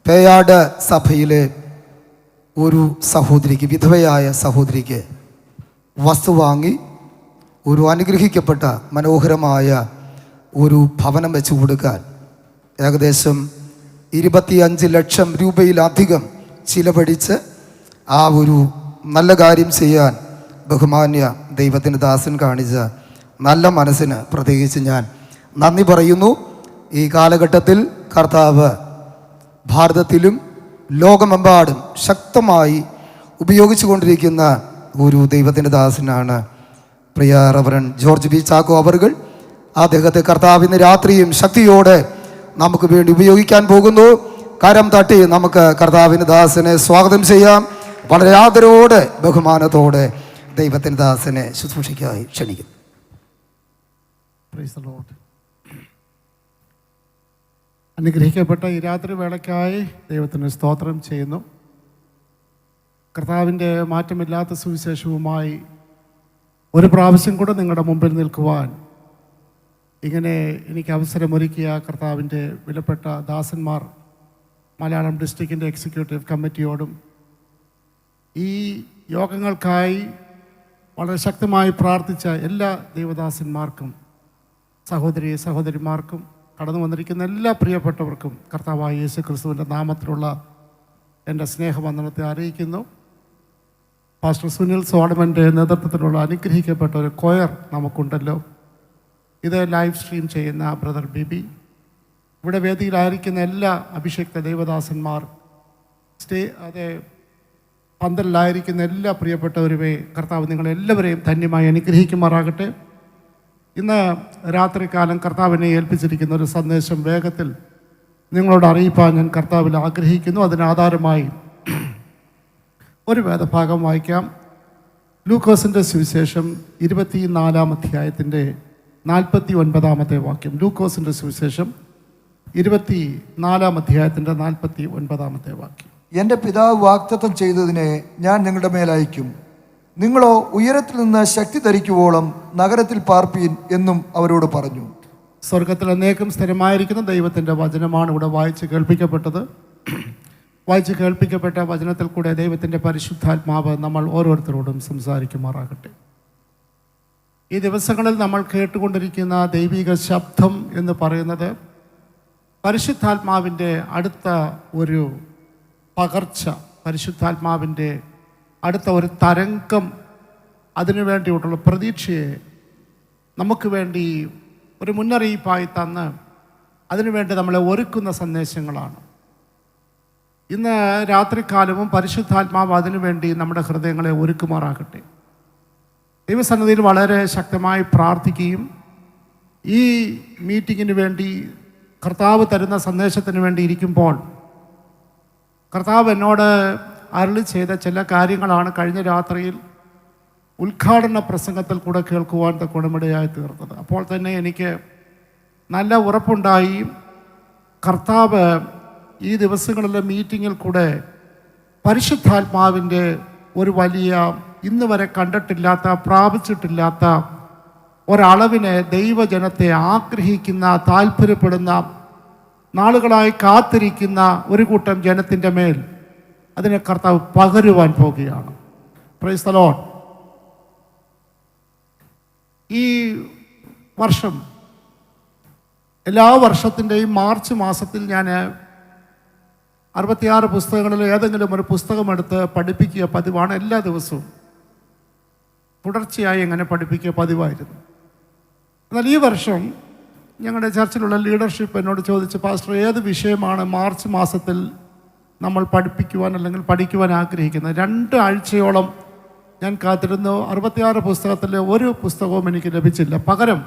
പേയാട് സഭയിലെ ഒരു സഹോദരിക്ക്, വിധവയായ സഹോദരിക്ക് വസ്തു വാങ്ങി ഒരു അനുഗ്രഹിക്കപ്പെട്ട മനോഹരമായ ഒരു ഭവനം വെച്ച് കൊടുക്കാൻ ഏകദേശം 25 ലക്ഷം രൂപയിലധികം ചിലവഴിച്ച് ആ ഒരു നല്ല കാര്യം ചെയ്യാൻ ബഹുമാന്യ ദൈവത്തിൻ്റെ ദാസൻ കാണിച്ച നല്ല മനസ്സിന് പ്രത്യേകിച്ച് ഞാൻ നന്ദി പറയുന്നു. ഈ കാലഘട്ടത്തിൽ കർത്താവ് ഭാരതത്തിലും ലോകമെമ്പാടും ശക്തമായി ഉപയോഗിച്ചു കൊണ്ടിരിക്കുന്ന ഒരു ദൈവത്തിൻ്റെ ദാസനാണ് പ്രിയ റവറൻ ജോർജ് B. ചാക്കോ അവറുകൾ. അദ്ദേഹത്തെ കർത്താവിന് രാത്രിയും ശക്തിയോടെ നമുക്ക് വേണ്ടി ഉപയോഗിക്കാൻ പോകുന്നു. കരം തട്ടി നമുക്ക് കർത്താവിന് ദാസനെ സ്വാഗതം ചെയ്യാം. വളരെ ആദരവോടെ ബഹുമാനത്തോടെ ദൈവത്തിൻ്റെ ദാസനെ ശുശ്രൂഷയ്ക്കായി ക്ഷണിക്കുന്നു. Price the Lord. അനുഗ്രഹിക്കപ്പെട്ട ഈ രാത്രി വേളയ്ക്കായി ദൈവത്തിന് സ്തോത്രം ചെയ്യുന്നു. കർത്താവിൻ്റെ മാറ്റമില്ലാത്ത സുവിശേഷവുമായി ഒരു പ്രാവശ്യം കൂടെ നിങ്ങളുടെ മുമ്പിൽ നിൽക്കുവാൻ ഇങ്ങനെ എനിക്ക് അവസരമൊരുക്കിയ കർത്താവിൻ്റെ വിലപ്പെട്ട ദാസന്മാർ, മലയാളം ഡിസ്ട്രിക്റ്റിൻ്റെ എക്സിക്യൂട്ടീവ് കമ്മിറ്റിയോടും ഈ യോഗങ്ങൾക്കായി വളരെ ശക്തമായി പ്രാർത്ഥിച്ച എല്ലാ ദൈവദാസന്മാർക്കും, സഹോദരിമാർക്കും, കടന്നു വന്നിരിക്കുന്ന എല്ലാ പ്രിയപ്പെട്ടവർക്കും കർത്താവായ യേശു ക്രിസ്തുവിൻ്റെ നാമത്തിലുള്ള എൻ്റെ സ്നേഹവന്ദനത്തെ അറിയിക്കുന്നു. പാസ്റ്റർ സുനിൽ സോളമൻ്റെ നേതൃത്വത്തിലുള്ള അനുഗ്രഹിക്കപ്പെട്ട ഒരു കൊയർ നമുക്കുണ്ടല്ലോ. ഇത് ലൈവ് സ്ട്രീം ചെയ്യുന്ന ബ്രദർ ബിബി, ഇവിടെ വേദിയിലായിരിക്കുന്ന എല്ലാ അഭിഷേക്ത ദൈവദാസന്മാർ, പന്തലിലായിരിക്കുന്ന എല്ലാ പ്രിയപ്പെട്ടവരുമേ, കർത്താവ് നിങ്ങളെല്ലാവരെയും ധന്യമായി അനുഗ്രഹിക്കുമാറാകട്ടെ. ഇന്ന് രാത്രികാലം കർത്താവിനെ ഏൽപ്പിച്ചിരിക്കുന്ന ഒരു സന്ദേശം വേഗത്തിൽ നിങ്ങളോട് അറിയിപ്പാൻ ഞാൻ കർത്താവിൽ ആഗ്രഹിക്കുന്നു. അതിനാധാരമായി ഒരു വേദഭാഗം വായിക്കാം. ലൂക്കോസിൻ്റെ സുവിശേഷം 24-ാം അധ്യായത്തിൻ്റെ 49-ാമത്തെ വാക്യം. ലൂക്കോസിൻ്റെ സുവിശേഷം 24-ാം അധ്യായത്തിൻ്റെ 49-ാമത്തെ വാക്യം. എൻ്റെ പിതാവ് വാഗ്ദത്തം ചെയ്തതിനെ ഞാൻ നിങ്ങളുടെ മേൽ അയക്കും. നിങ്ങളോ ഉയരത്തിൽ നിന്ന് ശക്തി ധരിക്കുവോളം നഗരത്തിൽ പാർപ്പീൻ എന്നും അവരോട് പറഞ്ഞു. സ്വർഗത്തിൽ അനേകം സ്ഥിരമായിരിക്കുന്ന ദൈവത്തിൻ്റെ വചനമാണ് ഇവിടെ വായിച്ച് കേൾപ്പിക്കപ്പെട്ടത്. വായിച്ച് കേൾപ്പിക്കപ്പെട്ട വചനത്തിൽ കൂടെ ദൈവത്തിൻ്റെ പരിശുദ്ധാത്മാവ് നമ്മൾ ഓരോരുത്തരോടും സംസാരിക്കുമാറാകട്ടെ. ഈ ദിവസങ്ങളിൽ നമ്മൾ കേട്ടുകൊണ്ടിരിക്കുന്ന ദൈവിക ശബ്ദം എന്ന് പറയുന്നത് പരിശുദ്ധാത്മാവിൻ്റെ അടുത്ത ഒരു പകർച്ച, പരിശുദ്ധാത്മാവിൻ്റെ അടുത്ത ഒരു തരംഗം, അതിനു വേണ്ടിയിട്ടുള്ള പ്രതീക്ഷയെ നമുക്ക് വേണ്ടി ഒരു മുന്നറിയിപ്പായി തന്ന് അതിനുവേണ്ടി നമ്മളെ ഒരുക്കുന്ന സന്ദേശങ്ങളാണ്. ഇന്ന് രാത്രികാലവും പരിശുദ്ധാത്മാവ് അതിനുവേണ്ടി നമ്മുടെ ഹൃദയങ്ങളെ ഒരുക്കുമാറാകട്ടെ. ദൈവസന്നിധിയിൽ വളരെ ശക്തമായി പ്രാർത്ഥിക്കുകയും ഈ മീറ്റിങ്ങിന് വേണ്ടി കർത്താവ് തരുന്ന സന്ദേശത്തിന് വേണ്ടി ഇരിക്കുമ്പോൾ കർത്താവ് എന്നോട് അരുളി ചെയ്ത ചില കാര്യങ്ങളാണ് കഴിഞ്ഞ രാത്രിയിൽ ഉദ്ഘാടന പ്രസംഗത്തിൽ കൂടെ കേൾക്കുവാൻ ഗുണമിടയായി തീർന്നത്. അപ്പോൾ തന്നെ എനിക്ക് നല്ല ഉറപ്പുണ്ടായി, കർത്താവ് ഈ ദിവസങ്ങളിലെ മീറ്റിങ്ങിൽ കൂടെ പരിശുദ്ധാത്മാവിൻ്റെ ഒരു വലിയ, ഇന്ന് വരെ കണ്ടിട്ടില്ലാത്ത, പ്രാപിച്ചിട്ടില്ലാത്ത ഒരളവിനെ ദൈവജനത്തെ ആഗ്രഹിക്കുന്ന, താല്പര്യപ്പെടുന്ന, നാളുകളായി കാത്തിരിക്കുന്ന ഒരു കൂട്ടം ജനത്തിൻ്റെ മേൽ അതിനെ കർത്താവ് പകരുവാൻ പോകുകയാണ്. Price the Lord. ഈ വർഷം, എല്ലാ വർഷത്തിൻ്റെയും മാർച്ച് മാസത്തിൽ ഞാൻ 66 പുസ്തകങ്ങളിൽ ഏതെങ്കിലും ഒരു പുസ്തകമെടുത്ത് പഠിപ്പിക്കുക പതിവാണ്. എല്ലാ ദിവസവും തുടർച്ചയായി അങ്ങനെ പഠിപ്പിക്കുക പതിവായിരുന്നു. എന്നാൽ ഈ വർഷം ഞങ്ങളുടെ ചർച്ചിലുള്ള ലീഡർഷിപ്പ് എന്നോട് ചോദിച്ചു, പാസ്റ്റർ ഏത് വിഷയമാണ് മാർച്ച് മാസത്തിൽ നമ്മൾ പഠിപ്പിക്കുവാൻ അല്ലെങ്കിൽ പഠിക്കുവാൻ ആഗ്രഹിക്കുന്നത്? 2 ആഴ്ചയോളം ഞാൻ കാത്തിരുന്നു. 66 പുസ്തകത്തിലെ ഒരു പുസ്തകവും എനിക്ക് ലഭിച്ചില്ല. പകരം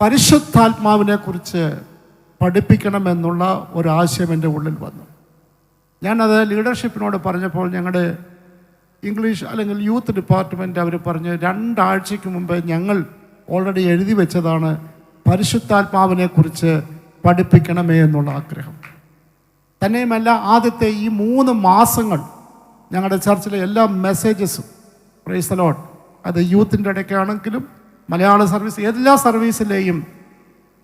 പരിശുദ്ധാത്മാവിനെ കുറിച്ച് പഠിപ്പിക്കണമെന്നുള്ള ഒരാശയം എൻ്റെ ഉള്ളിൽ വന്നു. ഞാനത് ലീഡർഷിപ്പിനോട് പറഞ്ഞപ്പോൾ ഞങ്ങളുടെ ഇംഗ്ലീഷ് അല്ലെങ്കിൽ യൂത്ത് ഡിപ്പാർട്ട്മെൻറ്റ് അവർ പറഞ്ഞ് 2 ആഴ്ചയ്ക്ക് മുമ്പ് ഞങ്ങൾ ഓൾറെഡി എഴുതി വെച്ചതാണ് പരിശുദ്ധാത്മാവിനെ കുറിച്ച് പഠിപ്പിക്കണമേ എന്നുള്ള ആഗ്രഹം. തന്നെയുമല്ല, ആദ്യത്തെ ഈ 3 മാസങ്ങൾ ഞങ്ങളുടെ ചർച്ചിലെ എല്ലാ മെസ്സേജസും, പ്രൈസ് ദി ലോർഡ്, അത് യൂത്തിൻ്റെ ഇടയ്ക്കാണെങ്കിലും മലയാള സർവീസ്, എല്ലാ സർവീസിലെയും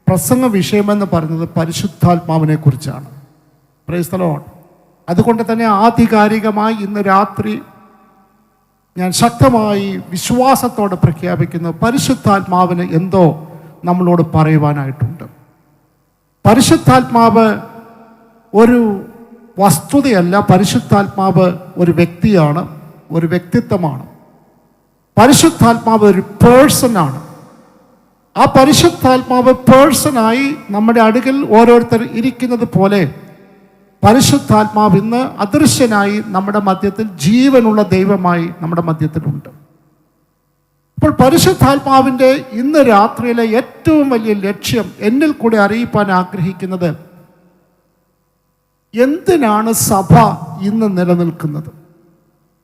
പ്രസംഗ വിഷയമെന്ന് പറയുന്നത് പരിശുദ്ധാത്മാവിനെ കുറിച്ചാണ്. Price the Lord. അതുകൊണ്ട് തന്നെ ആധികാരികമായി ഇന്ന് രാത്രി ഞാൻ ശക്തമായി വിശ്വാസത്തോടെ പ്രഖ്യാപിക്കുന്നു, പരിശുദ്ധാത്മാവിന് എന്തോ നമ്മളോട് പറയുവാനായിട്ടുണ്ട്. പരിശുദ്ധാത്മാവ് ഒരു വസ്തുതയല്ല, പരിശുദ്ധാത്മാവ് ഒരു വ്യക്തിയാണ്, ഒരു വ്യക്തിത്വമാണ്. പരിശുദ്ധാത്മാവ് ഒരു പേഴ്സണാണ്. ആ പരിശുദ്ധാത്മാവ് പേഴ്സണായി നമ്മുടെ അടുക്കൽ ഓരോരുത്തർ ഇരിക്കുന്നത് പോലെ പരിശുദ്ധാത്മാവ് ഇന്ന് അദൃശ്യനായി നമ്മുടെ മധ്യത്തിൽ, ജീവനുള്ള ദൈവമായി നമ്മുടെ മധ്യത്തിലുണ്ട്. അപ്പോൾ പരിശുദ്ധാത്മാവിൻ്റെ ഇന്ന് രാത്രിയിലെ ഏറ്റവും വലിയ ലക്ഷ്യം എന്നിൽ കൂടെ അറിയിപ്പാൻ ആഗ്രഹിക്കുന്നത്, എന്തിനാണ് സഭ ഇന്ന് നിലനിൽക്കുന്നത്?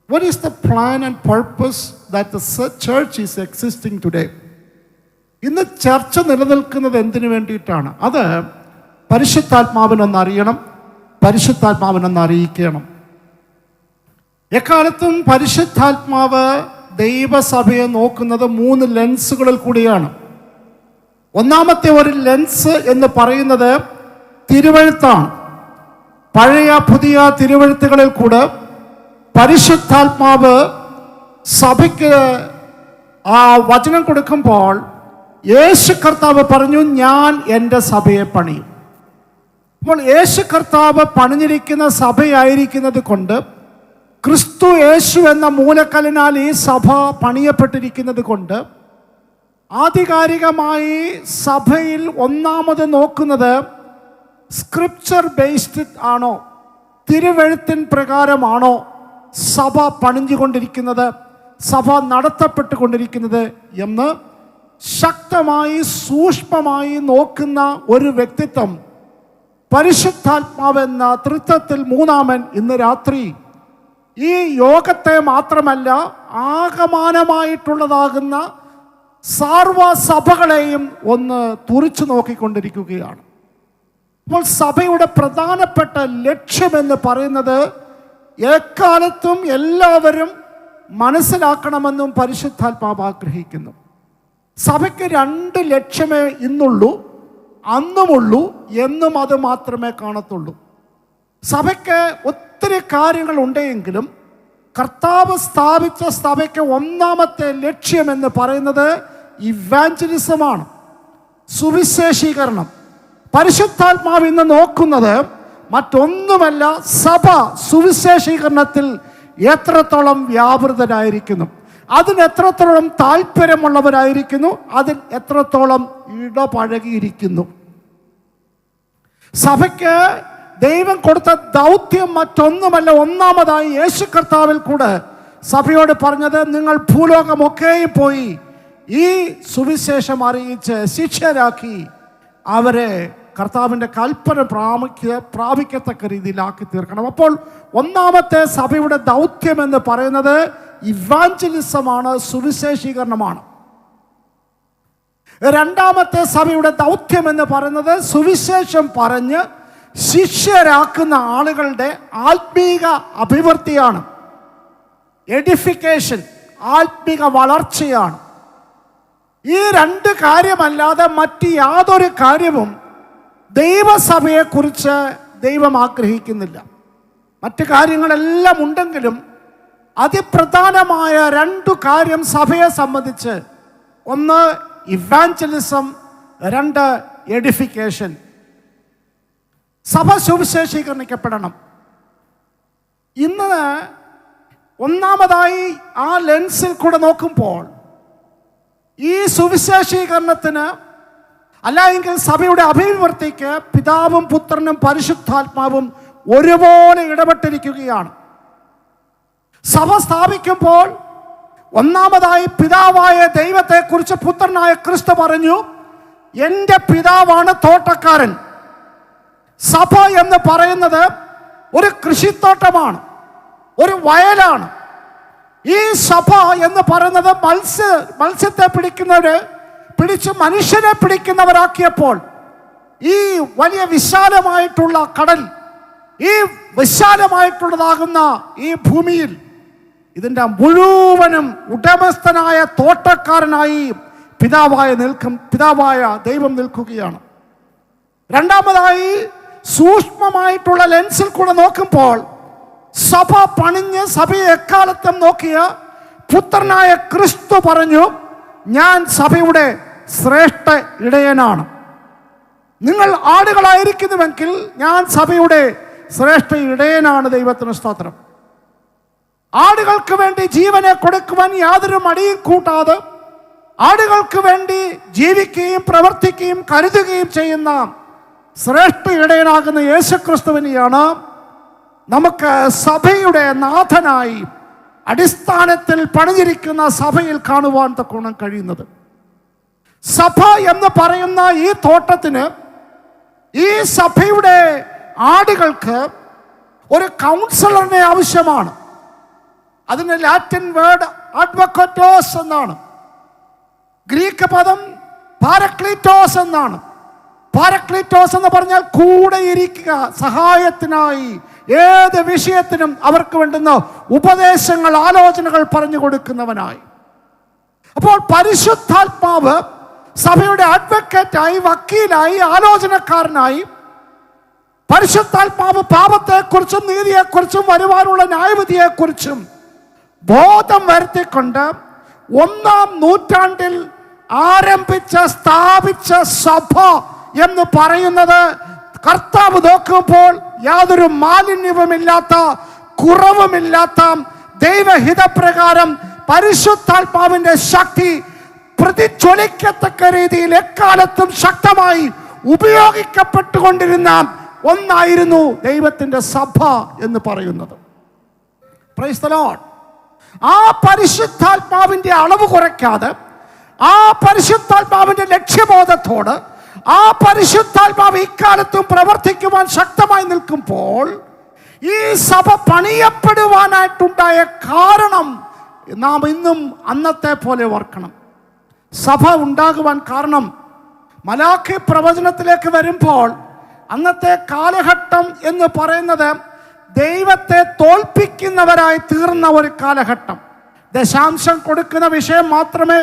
What is the plan and purpose that the church is existing today? ഇന്ന് ചർച്ച നിലനിൽക്കുന്നത് എന്തിനു വേണ്ടിയിട്ടാണ്? അത് പരിശുദ്ധാത്മാവിനൊന്ന് അറിയണം, പരിശുദ്ധാത്മാവിനൊന്ന് അറിയിക്കണം. എക്കാലത്തും പരിശുദ്ധാത്മാവ് ദൈവസഭയെ നോക്കുന്നത് 3 ലെൻസുകളിൽ കൂടിയാണ്. ഒന്നാമത്തെ ഒരു ലെൻസ് എന്ന് പറയുന്നത് തിരുവഴുത്താണ്. പഴയ പുതിയ തിരുവഴുത്തുകളിൽ കൂടെ പരിശുദ്ധാത്മാവ് സഭയ്ക്ക് ആ വചനം കൊടുക്കുമ്പോൾ യേശു കർത്താവ് പറഞ്ഞു, ഞാൻ എൻ്റെ സഭയെ പണിയും. അപ്പോൾ യേശു കർത്താവ് പണിഞ്ഞിരിക്കുന്ന സഭയായിരിക്കുന്നത് കൊണ്ട്, ക്രിസ്തു യേശു എന്ന മൂലക്കല്ലിനാൽ ഈ സഭ പണിയപ്പെട്ടിരിക്കുന്നത് കൊണ്ട്, ആധികാരികമായി സഭയിൽ ഒന്നാമത് നോക്കുന്നത് സ്ക്രിപ്ചർ ബേസ്ഡ് ആണോ, തിരുവെഴുത്തിൻ പ്രകാരമാണോ സഭ പണിഞ്ഞുകൊണ്ടിരിക്കുന്നത്, സഭ നടത്തപ്പെട്ടുകൊണ്ടിരിക്കുന്നത് എന്ന് ശക്തമായി സൂക്ഷ്മമായി നോക്കുന്ന ഒരു വ്യക്തിത്വം പരിശുദ്ധാത്മാവെന്ന തൃത്വത്തിൽ മൂന്നാമൻ ഇന്ന് രാത്രി ഈ യോഗത്തെ മാത്രമല്ല ആകമാനമായിട്ടുള്ളതാകുന്ന സർവ്വസഭകളെയും ഒന്ന് തുറിച്ചു നോക്കിക്കൊണ്ടിരിക്കുകയാണ്. അപ്പോൾ സഭയുടെ പ്രധാനപ്പെട്ട ലക്ഷ്യമെന്ന് പറയുന്നത് എക്കാലത്തും എല്ലാവരും മനസ്സിലാക്കണമെന്നും പരിശുദ്ധാത്മാവ് ആഗ്രഹിക്കുന്നു. സഭയ്ക്ക് 2 ലക്ഷ്യമേ ഇന്നുള്ളൂ, അന്നുമുള്ളൂ, എന്നും അത് മാത്രമേ കാണത്തുള്ളൂ. സഭയ്ക്ക് ഒത്തിരി കാര്യങ്ങൾ ഉണ്ടെങ്കിലും കർത്താവ് സ്ഥാപിച്ച സഭയ്ക്ക് ഒന്നാമത്തെ ലക്ഷ്യമെന്ന് പറയുന്നത് ഇവാഞ്ചലിസമാണ്, സുവിശേഷീകരണം. പരിശുദ്ധാത്മാവ് ഇന്ന് നോക്കുന്നത് മറ്റൊന്നുമല്ല, സഭ സുവിശേഷീകരണത്തിൽ എത്രത്തോളം വ്യാപൃതരായിരിക്കുന്നു, അതിന് എത്രത്തോളം താല്പര്യമുള്ളവരായിരിക്കുന്നു, അതിൽ എത്രത്തോളം ഇടപഴകിയിരിക്കുന്നു. സഭയ്ക്ക് ദൈവം കൊടുത്ത ദൗത്യം മറ്റൊന്നുമല്ല. ഒന്നാമതായി യേശു കർത്താവിൽ കൂടെ സഭയോട് പറഞ്ഞത്, നിങ്ങൾ ഭൂലോകമൊക്കെയും പോയി ഈ സുവിശേഷം അറിയിച്ച് ശിഷ്യരാക്കി അവരെ കർത്താവിൻ്റെ കൽപ്പന പ്രാപിക്കത്തക്ക രീതിയിലാക്കി തീർക്കണം. അപ്പോൾ ഒന്നാമത്തെ സഭയുടെ ദൗത്യം എന്ന് പറയുന്നത് ഇവാഞ്ചലിസമാണ്, സുവിശേഷീകരണമാണ്. രണ്ടാമത്തെ സഭയുടെ ദൗത്യം എന്ന് പറയുന്നത് സുവിശേഷം പറഞ്ഞ് ശിഷ്യരാക്കുന്ന ആളുകളുടെ ആത്മീക അഭിവൃദ്ധിയാണ്, എഡിഫിക്കേഷൻ, ആത്മീക വളർച്ചയാണ്. ഈ 2 കാര്യമല്ലാതെ മറ്റ് യാതൊരു കാര്യവും ദൈവസഭയെക്കുറിച്ച് ദൈവം ആഗ്രഹിക്കുന്നില്ല. മറ്റ് കാര്യങ്ങളെല്ലാം ഉണ്ടെങ്കിലും അതിപ്രധാനമായ 2 കാര്യം സഭയെ സംബന്ധിച്ച്, ഒന്ന് ഇവാഞ്ചലിസം, 2 എഡിഫിക്കേഷൻ. സഭ സുവിശേഷീകരണപ്പെടണം. ഇന്ന് ഒന്നാമതായി ആ ലെൻസിൽ കൂടെ നോക്കുമ്പോൾ ഈ സുവിശേഷീകരണത്തിന് അല്ലെങ്കിൽ സഭയുടെ അഭിവൃദ്ധിക്ക് പിതാവും പുത്രനും പരിശുദ്ധാത്മാവും ഒരുപോലെ ഇടപെട്ടിരിക്കുകയാണ്. സഭ സ്ഥാപിക്കുമ്പോൾ ഒന്നാമതായി പിതാവായ ദൈവത്തെക്കുറിച്ച് പുത്രനായ ക്രിസ്തു പറഞ്ഞു, എൻ്റെ പിതാവാണ് തോട്ടക്കാരൻ. സഭ എന്ന് പറയുന്നത് ഒരു കൃഷിത്തോട്ടമാണ്, ഒരു വയലാണ്. ഈ സഭ എന്ന് പറയുന്നത് മത്സ്യത്തെ പിടിച്ച് മനുഷ്യനെ പിടിക്കുന്നവരാക്കിയപ്പോൾ ഈ വലിയ വിശാലമായിട്ടുള്ള കടൽ, ഈ വിശാലമായിട്ടുള്ളതാകുന്ന ഈ ഭൂമിയിൽ ഇതിൻ്റെ മുഴുവനും ഉടമസ്ഥനായ തോട്ടക്കാരനായി പിതാവായ ദൈവം നിൽക്കുകയാണ്. രണ്ടാമതായി സൂക്ഷ്മമായിട്ടുള്ള ലെൻസിൽ കൂടെ നോക്കുമ്പോൾ സഭ പണിഞ്ഞ് സഭയെ എക്കാലത്തും നോക്കിയ പുത്രനായ ക്രിസ്തു പറഞ്ഞു, ഞാൻ സഭയുടെ ശ്രേഷ്ഠ ഇടയനാണ്. നിങ്ങൾ ആടുകളായിരിക്കുന്നുവെങ്കിൽ ഞാൻ സഭയുടെ ശ്രേഷ്ഠ ഇടയനാണ്. ദൈവത്തിന് സ്തോത്രം. ആടുകൾക്ക് വേണ്ടി ജീവനെ കൊടുക്കുവാൻ യാതൊരു മടിയും കൂട്ടാതെ ആടുകൾക്ക് വേണ്ടി ജീവിക്കുകയും പ്രവർത്തിക്കുകയും കരുതുകയും ചെയ്യുന്ന ശ്രേഷ്ഠ ഇടയനാകുന്ന യേശുക്രിസ്തുവിനെയാണ് നമുക്ക് സഭയുടെ നാഥനായി അടിസ്ഥാനത്തിൽ പണിഞ്ഞിരിക്കുന്ന സഭയിൽ കാണുവാൻ തക്കോണം കഴിയുന്നത്. സഭ എന്ന് പറയുന്ന ഈ തോട്ടത്തിന്, ഈ സഭയുടെ ആടുകൾക്ക് ഒരു കൗൺസിലറിനെ ആവശ്യമാണ്. അതിന് ലാറ്റിൻ വേർഡ് അഡ്വക്കറ്റോസ് എന്നാണ്. ഗ്രീക്ക് പദം പാരക്ലീറ്റോസ് എന്നാണ്. പാരക്ലീറ്റോസ് എന്ന് പറഞ്ഞാൽ കൂടെ ഇരിക്കുക, സഹായത്തിനായി ഏത് വിഷയത്തിനും അവർക്ക് വേണ്ടുന്ന ഉപദേശങ്ങൾ, ആലോചനകൾ പറഞ്ഞു കൊടുക്കുന്നവനായി. അപ്പോൾ പരിശുദ്ധാത്മാവ് സഭയുടെ അഡ്വക്കേറ്റായി, വക്കീലായി, ആലോചനക്കാരനായി, പരിശുദ്ധാത്മാവ് പാപത്തെക്കുറിച്ചും നീതിയെക്കുറിച്ചും വരുവാനുള്ള ന്യായവിധിയെക്കുറിച്ചും ബോധം വരുത്തിക്കൊണ്ട് 1-ാം നൂറ്റാണ്ടിൽ സ്ഥാപിച്ച സഭ എന്ന് പറയുന്നത് കർത്താവ് നോക്കുമ്പോൾ യാതൊരു മാലിന്യവുമില്ലാത്ത, കുറവുമില്ലാത്ത, ദൈവഹിതപ്രകാരം പരിശുദ്ധാത്മാവിന്റെ ശക്തി പ്രതിജ്വലിക്കത്തക്ക രീതിയിൽ എക്കാലത്തും ശക്തമായി ഉപയോഗിക്കപ്പെട്ടുകൊണ്ടിരുന്ന ഒന്നായിരുന്നു ദൈവത്തിന്റെ സഭ എന്ന് പറയുന്നത്. Price the Lord. ആ പരിശുദ്ധാത്മാവിന്റെ അളവ് കുറയ്ക്കാതെ, ആ പരിശുദ്ധാത്മാവിന്റെ ലക്ഷ്യബോധത്തോട് ആ പരിശുദ്ധാത്മാവ് ഇക്കാലത്തും പ്രവർത്തിക്കുവാൻ ശക്തമായി നിൽക്കുമ്പോൾ ഈ സഭ പണിയപ്പെടുവാനായിട്ടുണ്ടായ കാരണം നാം ഇന്നും അന്നത്തെ പോലെ ഓർക്കണം. സഭ ഉണ്ടാകുവാൻ കാരണം മലാഖി പ്രവചനത്തിലേക്ക് വരുമ്പോൾ അന്നത്തെ കാലഘട്ടം എന്ന് പറയുന്നത് ദൈവത്തെ തോൽപ്പിക്കുന്നവരായി തീർന്ന ഒരു കാലഘട്ടം. ദശാംശം കൊടുക്കുന്ന വിഷയം മാത്രമേ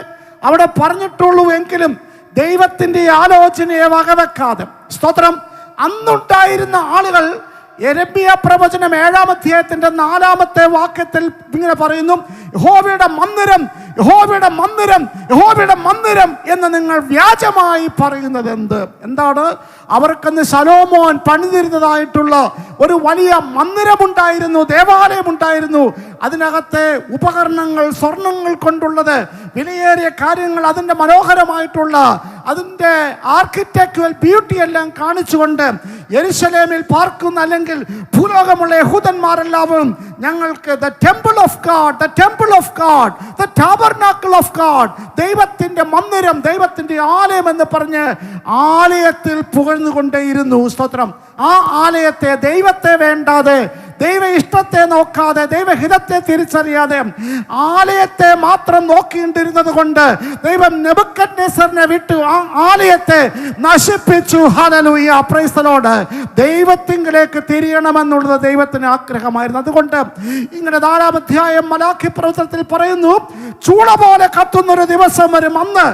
അവിടെ പറഞ്ഞിട്ടുള്ളൂ എങ്കിലും ദൈവത്തിൻ്റെ ആലോചനയെ വകവെക്കാതെ, സ്തോത്രം, അന്നുണ്ടായിരുന്ന ആളുകൾ യെരമ്യാ പ്രവചനം 7-ാം അധ്യായത്തിന്റെ 4-ാമത്തെ വാക്യത്തിൽ ഇങ്ങനെ പറയുന്നു, യഹോവയുടെ മന്ദിരം, യഹോവയുടെ മന്ദിരം, യഹോവയുടെ മന്ദിരം എന്ന് നിങ്ങൾ വ്യാജമായി പറയുന്നത് എന്താണ്? അവർക്കന്ന് ശലോമോൻ പണിതിരുന്നതായിട്ടുള്ള ഒരു വലിയ മന്ദിരമുണ്ടായിരുന്നു, ദേവാലയമുണ്ടായിരുന്നു. അതിനകത്തെ ഉപകരണങ്ങൾ, സ്വർണങ്ങൾ കൊണ്ടുള്ളത്, വിലയേറിയ കാര്യങ്ങൾ, അതിൻ്റെ മനോഹരമായിട്ടുള്ള അതിൻ്റെ ആർക്കിടെക്ചറൽ ബ്യൂട്ടി എല്ലാം കാണിച്ചുകൊണ്ട് യെരുശലേമിൽ പാർക്കുന്ന അല്ലെങ്കിൽ ഭൂലോകമുള്ള യഹൂദന്മാരെല്ലാവരും ഞങ്ങൾക്ക് the temple of God, the temple of God, the tabernacle of God, ദൈവത്തിൻ്റെ മന്ദിരം, ദൈവത്തിൻ്റെ ആലയം എന്ന് പറഞ്ഞ് ആലയത്തിൽ പുകഴ്ന്നുകൊണ്ടേയിരുന്നു. സ്തോത്രം. ആ ആലയത്തെ, ദൈവത്തെ വേണ്ടാതെ, ദൈവ ഇഷ്ടത്തെ നോക്കാതെ, ദൈവഹിതത്തെ തിരിച്ചറിയാതെ ആലയത്തെ മാത്രം നോക്കിണ്ടിരുന്നത് കൊണ്ട് ദൈവം നെബൂഖദ്നേസറിനെ വിട്ടു ആ ആലയത്തെ നശിപ്പിച്ചു. Hallelujah, price the Lord. ദൈവത്തിങ്കിലേക്ക് തിരിയണമെന്നുള്ളത് ദൈവത്തിന് ആഗ്രഹമായിരുന്നു. അതുകൊണ്ട് ഇങ്ങനെ 4-ാം അധ്യായം മലാഖി പ്രവചനത്തിൽ പറയുന്നു, ചൂള പോലെ കത്തുന്നൊരു ദിവസം വരും, അന്ന്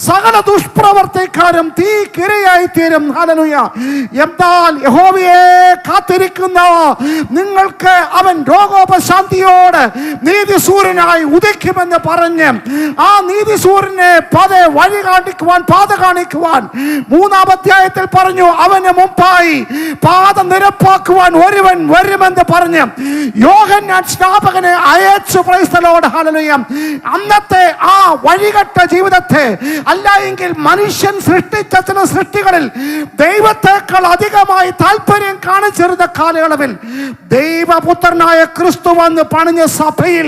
സകല ദുഷ്പ്രവർത്തിക്കാരും തീ കിരയായി തീരും. ഹല്ലേലൂയ. എന്നാൽ യഹോവയെ കാത്തിരിക്കുന്ന നിങ്ങൾക്ക് അവൻ രോഗോപശാന്തിയോട് നീതിസൂര്യനായി ഉദിക്കുമെന്ന് പറഞ്ഞ് ആ നീതിസൂര്യനെ വഴി കാണിക്കുവാൻ, പാത കാണിക്കുവാൻ 3-ാം അധ്യായത്തിൽ പറഞ്ഞു, അവന് മുമ്പായി പാത നിരപ്പാക്കുവാൻ ഒരുവൻ വരുമെന്ന് പറഞ്ഞ് യോഹന്നാൻ സ്നാപകനെ അയച്ചു. Price the Lord. ഹല്ലേലൂയ. അന്നത്തെ ആ വഴികെട്ട ജീവിതത്തെ, അല്ല എങ്കിൽ മനുഷ്യൻ സൃഷ്ടിച്ച ചില സൃഷ്ടികളിൽ ദൈവത്തെക്കാൾ അധികമായി താല്പര്യം കാണിച്ചിരുന്ന കാലയളവിൽ ദൈവപുത്രനായ ക്രിസ്തു വന്ന് പണിഞ്ഞ സഭയിൽ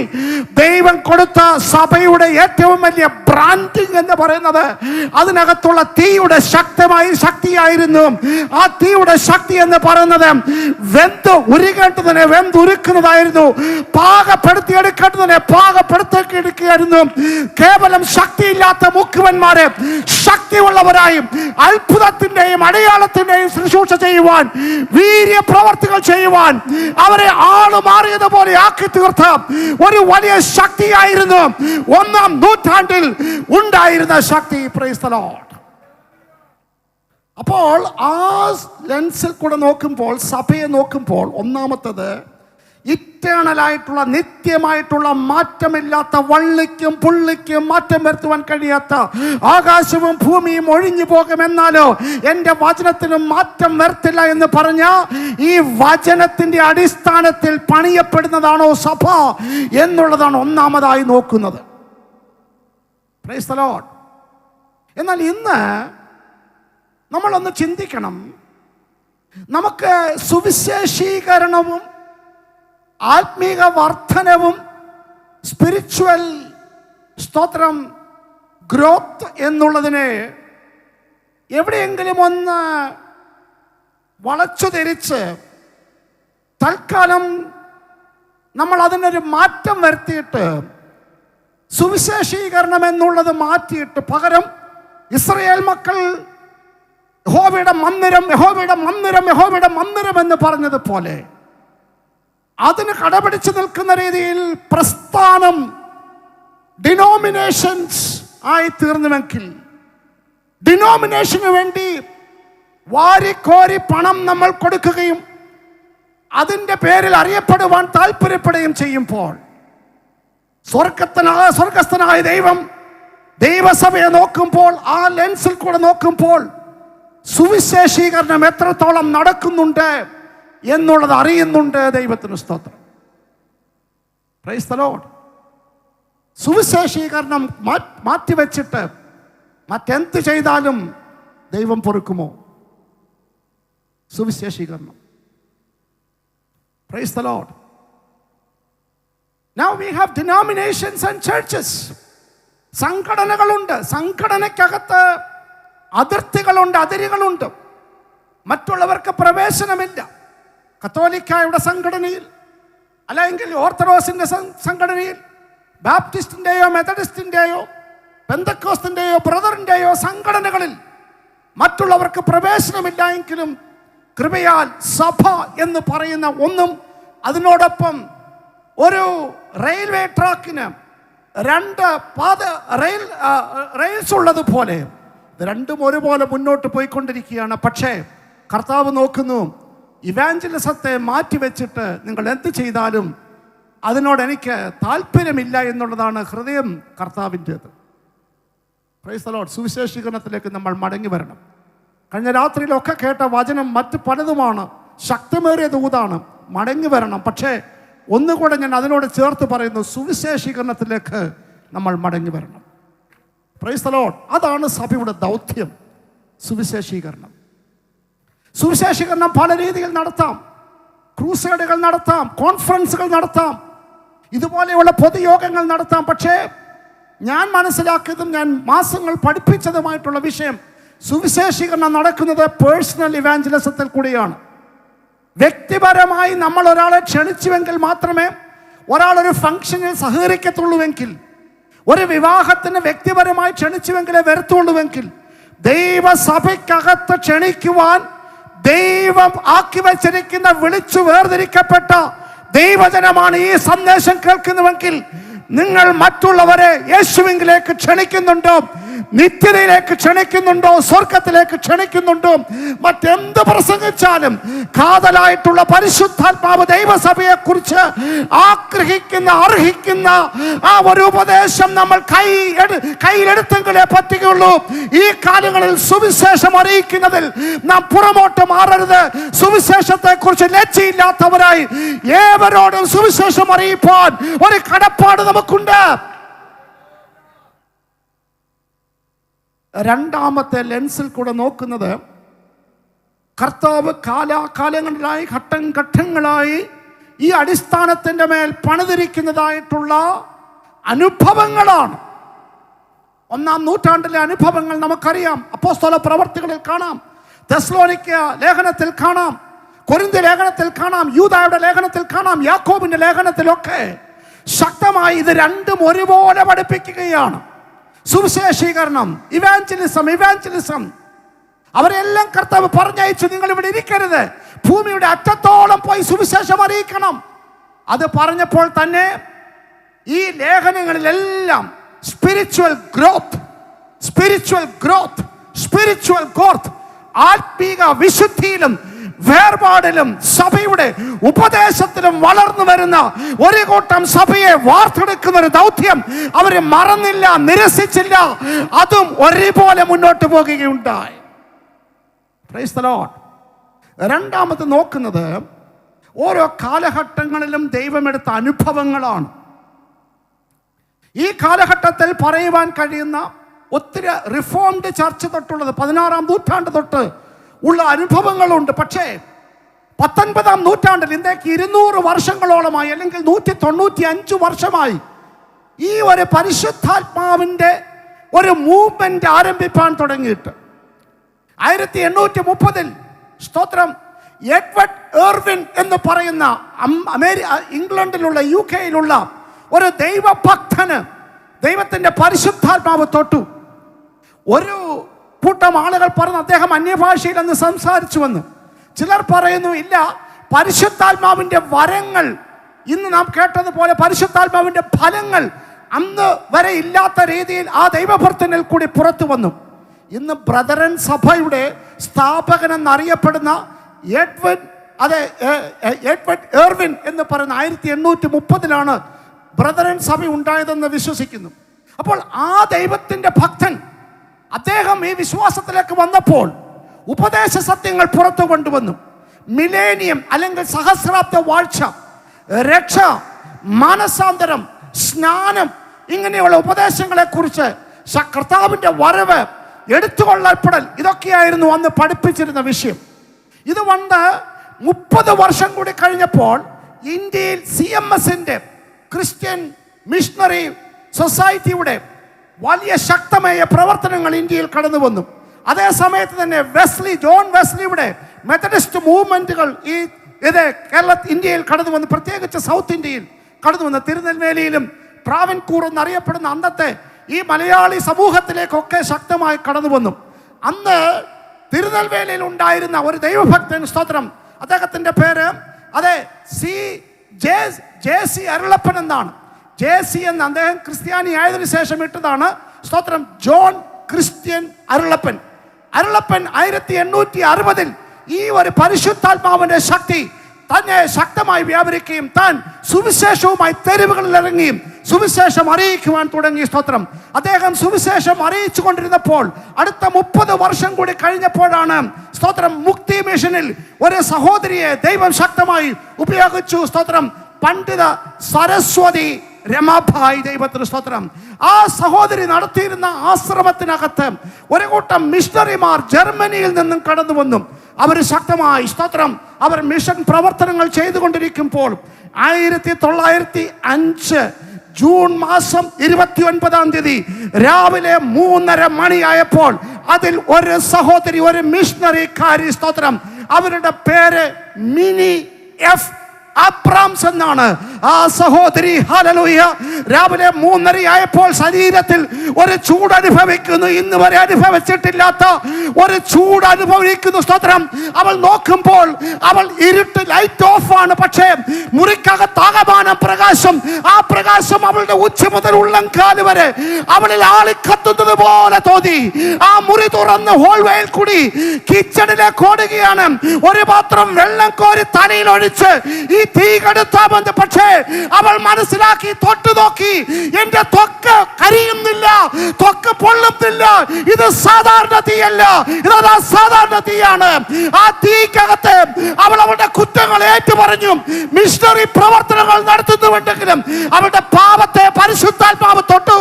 ദൈവം കൊടുത്ത സഭയുടെ ഏറ്റവും വലിയ ബ്രാൻഡിങ് എന്ന് പറയുന്നത് അതിനകത്തുള്ള തീയുടെ ശക്തിയായിരുന്നു. ആ തീയുടെ ശക്തി എന്ന് പറയുന്നത് വെന്ത് ഉരുകേണ്ടതിനെ വെന്തുരുക്കുന്നതായിരുന്നു, പാകപ്പെടുത്തിയെടുക്കേണ്ടതിനെ പാകപ്പെടുത്തിയെടുക്കുകയായിരുന്നു. കേവലം ശക്തിയില്ലാത്ത മുഖ്യന്മാരെ ശക്തിയുള്ളവരായും അത്ഭുതത്തിന്റെയും അടയാളത്തിന്റെയും ശുശ്രൂഷ ചെയ്യുവാൻ, വീര്യ പ്രവർത്തികൾ ചെയ്യുവാൻ അവരെ ആളുമാറിയതുപോലെ ആക്കി തീർത്ത ഒരു വലിയ ശക്തിയായിരുന്നു 1-ാം നൂറ്റാണ്ടിൽ ഉണ്ടായിരുന്ന ശക്തി. Price the Lord. അപ്പോൾ ആ ലെൻസിൽ കൂടെ നോക്കുമ്പോൾ, സഭയെ നോക്കുമ്പോൾ, ഒന്നാമത്തത് ഇറ്റേണലായിട്ടുള്ള, നിത്യമായിട്ടുള്ള, മാറ്റമില്ലാത്ത, വള്ളിക്കും പുള്ളിക്കും മാറ്റം വരുത്തുവാൻ കഴിയാത്ത ആകാശവും ഭൂമിയും ഒഴിഞ്ഞു പോകുമെന്നാലോ എൻ്റെ വചനത്തിനും മാറ്റം വരത്തില്ല എന്ന് പറഞ്ഞ ഈ വചനത്തിൻ്റെ അടിസ്ഥാനത്തിൽ പണിയപ്പെടുന്നതാണോ സഭ എന്നുള്ളതാണ് ഒന്നാമതായി നോക്കുന്നത്. Price the Lord. എന്നാൽ ഇന്ന് നമ്മളൊന്ന് ചിന്തിക്കണം, നമുക്ക് സുവിശേഷീകരണവും ആത്മീക വർധനവും സ്പിരിച്വൽ, സ്തോത്രം, ഗ്രോത്ത് എന്നുള്ളതിനെ എവിടെയെങ്കിലും ഒന്ന് വളച്ചു തിരിച്ച് തൽക്കാലം നമ്മൾ അതിനൊരു മാറ്റം വരുത്തിയിട്ട് സുവിശേഷീകരണം എന്നുള്ളത് മാറ്റിയിട്ട് പകരം ഇസ്രായേൽ മക്കൾ യഹോവയുടെ മന്ദിരം, യഹോവയുടെ മന്ദിരം, യഹോവയുടെ മന്ദിരം എന്ന് പറഞ്ഞതുപോലെ അതിന് കടപിടിച്ച് നിൽക്കുന്ന രീതിയിൽ പ്രസ്ഥാനം, ഡിനോമിനേഷൻസ് ആയി തീർന്നുവെങ്കിൽ, ഡിനോമിനേഷന് വേണ്ടി വാരിക്കോരി പണം നമ്മൾ കൊടുക്കുകയും അതിൻ്റെ പേരിൽ അറിയപ്പെടുവാൻ താല്പര്യപ്പെടുകയും ചെയ്യുമ്പോൾ സ്വർഗസ്ഥനായ ദൈവം ദൈവസഭയെ നോക്കുമ്പോൾ, ആ ലെൻസിൽ കൂടെ നോക്കുമ്പോൾ സുവിശേഷീകരണം എത്രത്തോളം നടക്കുന്നുണ്ട് എന്നുള്ളത് അറിയുന്നുണ്ട്. ദൈവത്തിന് സ്തോത്രം. Praise the Lord. സുവിശേഷീകരണം മാറ്റിവെച്ചിട്ട് മറ്റെന്ത് ചെയ്താലും ദൈവം പൊറുക്കുമോ? സുവിശേഷീകരണം. Praise the Lord. Now we have denominations and churches. സംഘടനകളുണ്ട്. സംഘടനയ്ക്കകത്ത് അതിർത്തികളുണ്ട്, അതിരുകളുണ്ട്. മറ്റുള്ളവർക്ക് പ്രവേശനമില്ല. കത്തോലിക്കായുടെ സംഘടനയിൽ, അല്ലെങ്കിൽ ഓർത്തഡോക്സിൻ്റെ സംഘടനയിൽ, ബാപ്റ്റിസ്റ്റിൻ്റെയോ മെത്തഡിസ്റ്റിൻ്റെയോ പെന്തക്കോസ്തിൻ്റെയോ ബ്രദറിൻ്റെയോ സംഘടനകളിൽ മറ്റുള്ളവർക്ക് പ്രവേശനമില്ല എങ്കിലും കൃപയാൽ സഭ എന്ന് പറയുന്ന ഒന്നും, അതിനോടൊപ്പം ഒരു റെയിൽവേ ട്രാക്കിന് 2 പാത റെയിൽസ് ഉള്ളതുപോലെ ഇത് രണ്ടും ഒരുപോലെ മുന്നോട്ട് പോയിക്കൊണ്ടിരിക്കുകയാണ്. പക്ഷേ കർത്താവ് നോക്കുന്നു, ഇവാഞ്ചലിസത്തെ മാറ്റിവെച്ചിട്ട് നിങ്ങൾ എന്ത് ചെയ്താലും അതിനോട് എനിക്ക് താല്പര്യമില്ല എന്നുള്ളതാണ് ഹൃദയം കർത്താവിൻ്റേത്. Praise the Lord. സുവിശേഷീകരണത്തിലേക്ക് നമ്മൾ മടങ്ങി വരണം. കഴിഞ്ഞ രാത്രിയിലൊക്കെ കേട്ട വചനം മറ്റ് പലതുമാണ്, ശക്തമേറിയ ദൂതാണ്. മടങ്ങി വരണം. പക്ഷേ ഒന്നുകൂടെ ഞാൻ അതിനോട് ചേർത്ത് പറയുന്നു, സുവിശേഷീകരണത്തിലേക്ക് നമ്മൾ മടങ്ങി വരണം. Price the Lord. അതാണ് സഭയുടെ ദൗത്യം, സുവിശേഷീകരണം. സുവിശേഷീകരണം പല രീതിയിൽ നടത്താം. ക്രൂസേഡുകൾ നടത്താം, കോൺഫറൻസുകൾ നടത്താം, ഇതുപോലെയുള്ള പൊതുയോഗങ്ങൾ നടത്താം. പക്ഷേ ഞാൻ മനസ്സിലാക്കിയതും ഞാൻ മാസങ്ങൾ പഠിപ്പിച്ചതുമായിട്ടുള്ള വിഷയം, സുവിശേഷീകരണം നടക്കുന്നത് പേഴ്സണൽ ഇവാഞ്ചലിസത്തിൽ കൂടിയാണ്. വ്യക്തിപരമായി നമ്മൾ ഒരാളെ ക്ഷണിച്ചുവെങ്കിൽ മാത്രമേ ഒരാളൊരു ഫംഗ്ഷനിൽ സഹകരിക്കത്തുള്ളൂവെങ്കിൽ, ഒരു വിവാഹത്തിന് വ്യക്തിപരമായി ക്ഷണിച്ചുവെങ്കിലേ വരത്തുള്ളൂവെങ്കിൽ, ദൈവസഭയ്ക്കകത്ത് ക്ഷണിക്കുവാൻ ദൈവം ആക്കി വച്ചിരിക്കുന്ന വിളിച്ചു വേർതിരിക്കപ്പെട്ട ദൈവജനമാണ് ഈ സന്ദേശം കേൾക്കുന്നുവെങ്കിൽ, നിങ്ങൾ മറ്റുള്ളവരെ യേശുവിലേക്ക് ക്ഷണിക്കുന്നുണ്ടോ, നിത്യതയിലേക്ക് ക്ഷണിക്കുന്നുണ്ടോ, സ്വർഗത്തിലേക്ക് ക്ഷണിക്കുന്നുണ്ടോ? മറ്റെന്ത് പ്രസംഗിച്ചാലും കാതലായിട്ടുള്ള പരിശുദ്ധാത്മാവ് ദൈവസഭയെ കുറിച്ച് ആഗ്രഹിക്കുന്ന, അർഹിക്കുന്ന ആ ഒരു ഉപദേശം നമ്മൾ കയ്യിലെടുത്തെങ്കിലേ പറ്റുകയുള്ളൂ. ഈ കാലങ്ങളിൽ സുവിശേഷം അറിയിക്കുന്നതിൽ നാം പുറമോട്ട് മാറരുത്. സുവിശേഷത്തെ കുറിച്ച് ലജ്ജയില്ലാത്തവരായി ഏവരോടും സുവിശേഷം അറിയിപ്പാൻ ഒരു കടപ്പാട് നമുക്കുണ്ട്. രണ്ടാമത്തെ ലെൻസിൽ കൂടെ നോക്കുന്നത്, കർത്താവ് കാലാകാലങ്ങളിലായി ഘട്ടങ്ങളായി ഈ അടിസ്ഥാനത്തിൻ്റെ മേൽ പണിതിരിക്കുന്നതായിട്ടുള്ള അനുഭവങ്ങളാണ്. 1-ാം നൂറ്റാണ്ടിലെ അനുഭവങ്ങൾ നമുക്കറിയാം. അപ്പോസ്തല പ്രവർത്തികളിൽ കാണാം, തെസ്സലോനിക്ക ലേഖനത്തിൽ കാണാം, കൊരിന്ത്യ ലേഖനത്തിൽ കാണാം, യൂദായുടെ ലേഖനത്തിൽ കാണാം, യാക്കോബിന്റെ ലേഖനത്തിലൊക്കെ ശക്തമായി ഇത് രണ്ടും ഒരുപോലെ പഠിപ്പിക്കുകയാണ്. സുവിശേഷീകരണം, ഇവാഞ്ചലിസം അവരെല്ലാം കർത്താവ് പറഞ്ഞയച്ചു, നിങ്ങൾ ഇവിടെ ഇരിക്കരുത്, ഭൂമിയുടെ അറ്റത്തോളം പോയി സുവിശേഷം അറിയിക്കണം. അത് പറഞ്ഞപ്പോൾ തന്നെ ഈ ലേഖനങ്ങളിലെല്ലാം സ്പിരിച്വൽ ഗ്രോത്ത്, ആത്മീക വിശുദ്ധിയിലും വേർപാടിലും സഭയുടെ ഉപദേശത്തിലും വളർന്നു വരുന്ന ഒരു കൂട്ടം സഭയെ വാർത്തെടുക്കുന്ന ഒരു ദൗത്യം അവര് മറന്നില്ല, നിരസിച്ചില്ല. അതും ഒരുപോലെ മുന്നോട്ട് പോകുകയുണ്ടായി. Price the Lord. രണ്ടാമത് നോക്കുന്നത്, ഓരോ കാലഘട്ടങ്ങളിലും ദൈവമെടുത്ത അനുഭവങ്ങളാണ്. ഈ കാലഘട്ടത്തിൽ പറയുവാൻ കഴിയുന്ന ഒത്തിരി റിഫോംഡ് ചർച്ച് തൊട്ടുള്ളത് 16-ാം നൂറ്റാണ്ട് തൊട്ട് ഉള്ള അനുഭവങ്ങളുണ്ട്. പക്ഷേ 19-ാം നൂറ്റാണ്ടിൽ ഇന്നേക്ക് 200 വർഷങ്ങളോളമായി, അല്ലെങ്കിൽ 195 വർഷമായി ഈ ഒരു പരിശുദ്ധാത്മാവിൻ്റെ ഒരു മൂവ്മെന്റ് ആരംഭിപ്പാൻ തുടങ്ങിയിട്ട് 1830-ൽ സ്തോത്രം എഡ്വേർഡ് എർവിൻ എന്ന് പറയുന്ന ഇംഗ്ലണ്ടിലുള്ള UK-യിലുള്ള ഒരു ദൈവഭക്തന് ദൈവത്തിൻ്റെ പരിശുദ്ധാത്മാവ് തൊട്ടു. ഒരു കൂട്ടം ആളുകൾ പറഞ്ഞു അദ്ദേഹം അന്യഭാഷയിൽ അന്ന് സംസാരിച്ചുവെന്ന്. ചിലർ പറയുന്നു ഇല്ല, പരിശുദ്ധാത്മാവിൻ്റെ വരങ്ങൾ ഇന്ന് നാം കേട്ടതുപോലെ പരിശുദ്ധാത്മാവിൻ്റെ ഫലങ്ങൾ അന്ന് വരെ ഇല്ലാത്ത രീതിയിൽ ആ ദൈവഭക്തനിൽ കൂടി പുറത്തു വന്നു. ഇന്ന് ബ്രദറൻ സഭയുടെ സ്ഥാപകൻ എന്നറിയപ്പെടുന്ന എഡ്വേർഡ് എർവിൻ എന്ന് പറയുന്ന 1830-ലാണ് ബ്രദറൻ സഭ ഉണ്ടായതെന്ന് വിശ്വസിക്കുന്നു. അപ്പോൾ ആ ദൈവത്തിൻ്റെ ഭക്തൻ അദ്ദേഹം ഈ വിശ്വാസത്തിലേക്ക് വന്നപ്പോൾ ഉപദേശ സത്യങ്ങൾ പുറത്തു കൊണ്ടുവന്നു. മിലേനിയം അല്ലെങ്കിൽ സഹസ്രാബ്ദ വാഴ്ച, രക്ഷ, മാനസാന്തരം, സ്നാനം, ഇങ്ങനെയുള്ള ഉപദേശങ്ങളെ കുറിച്ച് കർത്താവിൻ്റെ വരവ്, എടുത്തുകൊള്ളപ്പെടൽ, ഇതൊക്കെയായിരുന്നു അന്ന് പഠിപ്പിച്ചിരുന്ന വിഷയം. ഇത് വന്ന് 30 വർഷം കൂടി കഴിഞ്ഞപ്പോൾ ഇന്ത്യയിൽ CMSന്റെ ക്രിസ്ത്യൻ മിഷണറി സൊസൈറ്റിയുടെ വലിയ ശക്തമായ പ്രവർത്തനങ്ങൾ ഇന്ത്യയിൽ കടന്നു വന്നു. അതേ സമയത്ത് തന്നെ ജോൺ വെസ്ലിയുടെ മെത്തഡിസ്റ്റ് മൂവ്മെന്റുകൾ ഈ ഇന്ത്യയിൽ കടന്നു വന്ന്, പ്രത്യേകിച്ച് സൗത്ത് ഇന്ത്യയിൽ കടന്നു വന്ന് തിരുനെൽവേലിയിലും ട്രാവൻകൂർ എന്നറിയപ്പെടുന്ന അന്നത്തെ ഈ മലയാളി സമൂഹത്തിലേക്കൊക്കെ ശക്തമായി കടന്നു വന്നു. അന്ന് തിരുനെൽവേലിയിൽ ഉണ്ടായിരുന്ന ഒരു ദൈവഭക്തൻ, സ്തോത്രം, അദ്ദേഹത്തിൻ്റെ പേര് ജെ.സി. അരുളപ്പൻ എന്നാണ്. ജെ.സി. എന്ന് അദ്ദേഹം ക്രിസ്ത്യാനി ആയതിനു ശേഷം ഇട്ടതാണ്, സ്തോത്രം, ജോൺ ക്രിസ്ത്യൻ അരുളപ്പൻ. 1860 ഈ ഒരു പരിശുദ്ധാത്മാവിന്റെ ശക്തി തന്നെ ശക്തമായി വ്യാപരിക്കുകയും താൻ സുവിശേഷവുമായി തെരുവുകളിൽ ഇറങ്ങിയും സുവിശേഷം അറിയിക്കുവാൻ തുടങ്ങി. സ്തോത്രം, അദ്ദേഹം സുവിശേഷം അറിയിച്ചു കൊണ്ടിരുന്നപ്പോൾ അടുത്ത 30 വർഷം കൂടി കഴിഞ്ഞപ്പോഴാണ്, സ്തോത്രം, മുക്തി മിഷനിൽ ഒരു സഹോദരിയെ ദൈവം ശക്തമായി ഉപയോഗിച്ചു. സ്തോത്രം, പണ്ഡിത സരസ്വതി രമാഭായ്, ദൈവത്തിന് സ്തോത്രം. ആ സഹോദരി നടത്തിയിരുന്ന ആശ്രമത്തിനകത്ത് ഒരു കൂട്ടം മിഷണറിമാർ ജർമ്മനിയിൽ നിന്നും കടന്നു വന്നു. അവർ ശക്തമായി, സ്തോത്രം, അവർ മിഷൻ പ്രവർത്തനങ്ങൾ ചെയ്തുകൊണ്ടിരിക്കുമ്പോൾ 1905 ജൂൺ മാസം 29-ാം തീയതി രാവിലെ 3:30 മണിയായപ്പോൾ അതിൽ ഒരു സഹോദരി, ഒരു മിഷണറിക്കാരി, സ്തോത്രം, അവരുടെ പേര് മിനി എഫ് അബ്രാംസ് എന്നാണ്. ആ സഹോദരി, ഹല്ലേലൂയ, രാവിലെ 3:30 ആയപ്പോൾ ശരീരത്തിൽ ഒരു ചൂട് അനുഭവിക്കുന്നു. ഇന്ന് വരെ അനുഭവിച്ചിട്ടില്ലാത്ത ഒരു ചൂട് അനുഭവിക്കുന്നു. സ്തോത്രം, അവൾ നോക്കുമ്പോൾ അവൾ ഇരുട്ട്, ലൈറ്റ് ഓഫ് ആണ്, പക്ഷേ മുറിക്കകത്താകമാനം പ്രകാശം. ആ പ്രകാശം അവളുടെ ഉച്ച മുതൽ ഉള്ളംകാല് വരെ അവളിൽ ആളിക്കത്തുന്നത് പോലെ തോന്നി. ആ മുറി തുറന്ന് ഹോൾവേയിൽ കൂടി കിച്ചണിലേക്ക് ഓടുകയാണ്. ഒരു പാത്രം വെള്ളം കോരി തലയിൽ ഒഴിച്ച് ഈ തീ കെടുത്താമെന്ന്, പക്ഷേ അവൾ മനസ്സിലാക്കി, തൊട്ടു നോക്കി, എന്റെ ത്വക്ക് കരിയുന്നില്ല, ത്വക്ക് പൊള്ളുന്നില്ല, ഇത് സാധാരണ തീയല്ല, ഇത് അസാധാരണ തീയാണ്. ആ തീക്കകത്ത് അവൾ അവളുടെ കുറ്റങ്ങൾ ഏറ്റുപറഞ്ഞു. മിഷണറി പ്രവർത്തനങ്ങൾ നടത്തുന്നുണ്ടെങ്കിലും അവളുടെ പാപത്തെ പരിശുദ്ധാത്മാവ് തൊട്ടു.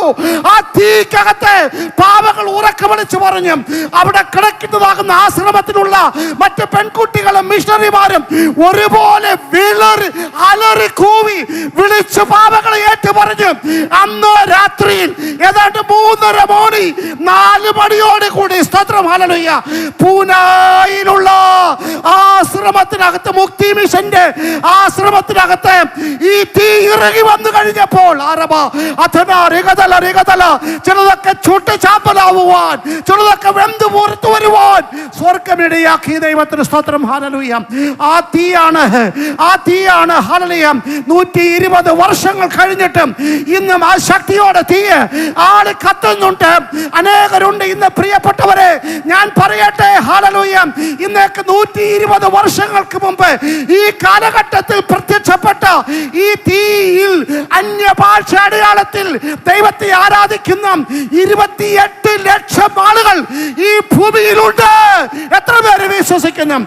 ആ തീക്കകത്ത് പാപങ്ങൾ ഉറക്കെ വിളിച്ചു പറഞ്ഞു. അവിടെ കിടക്കുന്നതാകുന്ന ആശ്രമത്തിലുള്ള മറ്റ് പെൺകുട്ടികളും മിഷണറിമാരും ഒരുപോലെ അലറി കൂവി വിളിച്ചു പാപങ്ങളെ ഏറ്റു പറഞ്ഞു. അന്ന് രാത്രിയിൽ ഏതാണ്ട് 3:30 മണി 4 മണിയോട് കൂടി, സ്തോത്രം, ഹല്ലേലൂയ, പൂനായിലുള്ള ആശ്രമത്തിനകത്ത്, മുക്തി മിഷന്റെ ആശ്രമത്തിനകത്ത് ഈ തീ ഇറങ്ങി വന്നു കഴിഞ്ഞപ്പോൾ ചിലതൊക്കെ ചുട്ട് ചാമ്പലാവുവാൻ, ചിലതൊക്കെ വെന്തു പുറത്തു വരുവാൻ സ്വർഗമിടയാക്കി. ദൈവത്തിന് സ്തോത്രം, ഹല്ലേലൂയ. ആ തീയാണ് ഹല്ലേലൂയ 120 വർഷങ്ങൾ കഴിഞ്ഞിട്ടും ഇന്നും ആ ശക്തിയോടെ തീ ആള് കത്തുന്നുണ്ട്. അനേകരുണ്ട്. ഇന്ന് പ്രിയപ്പെട്ടവരെ, ഞാൻ പറയട്ടെ, ഹല്ലേലൂയ, ഇന്നേക്ക് 120 വർഷങ്ങൾക്ക് മുമ്പ് ഈ കാലഘട്ടത്തിൽ പ്രത്യക്ഷപ്പെട്ട ഈ തീയിൽ അന്യഭാഷ അടയാളത്തിൽ ദൈവത്തെ ആരാധിക്കുന്ന 28 ലക്ഷം ആളുകൾ ഈ ഭൂമിയിലുണ്ട്. എത്ര പേര് വിശ്വസിക്കുന്നു?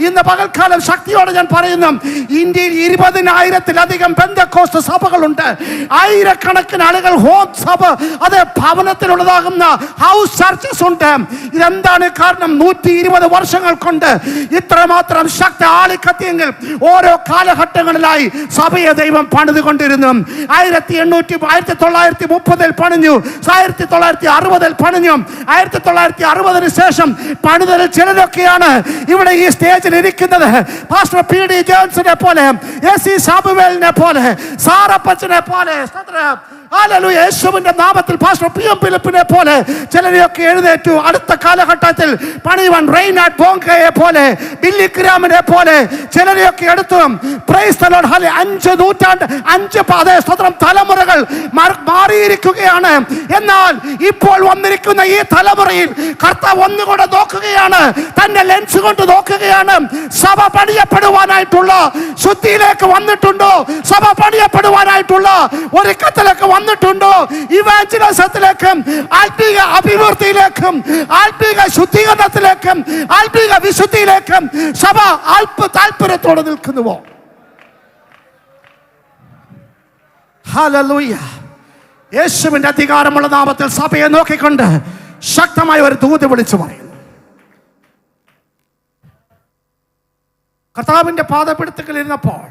ഇന്ന് പകൽക്കാലം ശക്തിയോടെ ഞാൻ പറയുന്നു, ഇന്ത്യയിൽ 20,000-ത്തിലധികം പെന്തക്കോസ്ത് സഭകളുണ്ട്. ആയിരക്കണക്കിന് ആളുകൾ ഹോം സഭ, അത് ഭവനത്തിലുള്ളതാകുന്ന ഹൗസ് ചർച്ചസ് ഉണ്ട്. ഇതെന്താണ് കാരണം? 120 വർഷങ്ങൾ കൊണ്ട് ഇത്രമാത്രം ശക്തി ആളിക്കത്തിയെങ്കിൽ ഓരോ കാലഘട്ടങ്ങളിലായി സഭയെ ദൈവം പണിതുകൊണ്ടിരുന്നു. 1930-ൽ പണിഞ്ഞു, 1960-ൽ പണിഞ്ഞു, 1960-ന് ശേഷം പണിതലിൽ ചിലരൊക്കെയാണ് ഇവിടെ ഈ സ്റ്റേജിൽ ഇരിക്കുന്നത്. Pastor P D. ജോൺസനെ പോലെ, എസ്.സി. സാമുവേലിനെ പോലെ, സാറപ്പച്ചനെ പോലെ, ഹല്ലേലൂയ, യേശുവിന്റെ നാമത്തിൽ പാസ്റ്റർ പി.എം. ഫിലിപ്പിനെ പോലെ ചിലരെയൊക്കെ എഴുന്നേറ്റു. അടുത്ത കാലഘട്ടത്തിൽ പണിവൻ റെയ്നാഡ് ബോങ്കയെ പോലെ, ബില്ലി ഗ്രാമിനെ പോലെ ചിലരെയൊക്കെ എടുത്തു. Price the Lord. ഹല്ലേലൂയ. 5 നൂറ്റാണ്ട്, 5 തലമുറകൾ മാറിയിരിക്കുകയാണ്. എന്നാൽ ഇപ്പോൾ വന്നിരിക്കുന്ന ഈ തലമുറയിൽ കർത്താവ് ഒന്നുകൂടെ നോക്കുകയാണ്, തന്റെ ലെൻസ് കൊണ്ട് നോക്കുകയാണ്. സഭ പണിയപ്പെടുവാനായിട്ടുള്ള ശുദ്ധിയിലേക്ക് വന്നിട്ടുണ്ടോ? സഭ പണിയപ്പെടുവാനായിട്ടുള്ള ഒരുക്കത്തിലേക്ക് വന്നിട്ടുണ്ടോ? ഇവാഞ്ചലിസത്തിലേക്കും ആത്മീക അഭിവൃദ്ധിയിലേക്കും ആത്മീക ശുദ്ധീകരണത്തിലേക്കും ആത്മീക വിശുദ്ധിയിലേക്കും സഭ അല്പ താല്പര്യത്തോടെ നിൽക്കുന്നുവോ? ഹല്ലേലൂയ. യേശുവിന്റെ അധികാരമുള്ള നാമത്തിൽ സഭയെ നോക്കിക്കൊണ്ട് ശക്തമായ ഒരു ദൂത് വിളിച്ചു പറയുന്നു. കർത്താവിന്റെ പാദപീഠത്തിലിരുന്നപ്പോൾ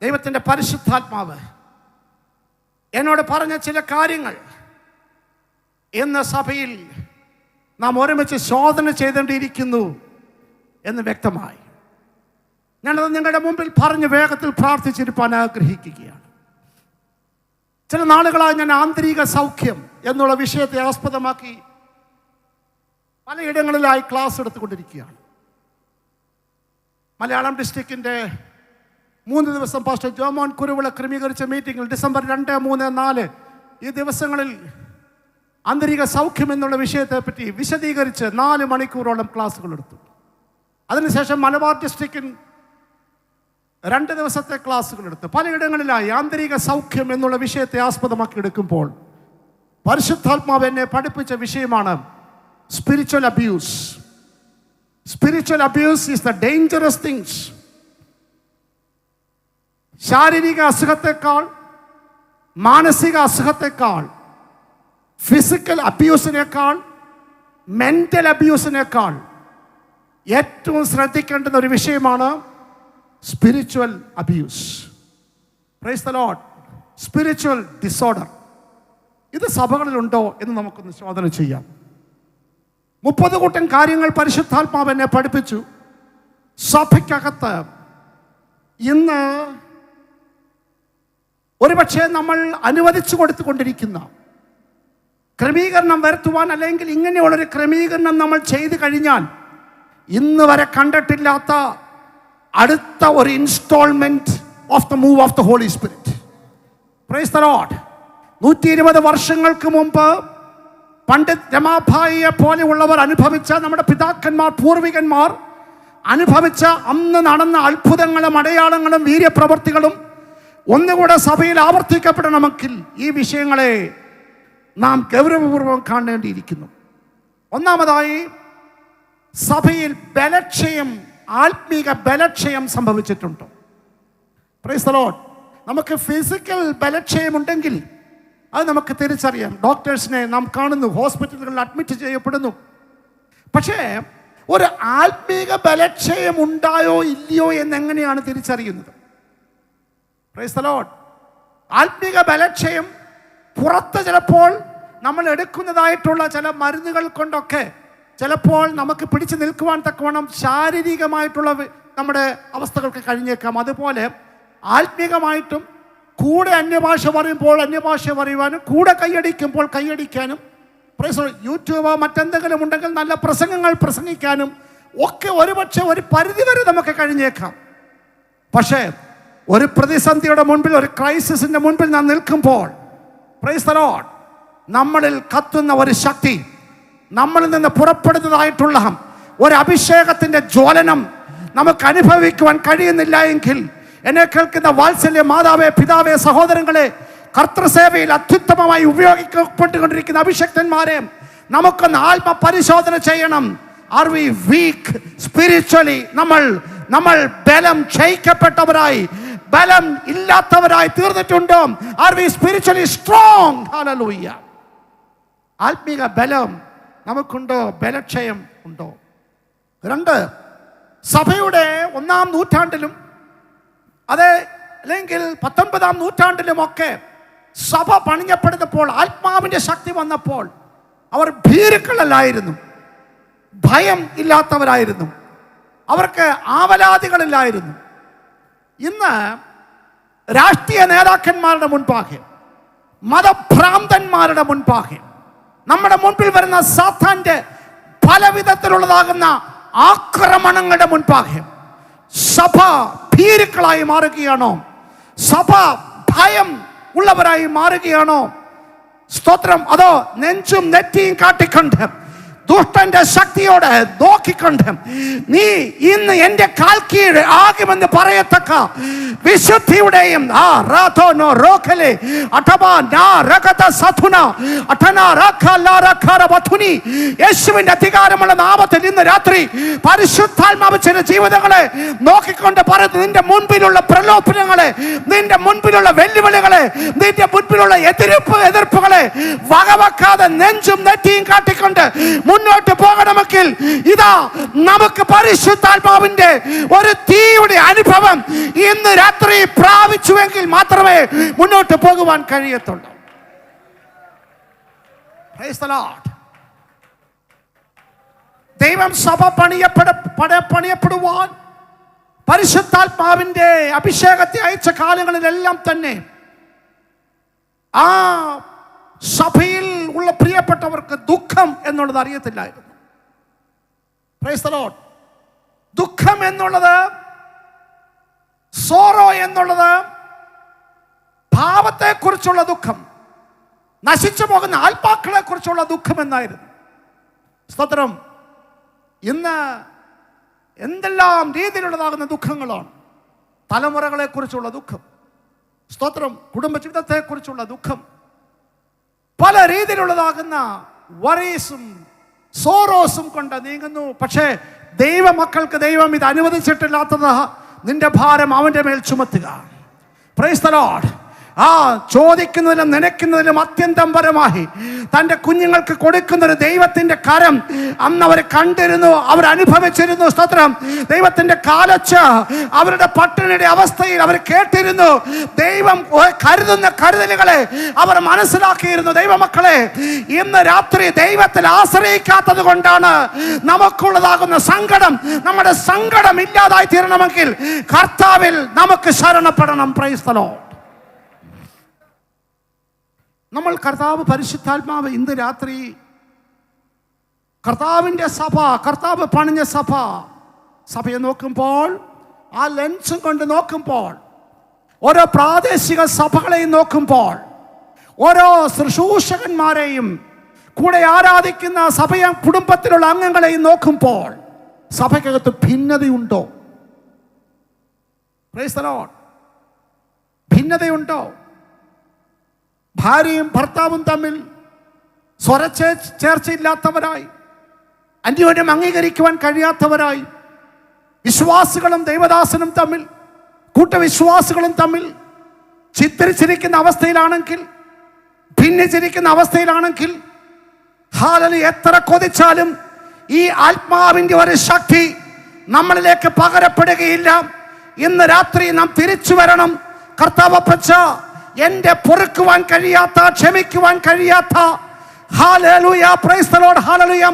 ദൈവത്തിന്റെ പരിശുദ്ധാത്മാവ് എന്നോട് പറഞ്ഞ ചില കാര്യങ്ങൾ ഇന്ന് സഭയിൽ നാം ഒരുമിച്ച് ശോധന ചെയ്തേണ്ടിയിരിക്കുന്നു എന്ന് വ്യക്തമായി. ഞാനത് നിങ്ങളുടെ മുമ്പിൽ പറഞ്ഞ് വേഗത്തിൽ പ്രാർത്ഥിച്ചിരിക്കാൻ ആഗ്രഹിക്കുകയാണ്. ചില നാളുകളായി ഞാൻ ആന്തരിക സൗഖ്യം എന്നുള്ള വിഷയത്തെ ആസ്പദമാക്കി പലയിടങ്ങളിലായി ക്ലാസ് എടുത്തുകൊണ്ടിരിക്കുകയാണ്. മലയാളം ഡിസ്ട്രിക്റ്റിൻ്റെ 3 ദിവസം പാസ്റ്റർ ജോമോൻ കുരുവിള ക്രമീകരിച്ച മീറ്റിംഗിൽ ഡിസംബർ 2, 3, 4 ഈ ദിവസങ്ങളിൽ ആന്തരിക സൗഖ്യം എന്നുള്ള വിഷയത്തെപ്പറ്റി വിശദീകരിച്ച് 4 മണിക്കൂറോളം ക്ലാസ്സുകൾ എടുത്തു. അതിനുശേഷം മലബാർ ഡിസ്ട്രിക്റ്റിൽ 2 ദിവസത്തെ ക്ലാസ്സുകൾ എടുത്ത് പലയിടങ്ങളിലായി ആന്തരിക സൗഖ്യം എന്നുള്ള വിഷയത്തെ ആസ്പദമാക്കി എടുക്കുമ്പോൾ പരിശുദ്ധാത്മാവ് എന്നെ പഠിപ്പിച്ച വിഷയമാണ് spiritual abuse. Spiritual abuse is the dangerous things. ശാരീരിക അസുഖത്തെക്കാൾ, മാനസിക അസുഖത്തെക്കാൾ, ഫിസിക്കൽ അബ്യൂസിനേക്കാൾ, മെൻ്റൽ അബ്യൂസിനേക്കാൾ ഏറ്റവും ശ്രദ്ധിക്കേണ്ടുന്ന ഒരു വിഷയമാണ് spiritual abuse. Price the Lord. Spiritual disorder ഇത് സഭകളിലുണ്ടോ എന്ന് നമുക്കൊന്ന് ശോധന ചെയ്യാം. 30 കൂട്ടം കാര്യങ്ങൾ പരിശുദ്ധാത്മാവ് എന്നെ പഠിപ്പിച്ചു. സഭയ്ക്കകത്ത് ഇന്ന് ഒരുപക്ഷെ നമ്മൾ അനുവദിച്ചു കൊടുത്തുകൊണ്ടിരിക്കുന്ന ക്രമീകരണം വരുത്തുവാൻ, അല്ലെങ്കിൽ ഇങ്ങനെയുള്ളൊരു ക്രമീകരണം നമ്മൾ ചെയ്തു കഴിഞ്ഞാൽ ഇന്ന് വരെ കണ്ടിട്ടില്ലാത്ത അടുത്ത ഒരു instalment of the move of the holy spirit. Praise the lord. 120 വർഷങ്ങൾക്ക് മുമ്പ് പണ്ഡിറ്റ് രമാഭായിയെ പോലെയുള്ളവർ അനുഭവിച്ച, നമ്മുടെ പിതാക്കന്മാർ, പൂർവികന്മാർ അനുഭവിച്ച അന്ന് നടന്ന അത്ഭുതങ്ങളും അടയാളങ്ങളും വീര്യപ്രവർത്തികളും ഒന്നുകൂടെ സഭയിൽ ആവർത്തിക്കപ്പെടണമെങ്കിൽ ഈ വിഷയങ്ങളെ നാം ഗൗരവപൂർവ്വം കാണേണ്ടിയിരിക്കുന്നു. ഒന്നാമതായി, സഭയിൽ ബലക്ഷയം, ആത്മീക ബലക്ഷയം സംഭവിച്ചിട്ടുണ്ട്. Price the Lord. നമുക്ക് ഫിസിക്കൽ ബലക്ഷയമുണ്ടെങ്കിൽ അത് നമുക്ക് തിരിച്ചറിയാം. ഡോക്ടേഴ്സിനെ നാം കാണുന്നു, ഹോസ്പിറ്റലുകളിൽ അഡ്മിറ്റ് ചെയ്യപ്പെടുന്നു. പക്ഷേ ഒരു ആത്മീക ബലക്ഷയം ഉണ്ടായോ ഇല്ലയോ എന്നെങ്ങനെയാണ് തിരിച്ചറിയുന്നത്? Price the Lord. ആത്മീക ബലക്ഷയം പുറത്ത് ചിലപ്പോൾ നമ്മൾ എടുക്കുന്നതായിട്ടുള്ള ചില മരുന്നുകൾ കൊണ്ടൊക്കെ ചിലപ്പോൾ നമുക്ക് പിടിച്ചു നിൽക്കുവാൻ തക്കവണ്ണം ശാരീരികമായിട്ടുള്ള നമ്മുടെ അവസ്ഥകൾക്ക് കഴിഞ്ഞേക്കാം. അതുപോലെ ആത്മീകമായിട്ടും കൂടെ അന്യഭാഷ പറയുമ്പോൾ അന്യഭാഷ പറയുവാനും, കൂടെ കൈയടിക്കുമ്പോൾ കൈയടിക്കാനും, യൂട്യൂബ് മറ്റെന്തെങ്കിലും ഉണ്ടെങ്കിൽ നല്ല പ്രസംഗങ്ങൾ പ്രസംഗിക്കാനും ഒക്കെ ഒരുപക്ഷെ ഒരു പരിധിവരെ നമുക്ക് കഴിഞ്ഞേക്കാം. പക്ഷേ ഒരു പ്രതിസന്ധിയുടെ മുൻപിൽ, ഒരു ക്രൈസിസിന്റെ മുൻപിൽ നാം നിൽക്കുമ്പോൾ, പ്രൈസ് ദി ലോർഡ്, നമ്മളിൽ കത്തുന്ന ഒരു ശക്തി, നമ്മളിൽ നിന്ന് പുറപ്പെടുന്നതായിട്ടുള്ള ഒരു അഭിഷേകത്തിന്റെ ജ്വലനം നമുക്ക് അനുഭവിക്കുവാൻ കഴിയുന്നില്ല എങ്കിൽ, എന്നെ കേൾക്കുന്ന വാത്സല്യ മാതാവേ, പിതാവേ, സഹോദരങ്ങളെ, കർത്തൃസേവയിൽ അത്യുത്തമമായി ഉപയോഗിക്കപ്പെട്ടുകൊണ്ടിരിക്കുന്ന അഭിഷക്തന്മാരെ, നമുക്കൊന്ന് ആത്മപരിശോധന ചെയ്യണം. Are we weak spiritually? നമ്മൾ ബലം ക്ഷയിക്കപ്പെട്ടവരായി, ബലം ഇല്ലാത്തവരായി തീർന്നിട്ടുണ്ടോ? Are we spiritually strong? Hallelujah. ആത്മീക ബലം നമുക്കുണ്ടോ? ബലക്ഷയം ഉണ്ടോ? 2, സഭയുടെ 1-ാം നൂറ്റാണ്ടിലും അല്ലെങ്കിൽ 19-ാം നൂറ്റാണ്ടിലുമൊക്കെ സഭ പണിഞ്ഞപ്പെടുന്നപ്പോൾ, ആത്മാവിന്റെ ശക്തി വന്നപ്പോൾ അവർ ഭീരുക്കളല്ലായിരുന്നു, ഭയം ഇല്ലാത്തവരായിരുന്നു, അവർക്ക് ആവലാതികളില്ലായിരുന്നു. ഇന്ന് രാഷ്ട്രീയ നേതാക്കന്മാരുടെ മുൻപാകെ, മതഭ്രാന്തന്മാരുടെ മുൻപാകെ, നമ്മുടെ മുൻപിൽ വരുന്ന സാത്താന്റെ പലവിധത്തിലുള്ളതാകുന്ന ആക്രമണങ്ങളുടെ മുൻപാകെ സഭ ഭീരുക്കളായി മാറുകയാണോ? സഭ ഭയം ഉള്ളവരായി മാറുകയാണോ? സ്തോത്രം. അതോ നെഞ്ചും നെറ്റിയും കാട്ടിക്കൊണ്ട് ദുഷ്ടന്റെ ശക്തിയോടെ നോക്കിക്കൊണ്ട് നീ ഇന്ന് എന്റെ കാൽ കീഴ് ആകുമെന്ന് പറയത്തക്ക വിശുദ്ധിയുടെയും യേശുവിന്റെ അധികാരമുള്ള നാമത്തിൽ ഇന്ന് രാത്രി പരിശുദ്ധാത്മാവ് ചില ജീവിതങ്ങളെ നോക്കിക്കൊണ്ട് പറയുന്നു, നിന്റെ മുൻപിലുള്ള പ്രലോഭനങ്ങളെ, നിന്റെ മുൻപിലുള്ള വെല്ലുവിളികളെ, നിന്റെ മുൻപിലുള്ള എതിർപ്പുകളെ വകവെക്കാതെ നെഞ്ചും നെറ്റിയും കാട്ടിക്കൊണ്ട് മുന്നോട്ട് പോകണമെങ്കിൽ ഇതാ നമുക്ക് പരിശുദ്ധാത്മാവിന്റെ ഒരു തീയുടെ അനുഭവം ഇന്ന് രാത്രി പ്രാപിച്ചുവെങ്കിൽ മാത്രമേ മുന്നോട്ട് പോകുവാൻ കഴിയത്തുള്ളൂ. Praise the Lord. ദൈവം സഭ പണിയപ്പെടുവാൻ പരിശുദ്ധാത്മാവിന്റെ അഭിഷേകത്തെ അയച്ച കാലങ്ങളിലെല്ലാം തന്നെ ആ സഭയിൽ ഉള്ള പ്രിയപ്പെട്ടവർക്ക് ദുഃഖം എന്നുള്ളത് അറിയത്തില്ലായിരുന്നു. Price the Lord. ദുഃഖം എന്നുള്ളത്, സോറോ എന്നുള്ളത്, ഭാവത്തെക്കുറിച്ചുള്ള ദുഃഖം, നശിച്ചു പോകുന്ന ആത്മാക്കളെ കുറിച്ചുള്ള ദുഃഖം എന്നായിരുന്നു. സ്തോത്രം. ഇന്ന് എന്തെല്ലാം രീതിയിലുള്ളതാകുന്ന ദുഃഖങ്ങളാണ്. തലമുറകളെ കുറിച്ചുള്ള ദുഃഖം, സ്തോത്രം, കുടുംബജീവിതത്തെക്കുറിച്ചുള്ള ദുഃഖം, പല രീതിയിലുള്ളതാകുന്ന വറീസും സോറോസും കൊണ്ട് നീങ്ങുന്നു. പക്ഷേ ദൈവമക്കൾക്ക് ദൈവം ഇത് അനുവദിച്ചിട്ടില്ലാത്തത് നിന്റെ ഭാരം അവൻ്റെ മേൽ ചുമത്തുക. Price the Lord. ആ ചോദിക്കുന്നതിലും നനയ്ക്കുന്നതിലും അത്യന്തം പരമായി തൻ്റെ കുഞ്ഞുങ്ങൾക്ക് കൊടുക്കുന്നൊരു ദൈവത്തിൻ്റെ കരം അന്ന് അവർ കണ്ടിരുന്നു, അവർ അനുഭവിച്ചിരുന്നു. സ്തോത്രം. ദൈവത്തിൻ്റെ കാലച്ച അവരുടെ പട്ടിണിയുടെ അവസ്ഥയിൽ അവർ കേട്ടിരുന്നു. ദൈവം കരുതുന്ന കരുതലുകളെ അവർ മനസ്സിലാക്കിയിരുന്നു. ദൈവമക്കളെ, ഇന്ന് രാത്രി ദൈവത്തിൽ ആശ്രയിക്കാത്തത് കൊണ്ടാണ് നമുക്കുള്ളതാകുന്ന സങ്കടം. നമ്മുടെ സങ്കടം ഇല്ലാതായി തീരണമെങ്കിൽ കർത്താവിൽ നമുക്ക് ശരണപ്പെടണം. Price the Lord. നമ്മൾ കർത്താവ് പരിശുദ്ധാത്മാവ് ഇന്ന് രാത്രി കർത്താവിൻ്റെ സഭ, കർത്താവ് പണിഞ്ഞ സഭയെ നോക്കുമ്പോൾ, ആ ലെൻസും കൊണ്ട് നോക്കുമ്പോൾ, ഓരോ പ്രാദേശിക സഭകളെയും നോക്കുമ്പോൾ, ഓരോ ശുശ്രൂഷകന്മാരെയും കൂടെ ആരാധിക്കുന്ന കുടുംബത്തിലുള്ള അംഗങ്ങളെയും നോക്കുമ്പോൾ സഭയ്ക്കകത്ത് ഭിന്നതയുണ്ടോ? Praise the Lord. ഭിന്നതയുണ്ടോ? ഭാര്യയും ഭർത്താവും തമ്മിൽ ചേർച്ചയില്ലാത്തവരായി, അന്യോന്യം അംഗീകരിക്കുവാൻ കഴിയാത്തവരായി, വിശ്വാസികളും ദൈവദാസനും തമ്മിൽ, കൂട്ടവിശ്വാസികളും തമ്മിൽ ചിത്രിച്ചിരിക്കുന്ന അവസ്ഥയിലാണെങ്കിൽ, ഭിന്നിച്ചിരിക്കുന്ന അവസ്ഥയിലാണെങ്കിൽ, എത്ര കൊതിച്ചാലും ഈ ആത്മാവിൻ്റെ ഒരു ശക്തി നമ്മളിലേക്ക് പകരപ്പെടുകയില്ല. ഇന്ന് രാത്രി നാം തിരിച്ചു വരണം. കർത്താവ് അപ്പച്ച, എന്റെ പൊറുക്കുവാൻ കഴിയാത്ത, ക്ഷമിക്കുവാൻ കഴിയാത്ത, hallelujah, price the Lord, hallelujah,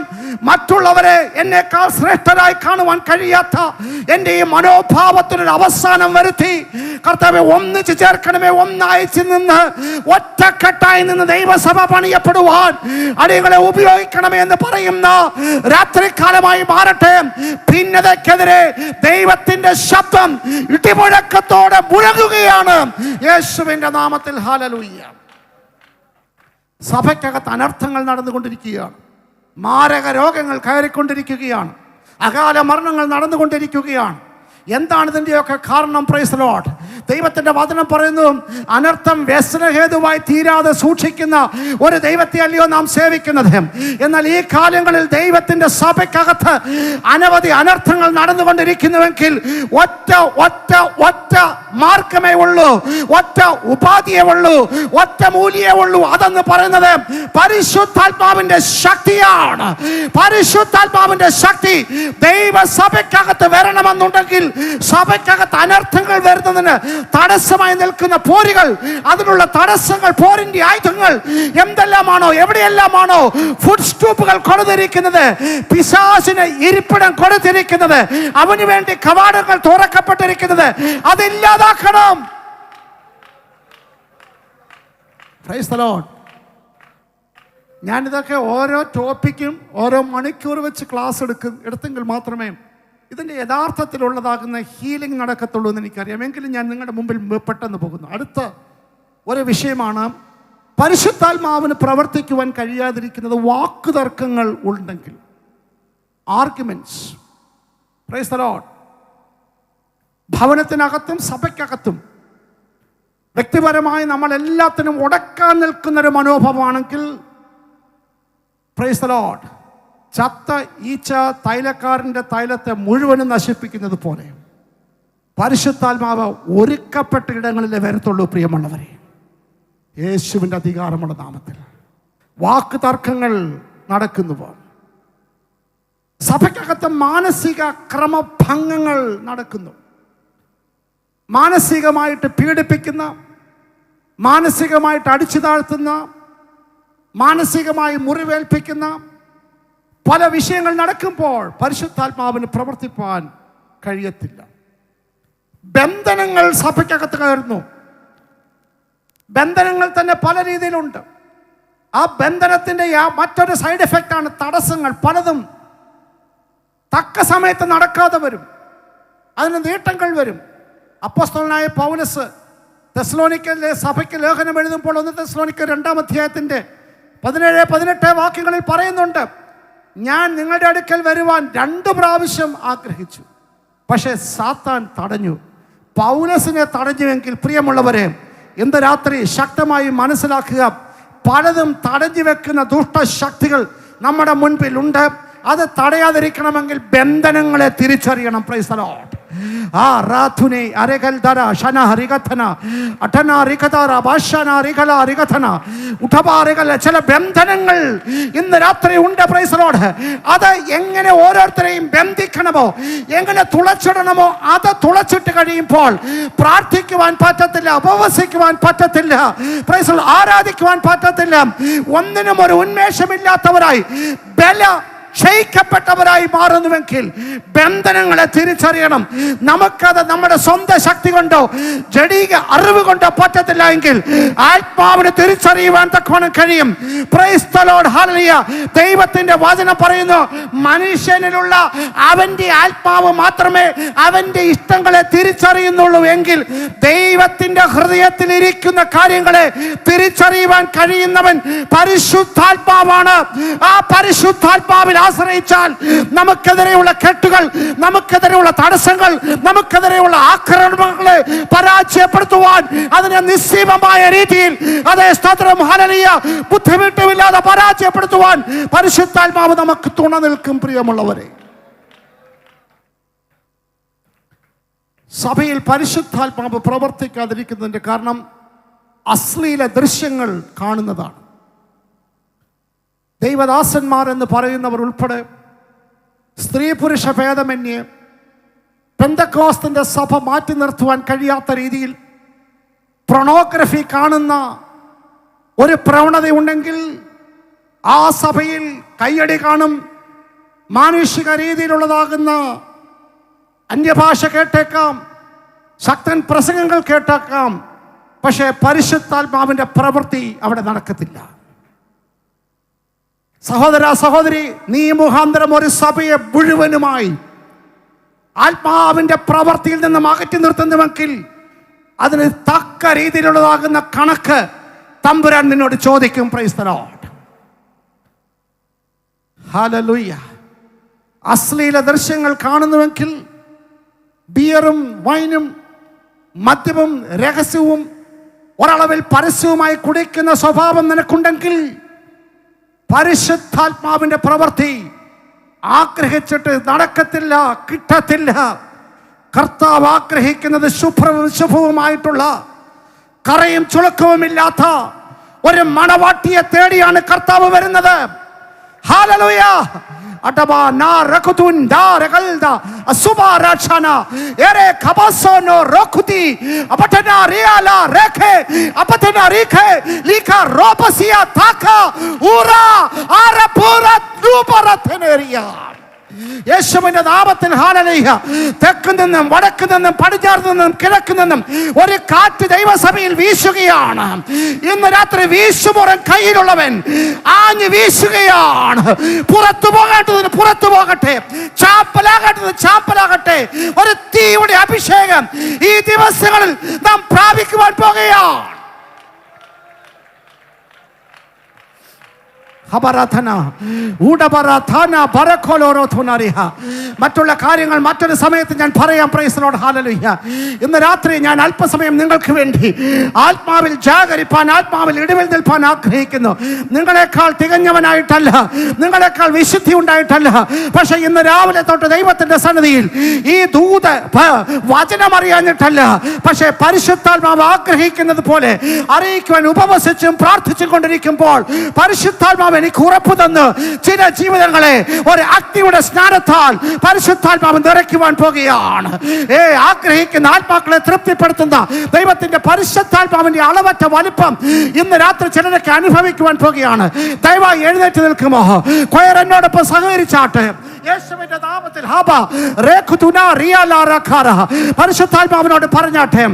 മറ്റുള്ളവരെ എന്നേക്കാൾ ശ്രേഷ്ഠരായി കാണുവാൻ കഴിയാത്ത എൻ്റെ ഈ മനോഭാവത്തിനൊരു അവസാനം വരുത്തി കർത്താവെ ഒന്നിച്ച് ചേർക്കണമേ. ഒന്നായിച്ച് നിന്ന് ഒറ്റക്കെട്ടായി നിന്ന് ദൈവസഭ പണിയപ്പെടുവാൻ അടിയങ്ങളെ ഉപയോഗിക്കണമേ എന്ന് പറയുന്ന രാത്രികാലമായി മാറട്ടെ. ഭിന്നതയ്ക്കെതിരെ ദൈവത്തിന്റെ ശബ്ദം ഇടിമുഴക്കത്തോടെ മുഴങ്ങുകയാണ് യേശുവിന്റെ നാമത്തിൽ. ഹല്ലേലൂയ. സഭയ്ക്കകത്ത് അനർത്ഥങ്ങൾ നടന്നുകൊണ്ടിരിക്കുകയാണ്. മാരക രോഗങ്ങൾ കയറിക്കൊണ്ടിരിക്കുകയാണ്. അകാല മരണങ്ങൾ നടന്നുകൊണ്ടിരിക്കുകയാണ്. എന്താണ് ഇതിൻ്റെയൊക്കെ കാരണം? Price the Lord. ദൈവത്തിൻ്റെ വചനം പറയുന്നു, അനർത്ഥം വ്യസനഹേതുവായി തീരാതെ സൂക്ഷിക്കുന്ന ഒരു ദൈവത്തെ അല്ലയോ നാം സേവിക്കുന്നത്. എന്നാൽ ഈ കാലങ്ങളിൽ ദൈവത്തിൻ്റെ സഭയ്ക്കകത്ത് അനവധി അനർത്ഥങ്ങൾ നടന്നുകൊണ്ടിരിക്കുന്നുവെങ്കിൽ ഒറ്റ ഒറ്റ ഒറ്റ മാർഗമേ ഉള്ളൂ, ഒറ്റ ഉപാധിയേ ഉള്ളൂ, ഒറ്റ മൂല്യേ ഉള്ളൂ. അതെന്ന് പറയുന്നത് പരിശുദ്ധാത്മാവിൻ്റെ ശക്തിയാണ്. പരിശുദ്ധാത്മാവിൻ്റെ ശക്തി ദൈവസഭയ്ക്കകത്ത് വരണമെന്നുണ്ടെങ്കിൽ സഭയ്ക്കകത്ത് അനർത്ഥങ്ങൾ വരുന്നതിന് തടസ്സമായി നിൽക്കുന്ന പോരുകൾ, അതിനുള്ള തടസ്സങ്ങൾ, പോരിന്റെ ആയുധങ്ങൾ എന്തെല്ലാമാണോ, എവിടെയെല്ലാമാണോ ഫുഡ് സ്റ്റൂപ്പുകൾ കൊടുത്തിരിക്കുന്നത്, പിശാചിന് ഇരിപ്പിടം കൊടുത്തിരിക്കുന്നത്, അവന് വേണ്ടി കവാടങ്ങൾ തുറക്കപ്പെട്ടിരിക്കുന്നത്, അതില്ലാതാക്കണം. Praise the Lord. ഞാനിതൊക്കെ ഓരോ ടോപ്പിക്കും ഓരോ മണിക്കൂർ വെച്ച് ക്ലാസ് എടുത്തെങ്കിൽ മാത്രമേ ഇതിൻ്റെ യഥാർത്ഥത്തിലുള്ളതാകുന്ന ഹീലിംഗ് നടക്കത്തുള്ളൂ എന്ന് എനിക്കറിയാം. എങ്കിലും ഞാൻ നിങ്ങളുടെ മുമ്പിൽ പെട്ടെന്ന് പോകുന്നു. അടുത്ത ഒരു വിഷയമാണ് പരിശുദ്ധാത്മാവിന് പ്രവർത്തിക്കുവാൻ കഴിയാതിരിക്കുന്നത് വാക്കുതർക്കങ്ങൾ ഉണ്ടെങ്കിൽ, ആർഗ്യുമെന്റ്സ്. Praise the Lord. ഭവനത്തിനകത്തും സഭയ്ക്കകത്തും വ്യക്തിപരമായി നമ്മൾ എല്ലാത്തിനും ഉടക്കാൻ നിൽക്കുന്നൊരു മനോഭാവമാണെങ്കിൽ, പ്രൈസ് ദി ലോർഡ്, ചത്ത ഈച്ച തൈലക്കാരൻ്റെ തൈലത്തെ മുഴുവനും നശിപ്പിക്കുന്നത് പോലെ പരിശുദ്ധാത്മാവ് ഒരുക്കപ്പെട്ട ഇടങ്ങളിലേ വരത്തുള്ളൂ. പ്രിയമുള്ളവരെ, യേശുവിൻ്റെ അധികാരമുള്ള നാമത്തിൽ വാക്ക് തർക്കങ്ങൾ നടക്കുന്നുവോ? സഭയ്ക്കകത്ത് മാനസിക ക്രമഭംഗങ്ങൾ നടക്കുന്നു. മാനസികമായിട്ട് പീഡിപ്പിക്കുന്ന, മാനസികമായിട്ട് അടിച്ചു താഴ്ത്തുന്ന, മാനസികമായി മുറിവേൽപ്പിക്കുന്ന, പല വിഷയങ്ങൾ നടക്കുമ്പോൾ പരിശുദ്ധാത്മാവിന് പ്രവർത്തിപ്പാൻ കഴിയത്തില്ല. ബന്ധനങ്ങൾ സഭയ്ക്കകത്ത് കയറുന്നു. ബന്ധനങ്ങൾ തന്നെ പല രീതിയിലുണ്ട്. ആ ബന്ധനത്തിൻ്റെ മറ്റൊരു സൈഡ് എഫക്റ്റാണ് തടസ്സങ്ങൾ. പലതും തക്ക സമയത്ത് നടക്കാതെ വരും, അതിന് നീട്ടങ്ങൾ വരും. അപ്പോസ്തലനായ പൗലോസ് തെസ്സലോനിക്കയിലെ സഭയ്ക്ക് ലേഖനം എഴുതുമ്പോൾ 1 തെസ്സലോനിക്ക 2-ാം അധ്യായത്തിൻ്റെ 17-18 വാക്യങ്ങളിൽ പറയുന്നുണ്ട്, ഞാൻ നിങ്ങളുടെ അടുക്കൽ വരുവാൻ 2 പ്രാവശ്യം ആഗ്രഹിച്ചു, പക്ഷേ സാത്താൻ തടഞ്ഞു. പൗലോസിനെ തടഞ്ഞുവെങ്കിൽ പ്രിയമുള്ളവരെ, ഇന്ന് രാത്രി ശക്തമായി മനസ്സിലാക്കുക, പലതും തടഞ്ഞു വെക്കുന്ന ദുഷ്ടശക്തികൾ നമ്മുടെ മുൻപിലുണ്ട്. അത് തടയാതിരിക്കണമെങ്കിൽ ബന്ധനങ്ങളെ തിരിച്ചറിയണം. Price the Lord. ചില ബന്ധനങ്ങൾ ഇന്ന് രാത്രി ഉണ്ട്. Price the Lord. അത് എങ്ങനെ ഓരോരുത്തരെയും ബന്ധിക്കണമോ, എങ്ങനെ തുളച്ചിടണമോ, അത് തുളച്ചിട്ട് കഴിയുമ്പോൾ പ്രാർത്ഥിക്കുവാൻ പറ്റത്തില്ല, ഉപവസിക്കുവാൻ പറ്റത്തില്ല, പ്രൈസ് ദി ലോർഡ്, ആരാധിക്കുവാൻ പറ്റത്തില്ല. ഒന്നിനും ഒരു ഉന്മേഷമില്ലാത്തവരായി ക്ഷയിക്കപ്പെട്ടവരായി മാറുന്നുവെങ്കിൽ ബന്ധനങ്ങളെ തിരിച്ചറിയണം. നമുക്കത് നമ്മുടെ സ്വന്തം ശക്തി കൊണ്ടോ ജഡീക അറിവ് കൊണ്ടോ പറ്റത്തില്ല എങ്കിൽ ആത്മാവിനെ തിരിച്ചറിയുവാൻ തക്കവണ്ണം കഴിയും. Price the Lord. ഹല്ലേലൂയ. ദൈവത്തിന്റെ വചനം പറയുന്നു, മനുഷ്യനിലുള്ള അവന്റെ ആത്മാവ് മാത്രമേ അവന്റെ ഇഷ്ടങ്ങളെ തിരിച്ചറിയുന്നുള്ളൂ എങ്കിൽ ദൈവത്തിന്റെ ഹൃദയത്തിൽ ഇരിക്കുന്ന കാര്യങ്ങളെ തിരിച്ചറിയുവാൻ കഴിയുന്നവൻ പരിശുദ്ധാത്മാവാണ്. ആ പരിശുദ്ധാത്മാവിൽ ആശ്രയിച്ചാൽ നമുക്കെതിരെയുള്ള കെട്ടുകൾ, നമുക്കെതിരെയുള്ള തടസ്സങ്ങൾ, നമുക്കെതിരെയുള്ള ആക്രമണങ്ങളെ പരാജയപ്പെടുത്തുവാൻ, അതിനെ നിസ്സീമമായ രീതിയിൽ, അതേ സ്തോത്രം ഹല്ലേലൂയ, ബുദ്ധിമുട്ടുമില്ലാതെ പരാജയപ്പെടുത്തുവാൻ പരിശുദ്ധാത്മാവ് നമുക്ക് തുണ നിൽക്കും. പ്രിയമുള്ളവരെ, സഭയിൽ പരിശുദ്ധാത്മാവ് പ്രവർത്തിക്കാതിരിക്കുന്നതിന്റെ കാരണം അശ്ലീല ദൃശ്യങ്ങൾ കാണുന്നതാണ്. ദൈവദാസന്മാർ എന്ന് പറയുന്നവർ ഉൾപ്പെടെ സ്ത്രീ പുരുഷ ഭേദമന്യേ പെന്തക്കോസ്തിന്റെ സഭ മാറ്റി നിർത്തുവാൻ കഴിയാത്ത രീതിയിൽ പ്രൊണോഗ്രഫി കാണുന്ന ഒരു പ്രവണതയുണ്ടെങ്കിൽ ആ സഭയിൽ കയ്യടി കാണും. മാനുഷിക രീതിയിലുള്ളതാകുന്ന അന്യഭാഷ കേട്ടേക്കാം, ശക്തൻ പ്രസംഗങ്ങൾ കേട്ടേക്കാം, പക്ഷേ പരിശുദ്ധാത്മാവിന്റെ പ്രവൃത്തി അവിടെ നടക്കത്തില്ല. സഹോദര സഹോദരി, നീ മുഖാന്തരം ഒരു സഭയെ മുഴുവനുമായി ആത്മാവിന്റെ പ്രവൃത്തിയിൽ നിന്നും അകറ്റി നിർത്തുന്നുവെങ്കിൽ അതിന് തക്ക രീതിയിലുള്ളതാകുന്ന കണക്ക് തമ്പുരാൻ നിന്നോട് ചോദിക്കും. Price the Lord. ഹല്ലേലൂയ. അശ്ലീല ദൃശ്യങ്ങൾ കാണുന്നുവെങ്കിൽ, ബിയറും വൈനും മദ്യവും രഹസ്യവും ഒരളവിൽ പരസ്യവുമായി കുടിക്കുന്ന സ്വഭാവം നിനക്കുണ്ടെങ്കിൽ പരിശുദ്ധാത്മാവിന്റെ പ്രവൃത്തി ആഗ്രഹിച്ചിട്ട് നടക്കത്തില്ല, കിട്ടത്തില്ല. കർത്താവ് ആഗ്രഹിക്കുന്നത് ശുഭവുമായിട്ടുള്ള കറയും ചുളുക്കവുമില്ലാത്ത ഒരു മണവാട്ടിയെ തേടിയാണ് കർത്താവ് വരുന്നത്. ഹല്ലേലൂയ. അടബാ നാ റകുതുൻ ദാ റഗൽദ അസുബാ രാക്ഷന എരെ ഖബസോനോ റോഖുതി അപതന റിയാല രേഖെ അപതന റിഖെ ലിഖ റോപസിയ താഖ ഊറാ ആരപുര ദുപരഥനേരിയ. യേശുവിന്റെ നാമത്തിൽ ഹല്ലേലൂയ. തെക്ക് നിന്നും വടക്ക് നിന്നും പടിഞ്ഞാറ് നിന്നും കിഴക്ക് നിന്നും ഒരു കാറ്റ് ദൈവസഭയിൽ വീശുകയാണ്. ഇന്ന് രാത്രി വീശുമുറം കയ്യിലുള്ളവൻ ആഞ്ഞു വീശുകയാണ്. പുറത്തു പോകേണ്ടതിന് പുറത്തു പോകട്ടെ, ചാപ്പലാകേണ്ടത് ചാപ്പലാകട്ടെ. ഒരു തീയുടെ അഭിഷേകം ഈ ദിവസങ്ങളിൽ നാം പ്രാപിക്കുവാൻ പോകുകയാണ്. മറ്റുള്ള കാര്യങ്ങൾ മറ്റൊരു സമയത്ത് ഞാൻ പറയാം. Price the Lord. ഹല്ലേലൂയ. ഇന്ന് രാത്രി ഞാൻ അല്പസമയം നിങ്ങൾക്ക് വേണ്ടി ആത്മാവിൽ ജാഗരിപ്പാൻ, ആത്മാവിൽ ഇടിവിൽ നിൽപ്പാൻ ആഗ്രഹിക്കുന്നു. നിങ്ങളെക്കാൾ തികഞ്ഞവനായിട്ടല്ല, നിങ്ങളെക്കാൾ വിശുദ്ധി ഉണ്ടായിട്ടല്ല, പക്ഷെ ഇന്ന് രാവിലെ തൊട്ട് ദൈവത്തിന്റെ സന്നിധിയിൽ ഈ ദൂത് വചനം അറിയാഞ്ഞിട്ടല്ല, പക്ഷെ പരിശുദ്ധാത്മാവ് ആഗ്രഹിക്കുന്നത് പോലെ അറിയിക്കുവാൻ ഉപവസിച്ചും പ്രാർത്ഥിച്ചും കൊണ്ടിരിക്കുമ്പോൾ പരിശുദ്ധാത്മാവ് എനിക്ക് ഉറപ്പു തന്ന് ചില ജീവിതങ്ങളെ ഒരു അഗ്നിയുടെ സ്നാനത്താൽ പരിശുദ്ധാത്മാവ് നിറയ്ക്കുവാൻ പോകുകയാണ്. ആഗ്രഹിക്കുന്ന ആത്മാക്കളെ തൃപ്തിപ്പെടുത്തുന്ന ദൈവത്തിന്റെ പരിശുദ്ധാത്മാവിന്റെ അളവറ്റ വലിപ്പം ഇന്ന് രാത്രി ചിലരൊക്കെ അനുഭവിക്കുവാൻ പോകുകയാണ്. ദയവായി എഴുന്നേറ്റ് നിൽക്കുമോ? കൊയർ എന്നോടൊപ്പം സഹകരിച്ചാട്ടെ. യേശുവിന്റെ നാമത്തിൽ പരിശുദ്ധാത്മാവിനോട് പറഞ്ഞാട്ടെ,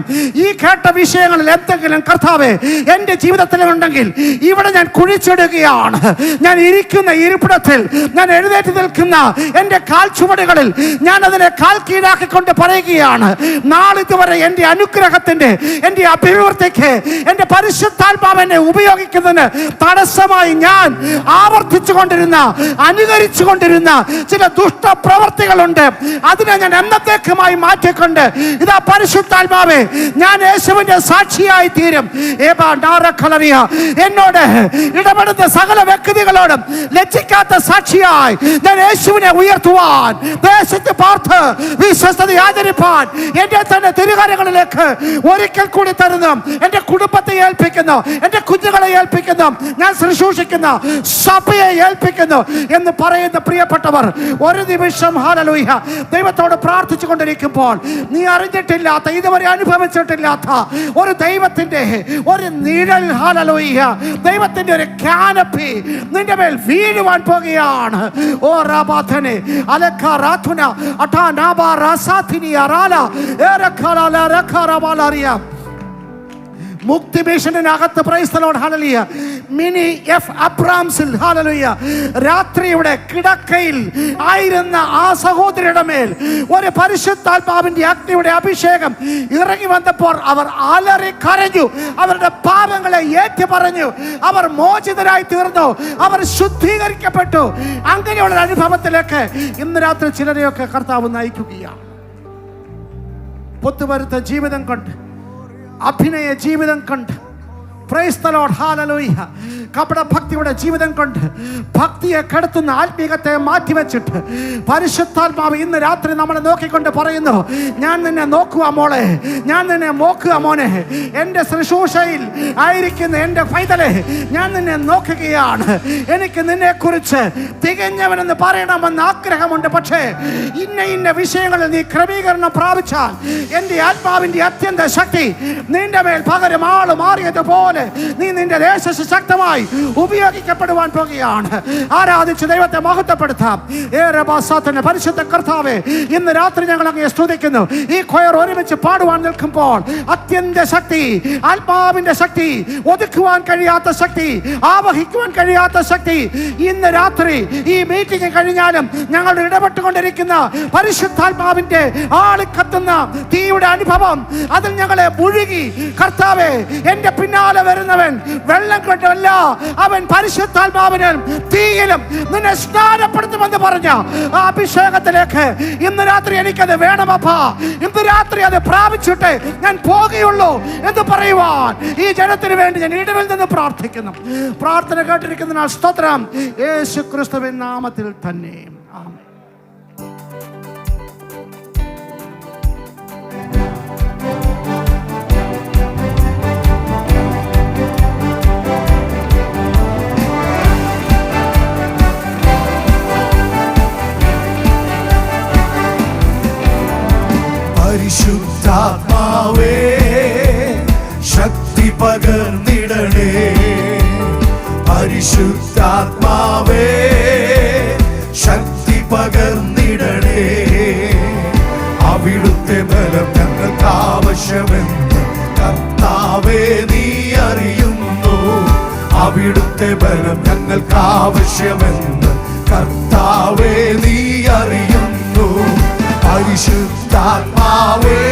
ഈ കേട്ട വിഷയങ്ങളിൽ എന്തെങ്കിലും കർത്താവേ എന്റെ ജീവിതത്തിൽ ഉണ്ടെങ്കിൽ ഇവിടെ ഞാൻ കുഴിച്ചിടുകയാണ്. ഞാൻ ഇരിക്കുന്ന ഇരിപ്പിടത്തിൽ, ഞാൻ എഴുന്നേറ്റ് നിൽക്കുന്ന എന്റെ കാൽച്ചുവടുകളിൽ ഞാൻ അതിനെ കാൽ കീഴാക്കിക്കൊണ്ട് പറയുകയാണ്, നാളിതുവരെ എന്റെ അനുഗ്രഹത്തിന്റെ, എന്റെ അഭിവൃദ്ധിക്ക് എന്റെ പരിശുദ്ധാത്മാവിനെ ഉപയോഗിക്കുന്നതിന് തടസ്സമായി ഞാൻ ആവർത്തിച്ചു കൊണ്ടിരുന്ന, അനുകരിച്ചു കൊണ്ടിരുന്ന ചില ദുഷ്ടപ്രവർത്തികളുണ്ട്. അതിനെ ഞാൻ എന്നത്തേക്കുമായി മാറ്റിക്കൊണ്ട് ഇതാ പരിശുദ്ധാത്മാവേ, ഞാൻ യേശുവിന്റെ സാക്ഷിയായി തീരും. എന്നോട് ഇടപെടുന്ന സകല വ്യക്തികളോടും ലജ്ജിക്കാത്ത സാക്ഷിയായി ഞാൻ യേശുവിനെ ഉയർത്തുവാൻ, ദേശത്ത് പാർത്ത് വിശ്വസ്തത ആചരിപ്പാൻ എന്റെ തന്നെ തിരുകാര്യങ്ങളിലേക്ക് ഒരിക്കൽ കൂടി തരുന്നു. എന്റെ കുടുംബത്തെ ഏൽപ്പിക്കുന്നു, എന്റെ കുഞ്ഞുങ്ങളെ ഏൽപ്പിക്കുന്നു, ഞാൻ ശുശ്രൂഷിക്കുന്ന സഭയെ ഏൽപ്പിക്കുന്നു എന്ന് പറയുന്ന പ്രിയപ്പെട്ടവർ, ഒരു നിമിഷം ഹല്ലേലൂയ ദൈവത്തോട് പ്രാർത്ഥിച്ചു കൊണ്ടിരിക്കുമ്പോൾ നീ അറിഞ്ഞിട്ടില്ലാത്ത, ഇതുവരെ അനുഭവിച്ചിട്ടില്ലാത്ത ഒരു ദൈവത്തിന്റെ ഒരു നിഴൽ, ഹല്ലേലൂയ ദൈവത്തിന്റെ ഒരു കാനപ്പി നിന്റെ മേൽ വീഴുവാൻ പോകുകയാണ്. ഓ റാബാഥനെ അലഖാറാഥുന അഠാനാബാ റാസാഥിനി അറാല ഏറഖാല റഖാറബാലറിയ മുക്തി ഭീഷണിനകത്ത് പ്രൈസ് ദി ലോർഡ് ഹല്ലേലൂയ. മിനി എഫ് അബ്രാംസിൽ ഹല്ലേലൂയ രാത്രിയുടെ കിടക്കയിൽ ആയിരുന്ന ആ സഹോദരിയുടെ മേൽ ഒരു പരിശുദ്ധാത്മാവിന്റെ അഗ്നിയുടെ അഭിഷേകം ഇറങ്ങി വന്നപ്പോൾ അവർ അലറി കരഞ്ഞു, അവരുടെ പാപങ്ങളെ ഏറ്റു പറഞ്ഞു, അവർ മോചിതരായി തീർന്നു, അവർ ശുദ്ധീകരിക്കപ്പെട്ടു. അങ്ങനെയുള്ള അനുഭവത്തിലേക്ക് ഇന്ന് രാത്രി ചിലരെയൊക്കെ കർത്താവ് നയിക്കുകയാണ്. പൊത്തുവരുത്ത ജീവിതം കൊണ്ട്, അഭിനയ ജീവിതം കൊണ്ട്, പ്രൈസ് ദി ലോർഡ് ഹല്ലേലൂയ കപട ഭക്തിയുടെ ജീവിതം കൊണ്ട് ഭക്തിയെ കെടുത്തുന്ന ആത്മീയത്തെ മാറ്റിവെച്ചിട്ട് പരിശുദ്ധാത്മാവ് ഇന്ന് രാത്രി നമ്മളെ നോക്കിക്കൊണ്ട് പറയുന്നു, ഞാൻ നിന്നെ നോക്കുക മോളെ, ഞാൻ നിന്നെ നോക്കുക മോനെ, എൻ്റെ ശുശ്രൂഷയിൽ ആയിരിക്കുന്ന എൻ്റെ പൈതലെ ഞാൻ നിന്നെ നോക്കുകയാണ്. എനിക്ക് നിന്നെക്കുറിച്ച് തികഞ്ഞവനെന്ന് പറയണമെന്ന് ആഗ്രഹമുണ്ട്. പക്ഷേ ഇന്ന വിഷയങ്ങളിൽ നീ ക്രമീകരണം പ്രാപിച്ചാൽ എൻ്റെ ആത്മാവിൻ്റെ അത്യന്ത ശക്തി നിന്റെ മേൽ പകരം ആള് മാറിയതുപോലെ നീ നിന്റെ ദേശത്ത് ശക്തമായി ഉപയോഗിക്കപ്പെടുവാൻ പോകുകയാണ്. ആരാധിച്ച് ദൈവത്തെ മഹത്വപ്പെടുത്താം. പരിശുദ്ധ കർത്താവേ, ഇന്ന് രാത്രി ഞങ്ങൾ അങ്ങയെ സ്തുതിക്കുന്നു. ഈ കൊയർ ഒരുമിച്ച് പാടുവാൻ നിൽക്കുമ്പോൾ അത്യന്ത ശക്തി, ആത്മാവിന്റെ ശക്തി, ഒതുക്കുവാൻ കഴിയാത്ത ശക്തി, ആവഹിക്കുവാൻ കഴിയാത്ത ശക്തി ഇന്ന് രാത്രി ഈ മീറ്റിംഗ് കഴിഞ്ഞാലും ഞങ്ങൾ ഇടപെട്ടുകൊണ്ടിരിക്കുന്ന പരിശുദ്ധാത്മാവിന്റെ ആളിക്കത്തുന്ന തീയുടെ അനുഭവം അതിൽ ഞങ്ങളെ മുഴുകി, കർത്താവേ എന്റെ പിന്നാലെ വരുന്നവൻ വെള്ളം കൊണ്ടല്ല, അവൻ പരിശുദ്ധാത്മാവിനും തീയിലും നിന്നെ സ്നാനപ്പെടുത്തുമെന്ന് പറഞ്ഞ ആ അഭിഷേകത്തിലേക്ക് ഇന്ന് രാത്രി എനിക്കത് വേണമപ്പാ, ഇന്ന് രാത്രി അത് പ്രാപിച്ചിട്ട് ഞാൻ പോകുകയുള്ളൂ എന്ന് പറയുവാൻ ഈ ജനത്തിന് വേണ്ടി ഞാൻ ഇടവിൽ നിന്ന് പ്രാർത്ഥിക്കുന്നു. പ്രാർത്ഥന കേട്ടിരിക്കുന്നതിനാൽ സ്തോത്രം. യേശു ക്രിസ്തുവിൻ നാമത്തിൽ തന്നെ ആമേൻ. പരിശുദ്ധാത്മാവേ ശക്തി പകർന്നിടണേ, പരിശുദ്ധാത്മാവേ ശക്തി പകർന്നിടണേ. അവിടുത്തെ ബലം ഞങ്ങൾക്ക് ആവശ്യമെന്ന് കർത്താവേ നീ അറിയുന്നു. അവിടുത്തെ ബലം ഞങ്ങൾക്ക് ആവശ്യമെന്ന് കർത്താവേ നീ അറിയുന്നു. പരിശുദ്ധാത്മാവേ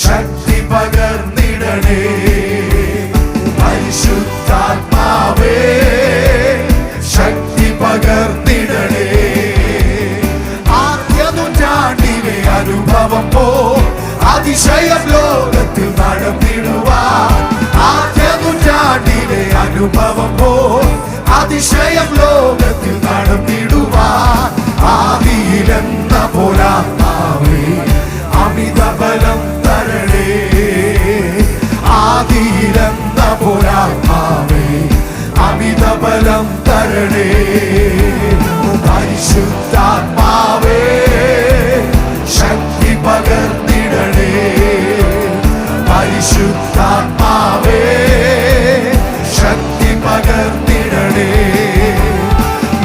ശക്തി പകർന്നിടണേ, പരിശുദ്ധാത്മാവേ ശക്തി പകർന്നിടണേ. ആദ്യ നൂറ്റാണ്ടിലെ അനുഭവം പോ അതിശയം ലോകത്തിൽ നടന്നിടുവാൻ, ആദ്യ നൂറ്റാണ്ടിലെ അനുഭവം പോ അതിശയം ലോകത്തിൽ നടന്നിടുവാൻ. ആദിയിലെന്ന പോലാത്മാവേ അമിത ബലം തരണേ, ആദിയിലെന്ന പോലാത്മാവേ അമിത ബലം തരണേ പരിശുദ്ധാത്മാവേ ശക്തി പകർന്നിടണേ പരിശുദ്ധാത്മാവേ ശക്തി പകർന്നിടണേ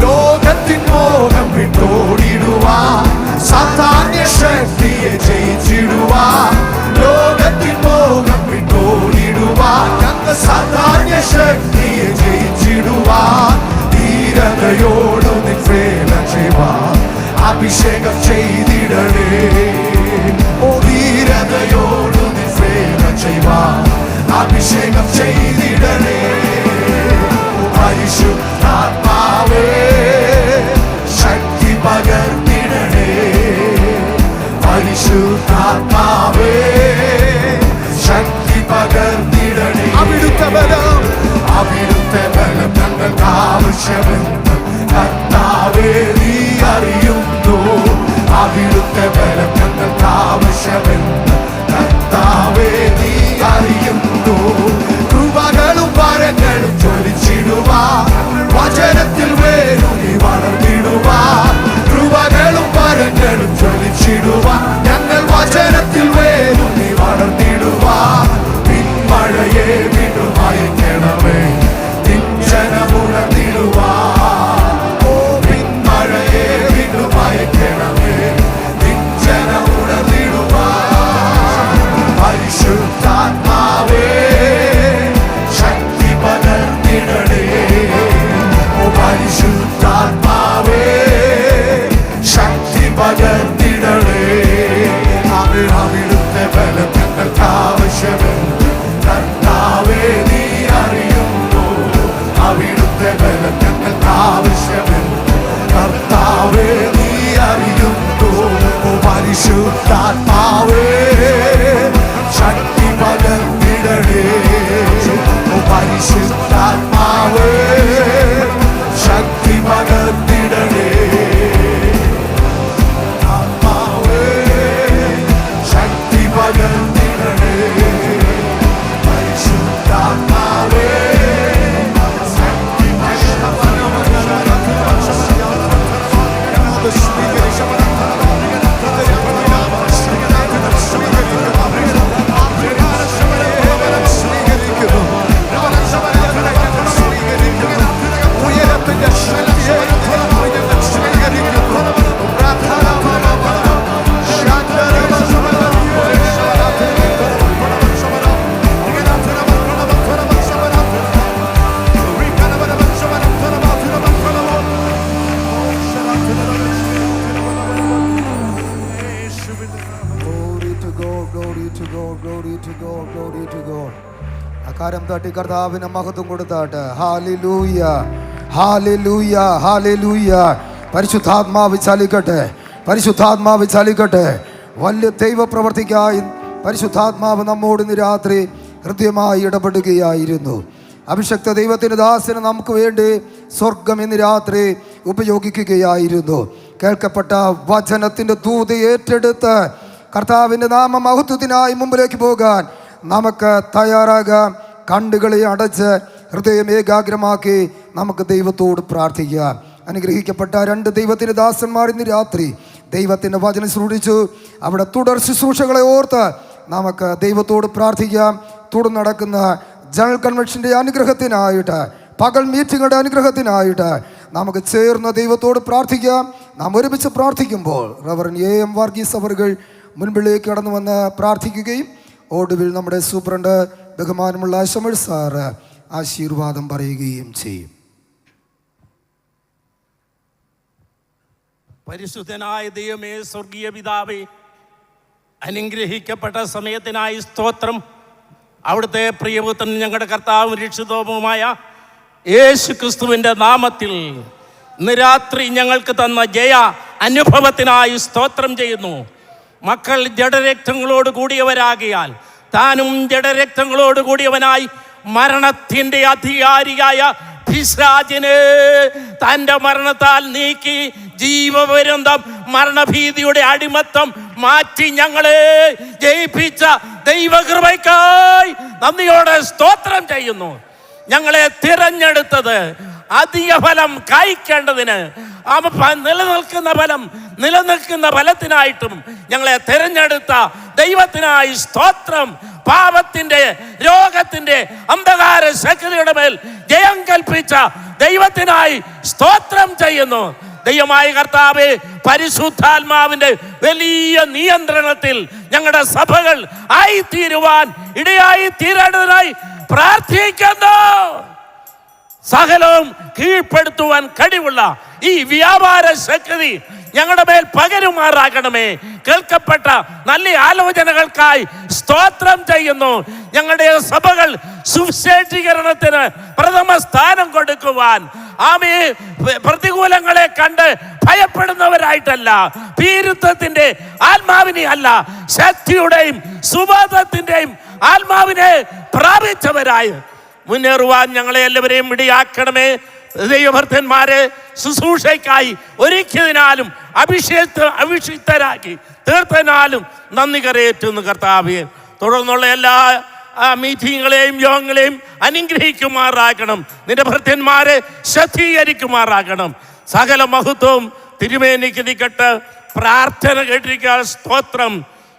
ലോകത്തിൻ മോഹം വിട്ടോടിടുവാൻ സാത്താന്യ ശക്തിയെ ജയിച്ചിടുവാൻ ലോകത്തിൻ മോഹം വിട്ടോടിടുവാൻ ഞങ്ങൾ സാത്താന്യ ശക്തിയെ ജയിച്ചിടുവാൻ ധീരതയോടും നിവേല ചെയ്യുവാൻ അഭിഷേകം ചെയ്തിടണേ ധീരതയോടും നിവേല ചെയ്യുവാൻ അഭിഷേകം ചെയ്തിടണേ പരിശുദ്ധാത്മാവേ ശക്തി പകർന്നിടണേ പരിശുദ്ധാത്മാവേ ശക്തി പകർന്നിടണേ അവിടുത്തെ ബലം ഞങ്ങൾക്ക് ആവശ്യമെന്ന് കർത്താവേ നീ അറിയുന്നു അവിടുത്തെ ബലം ഞങ്ങൾക്ക് ആവശ്യമെന്ന് കർത്താവേ നീ അറിയുന്നു കൃപകളും വരങ്ങളും ജ്വലിച്ചിടുവാൻ വചനത്തിൽ വേരുനി വളർന്നിടുവാൻ കൃപകളും വരങ്ങളും ജ്വലിച്ചിടുവാൻ ഞങ്ങൾ വചനത്തിൽ വേരുനി വളർന്നിടുവാൻ പിന്മഴയെ വിടുമയക്കണമേ ജനമുണർന്നിടുവാൻ ഓ പിന്മഴയെ വിടുമയക്കണമേ ജനമുണർന്നിടുവാൻ പരിശുദ്ധാത്മാവേ ശക്തി പകർന്നിടണേ ഓ പരിശുദ്ധാത്മാവേ ശക്തി പകർന്നിടണേ അവിടുത്തെ ബലം ഞങ്ങൾക്ക് ആവശ്യമെന്ന് കർത്താവേ നീ അറിയുന്നു അവിടുത്തെ ബലം ഞങ്ങൾക്ക് ആവശ്യമെന്ന് കർത്താവേ നീ അറിയുന്നു ഓ പരിശുദ്ധാത്മാവേ ശക്തി പകർന്നിടണേ ഓ പരിശുദ്ധാത്മാവേ ശക്തി പകർന്നിടണേ ആത്മാവേ ശക്തി പകർന്നിടണേ പരിശുദ്ധാത്മാവേ ശക്തി ഉയരത്തിന്റെ ശക്തിയെ അക്കാരം തട്ടി കർത്താവിന് മഹത്വം കൊടുത്താട്ട് ഹാലലൂയ ഹാലലൂയ ഹാലലൂയ പരിശുദ്ധാത്മാവ് ചലിക്കട്ടെ പരിശുദ്ധാത്മാവ് ചലിക്കട്ടെ വലിയ ദൈവപ്രവർത്തിക്കായി പരിശുദ്ധാത്മാവ് നമ്മോട് ഇന്ന് രാത്രി ഹൃദ്യമായി ഇടപെടുകയായിരുന്നു അഭിഷക്ത ദൈവത്തിൻ്റെ ദാസന് നമുക്ക് വേണ്ടി സ്വർഗം ഇന്ന് രാത്രി ഉപയോഗിക്കുകയായിരുന്നു കേൾക്കപ്പെട്ട വചനത്തിൻ്റെ ദൂത് ഏറ്റെടുത്ത് കർത്താവിൻ്റെ നാമ മഹത്വത്തിനായി മുമ്പിലേക്ക് പോകാൻ നമുക്ക് തയ്യാറാകാം കണ്ണുകളെ അടച്ച് ഹൃദയം ഏകാഗ്രമാക്കി നമുക്ക് ദൈവത്തോട് പ്രാർത്ഥിക്കാം അനുഗ്രഹിക്കപ്പെട്ട രണ്ട് ദൈവത്തിൻ്റെ ദാസന്മാർ ഇന്ന് രാത്രി ദൈവത്തിൻ്റെ വചനം ശ്രദ്ധിച്ചു അവിടെ തുടർ ശുശ്രൂഷകളെ ഓർത്ത് നമുക്ക് ദൈവത്തോട് പ്രാർത്ഥിക്കാം തുടർന്ന് നടക്കുന്ന ജനറൽ കൺവെൻഷൻ്റെ അനുഗ്രഹത്തിനായിട്ട് പകൽ മീറ്റിങ്ങുകളുടെ അനുഗ്രഹത്തിനായിട്ട് നമുക്ക് ചേർന്ന് ദൈവത്തോട് പ്രാർത്ഥിക്കാം നാം ഒരുമിച്ച് പ്രാർത്ഥിക്കുമ്പോൾ റവറൻ എ.എം. വർഗീസ് അവറുകൾ മുൻപിലേക്ക് കടന്നു വന്ന് പ്രാർത്ഥിക്കുകയും ഒടുവിൽ നമ്മുടെ സൂപ്രണ്ട് ബഹുമാനമുള്ള ശമൽ സാറ് ആശീർവാദം പറയുകയും ചെയ്യും. പരിശുദ്ധനായ ദൈവമേ, സ്വർഗീയ പിതാവേ, അനുഗ്രഹിക്കപ്പെട്ട സമയത്തിനായി സ്തോത്രം. അവിടുത്തെ പ്രിയപുത്രൻ ഞങ്ങളുടെ കർത്താവും രക്ഷിതാവുമായ യേശു ക്രിസ്തുവിൻ്റെ നാമത്തിൽ ഇന്ന് രാത്രി ഞങ്ങൾക്ക് തന്ന ജയ അനുഭവത്തിനായി സ്തോത്രം ചെയ്യുന്നു. മക്കൾ ജഡരക്തങ്ങളോട് കൂടിയവരാകിയാൽ താനും ജഡരക്തങ്ങളോട് കൂടിയവനായി മരണത്തിൻ്റെ അധികാരിയായ പിശാചിനെ തൻ്റെ മരണത്താൽ നീക്കി ജീവപര്യന്തം മരണഭീതിയുടെ അടിമത്തം മാറ്റി ഞങ്ങളെ ജയിപ്പിച്ച ദൈവകൃപയ്ക്കായി നന്ദിയോടെ സ്തോത്രം ചെയ്യുന്നു. ഞങ്ങളെ തിരഞ്ഞെടുത്തത് അധിക ഫലം കായ്ക്കേണ്ടതിന് നിലനിൽക്കുന്ന ഫലത്തിനായിട്ടും ഞങ്ങളെ തിരഞ്ഞെടുത്ത ദൈവത്തിനായി സ്തോത്രം. പാപത്തിന്റെ, രോഗത്തിന്റെ, അന്ധകാര ശക്തിയുടെ മേൽ ജയം കൽപ്പിച്ച ദൈവത്തിനായി സ്തോത്രം ചെയ്യുന്നു. ദൈവമായ കർത്താവേ, പരിശുദ്ധാത്മാവിന്റെ വലിയ നിയന്ത്രണത്തിൽ ഞങ്ങളുടെ സഭകൾ ആയിത്തീരുവാൻ ഇടയായി തീരേണ്ടതിനായി പ്രാർത്ഥിക്കുന്നു. സകലവും കീഴ്പ്പെടുത്തുവാൻ കഴിവുള്ള ഈ വ്യാപാര ശക്തി ഞങ്ങളുടെ മേൽ പകരുമാറാകണമേ. കേൾക്കപ്പെട്ട നല്ല ആലോചനകൾക്കായി സ്തോത്രം ചെയ്യുന്നു. ഞങ്ങളുടെ സഭകൾ സുവിശേഷീകരണത്തിന് പ്രഥമ സ്ഥാനം കൊടുക്കുവാൻ, ആമേ, പ്രതികൂലങ്ങളെ കണ്ട് ഭയപ്പെടുന്നവരായിട്ടല്ല, ഭീരുത്വത്തിന്റെ ആത്മാവിനെ അല്ല, ശക്തിയുടെയും സുബോധത്തിന്റെയും ആത്മാവിനെ പ്രാപിച്ചവരായി മുന്നേറുവാൻ ഞങ്ങളെ എല്ലാവരെയും ഇടയാക്കണമേ. ദൈവഭക്തന്മാരെ ശുശ്രൂഷയ്ക്കായി ഒരുക്കിയതിനാലും അഭിഷിക്തരാക്കി തീർത്തതിനാലും നന്ദി കരയേറ്റുന്നു കർത്താവേ. തുടർന്നുള്ള എല്ലാ മീറ്റിങ്ങുകളെയും യോഗങ്ങളെയും അനുഗ്രഹിക്കുമാറാക്കണം. നിന്റെ ഭക്തന്മാരെ ശക്തീകരിക്കുമാറാക്കണം. സകല മഹത്വവും തിരുമേനിക്ക് നിക്കട്ടെ. പ്രാർത്ഥന കേട്ടിരിക്കുക. സ്തോത്രം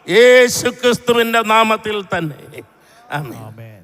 യേശു ക്രിസ്തുവിന്റെ നാമത്തിൽ തന്നെ. ആമേൻ.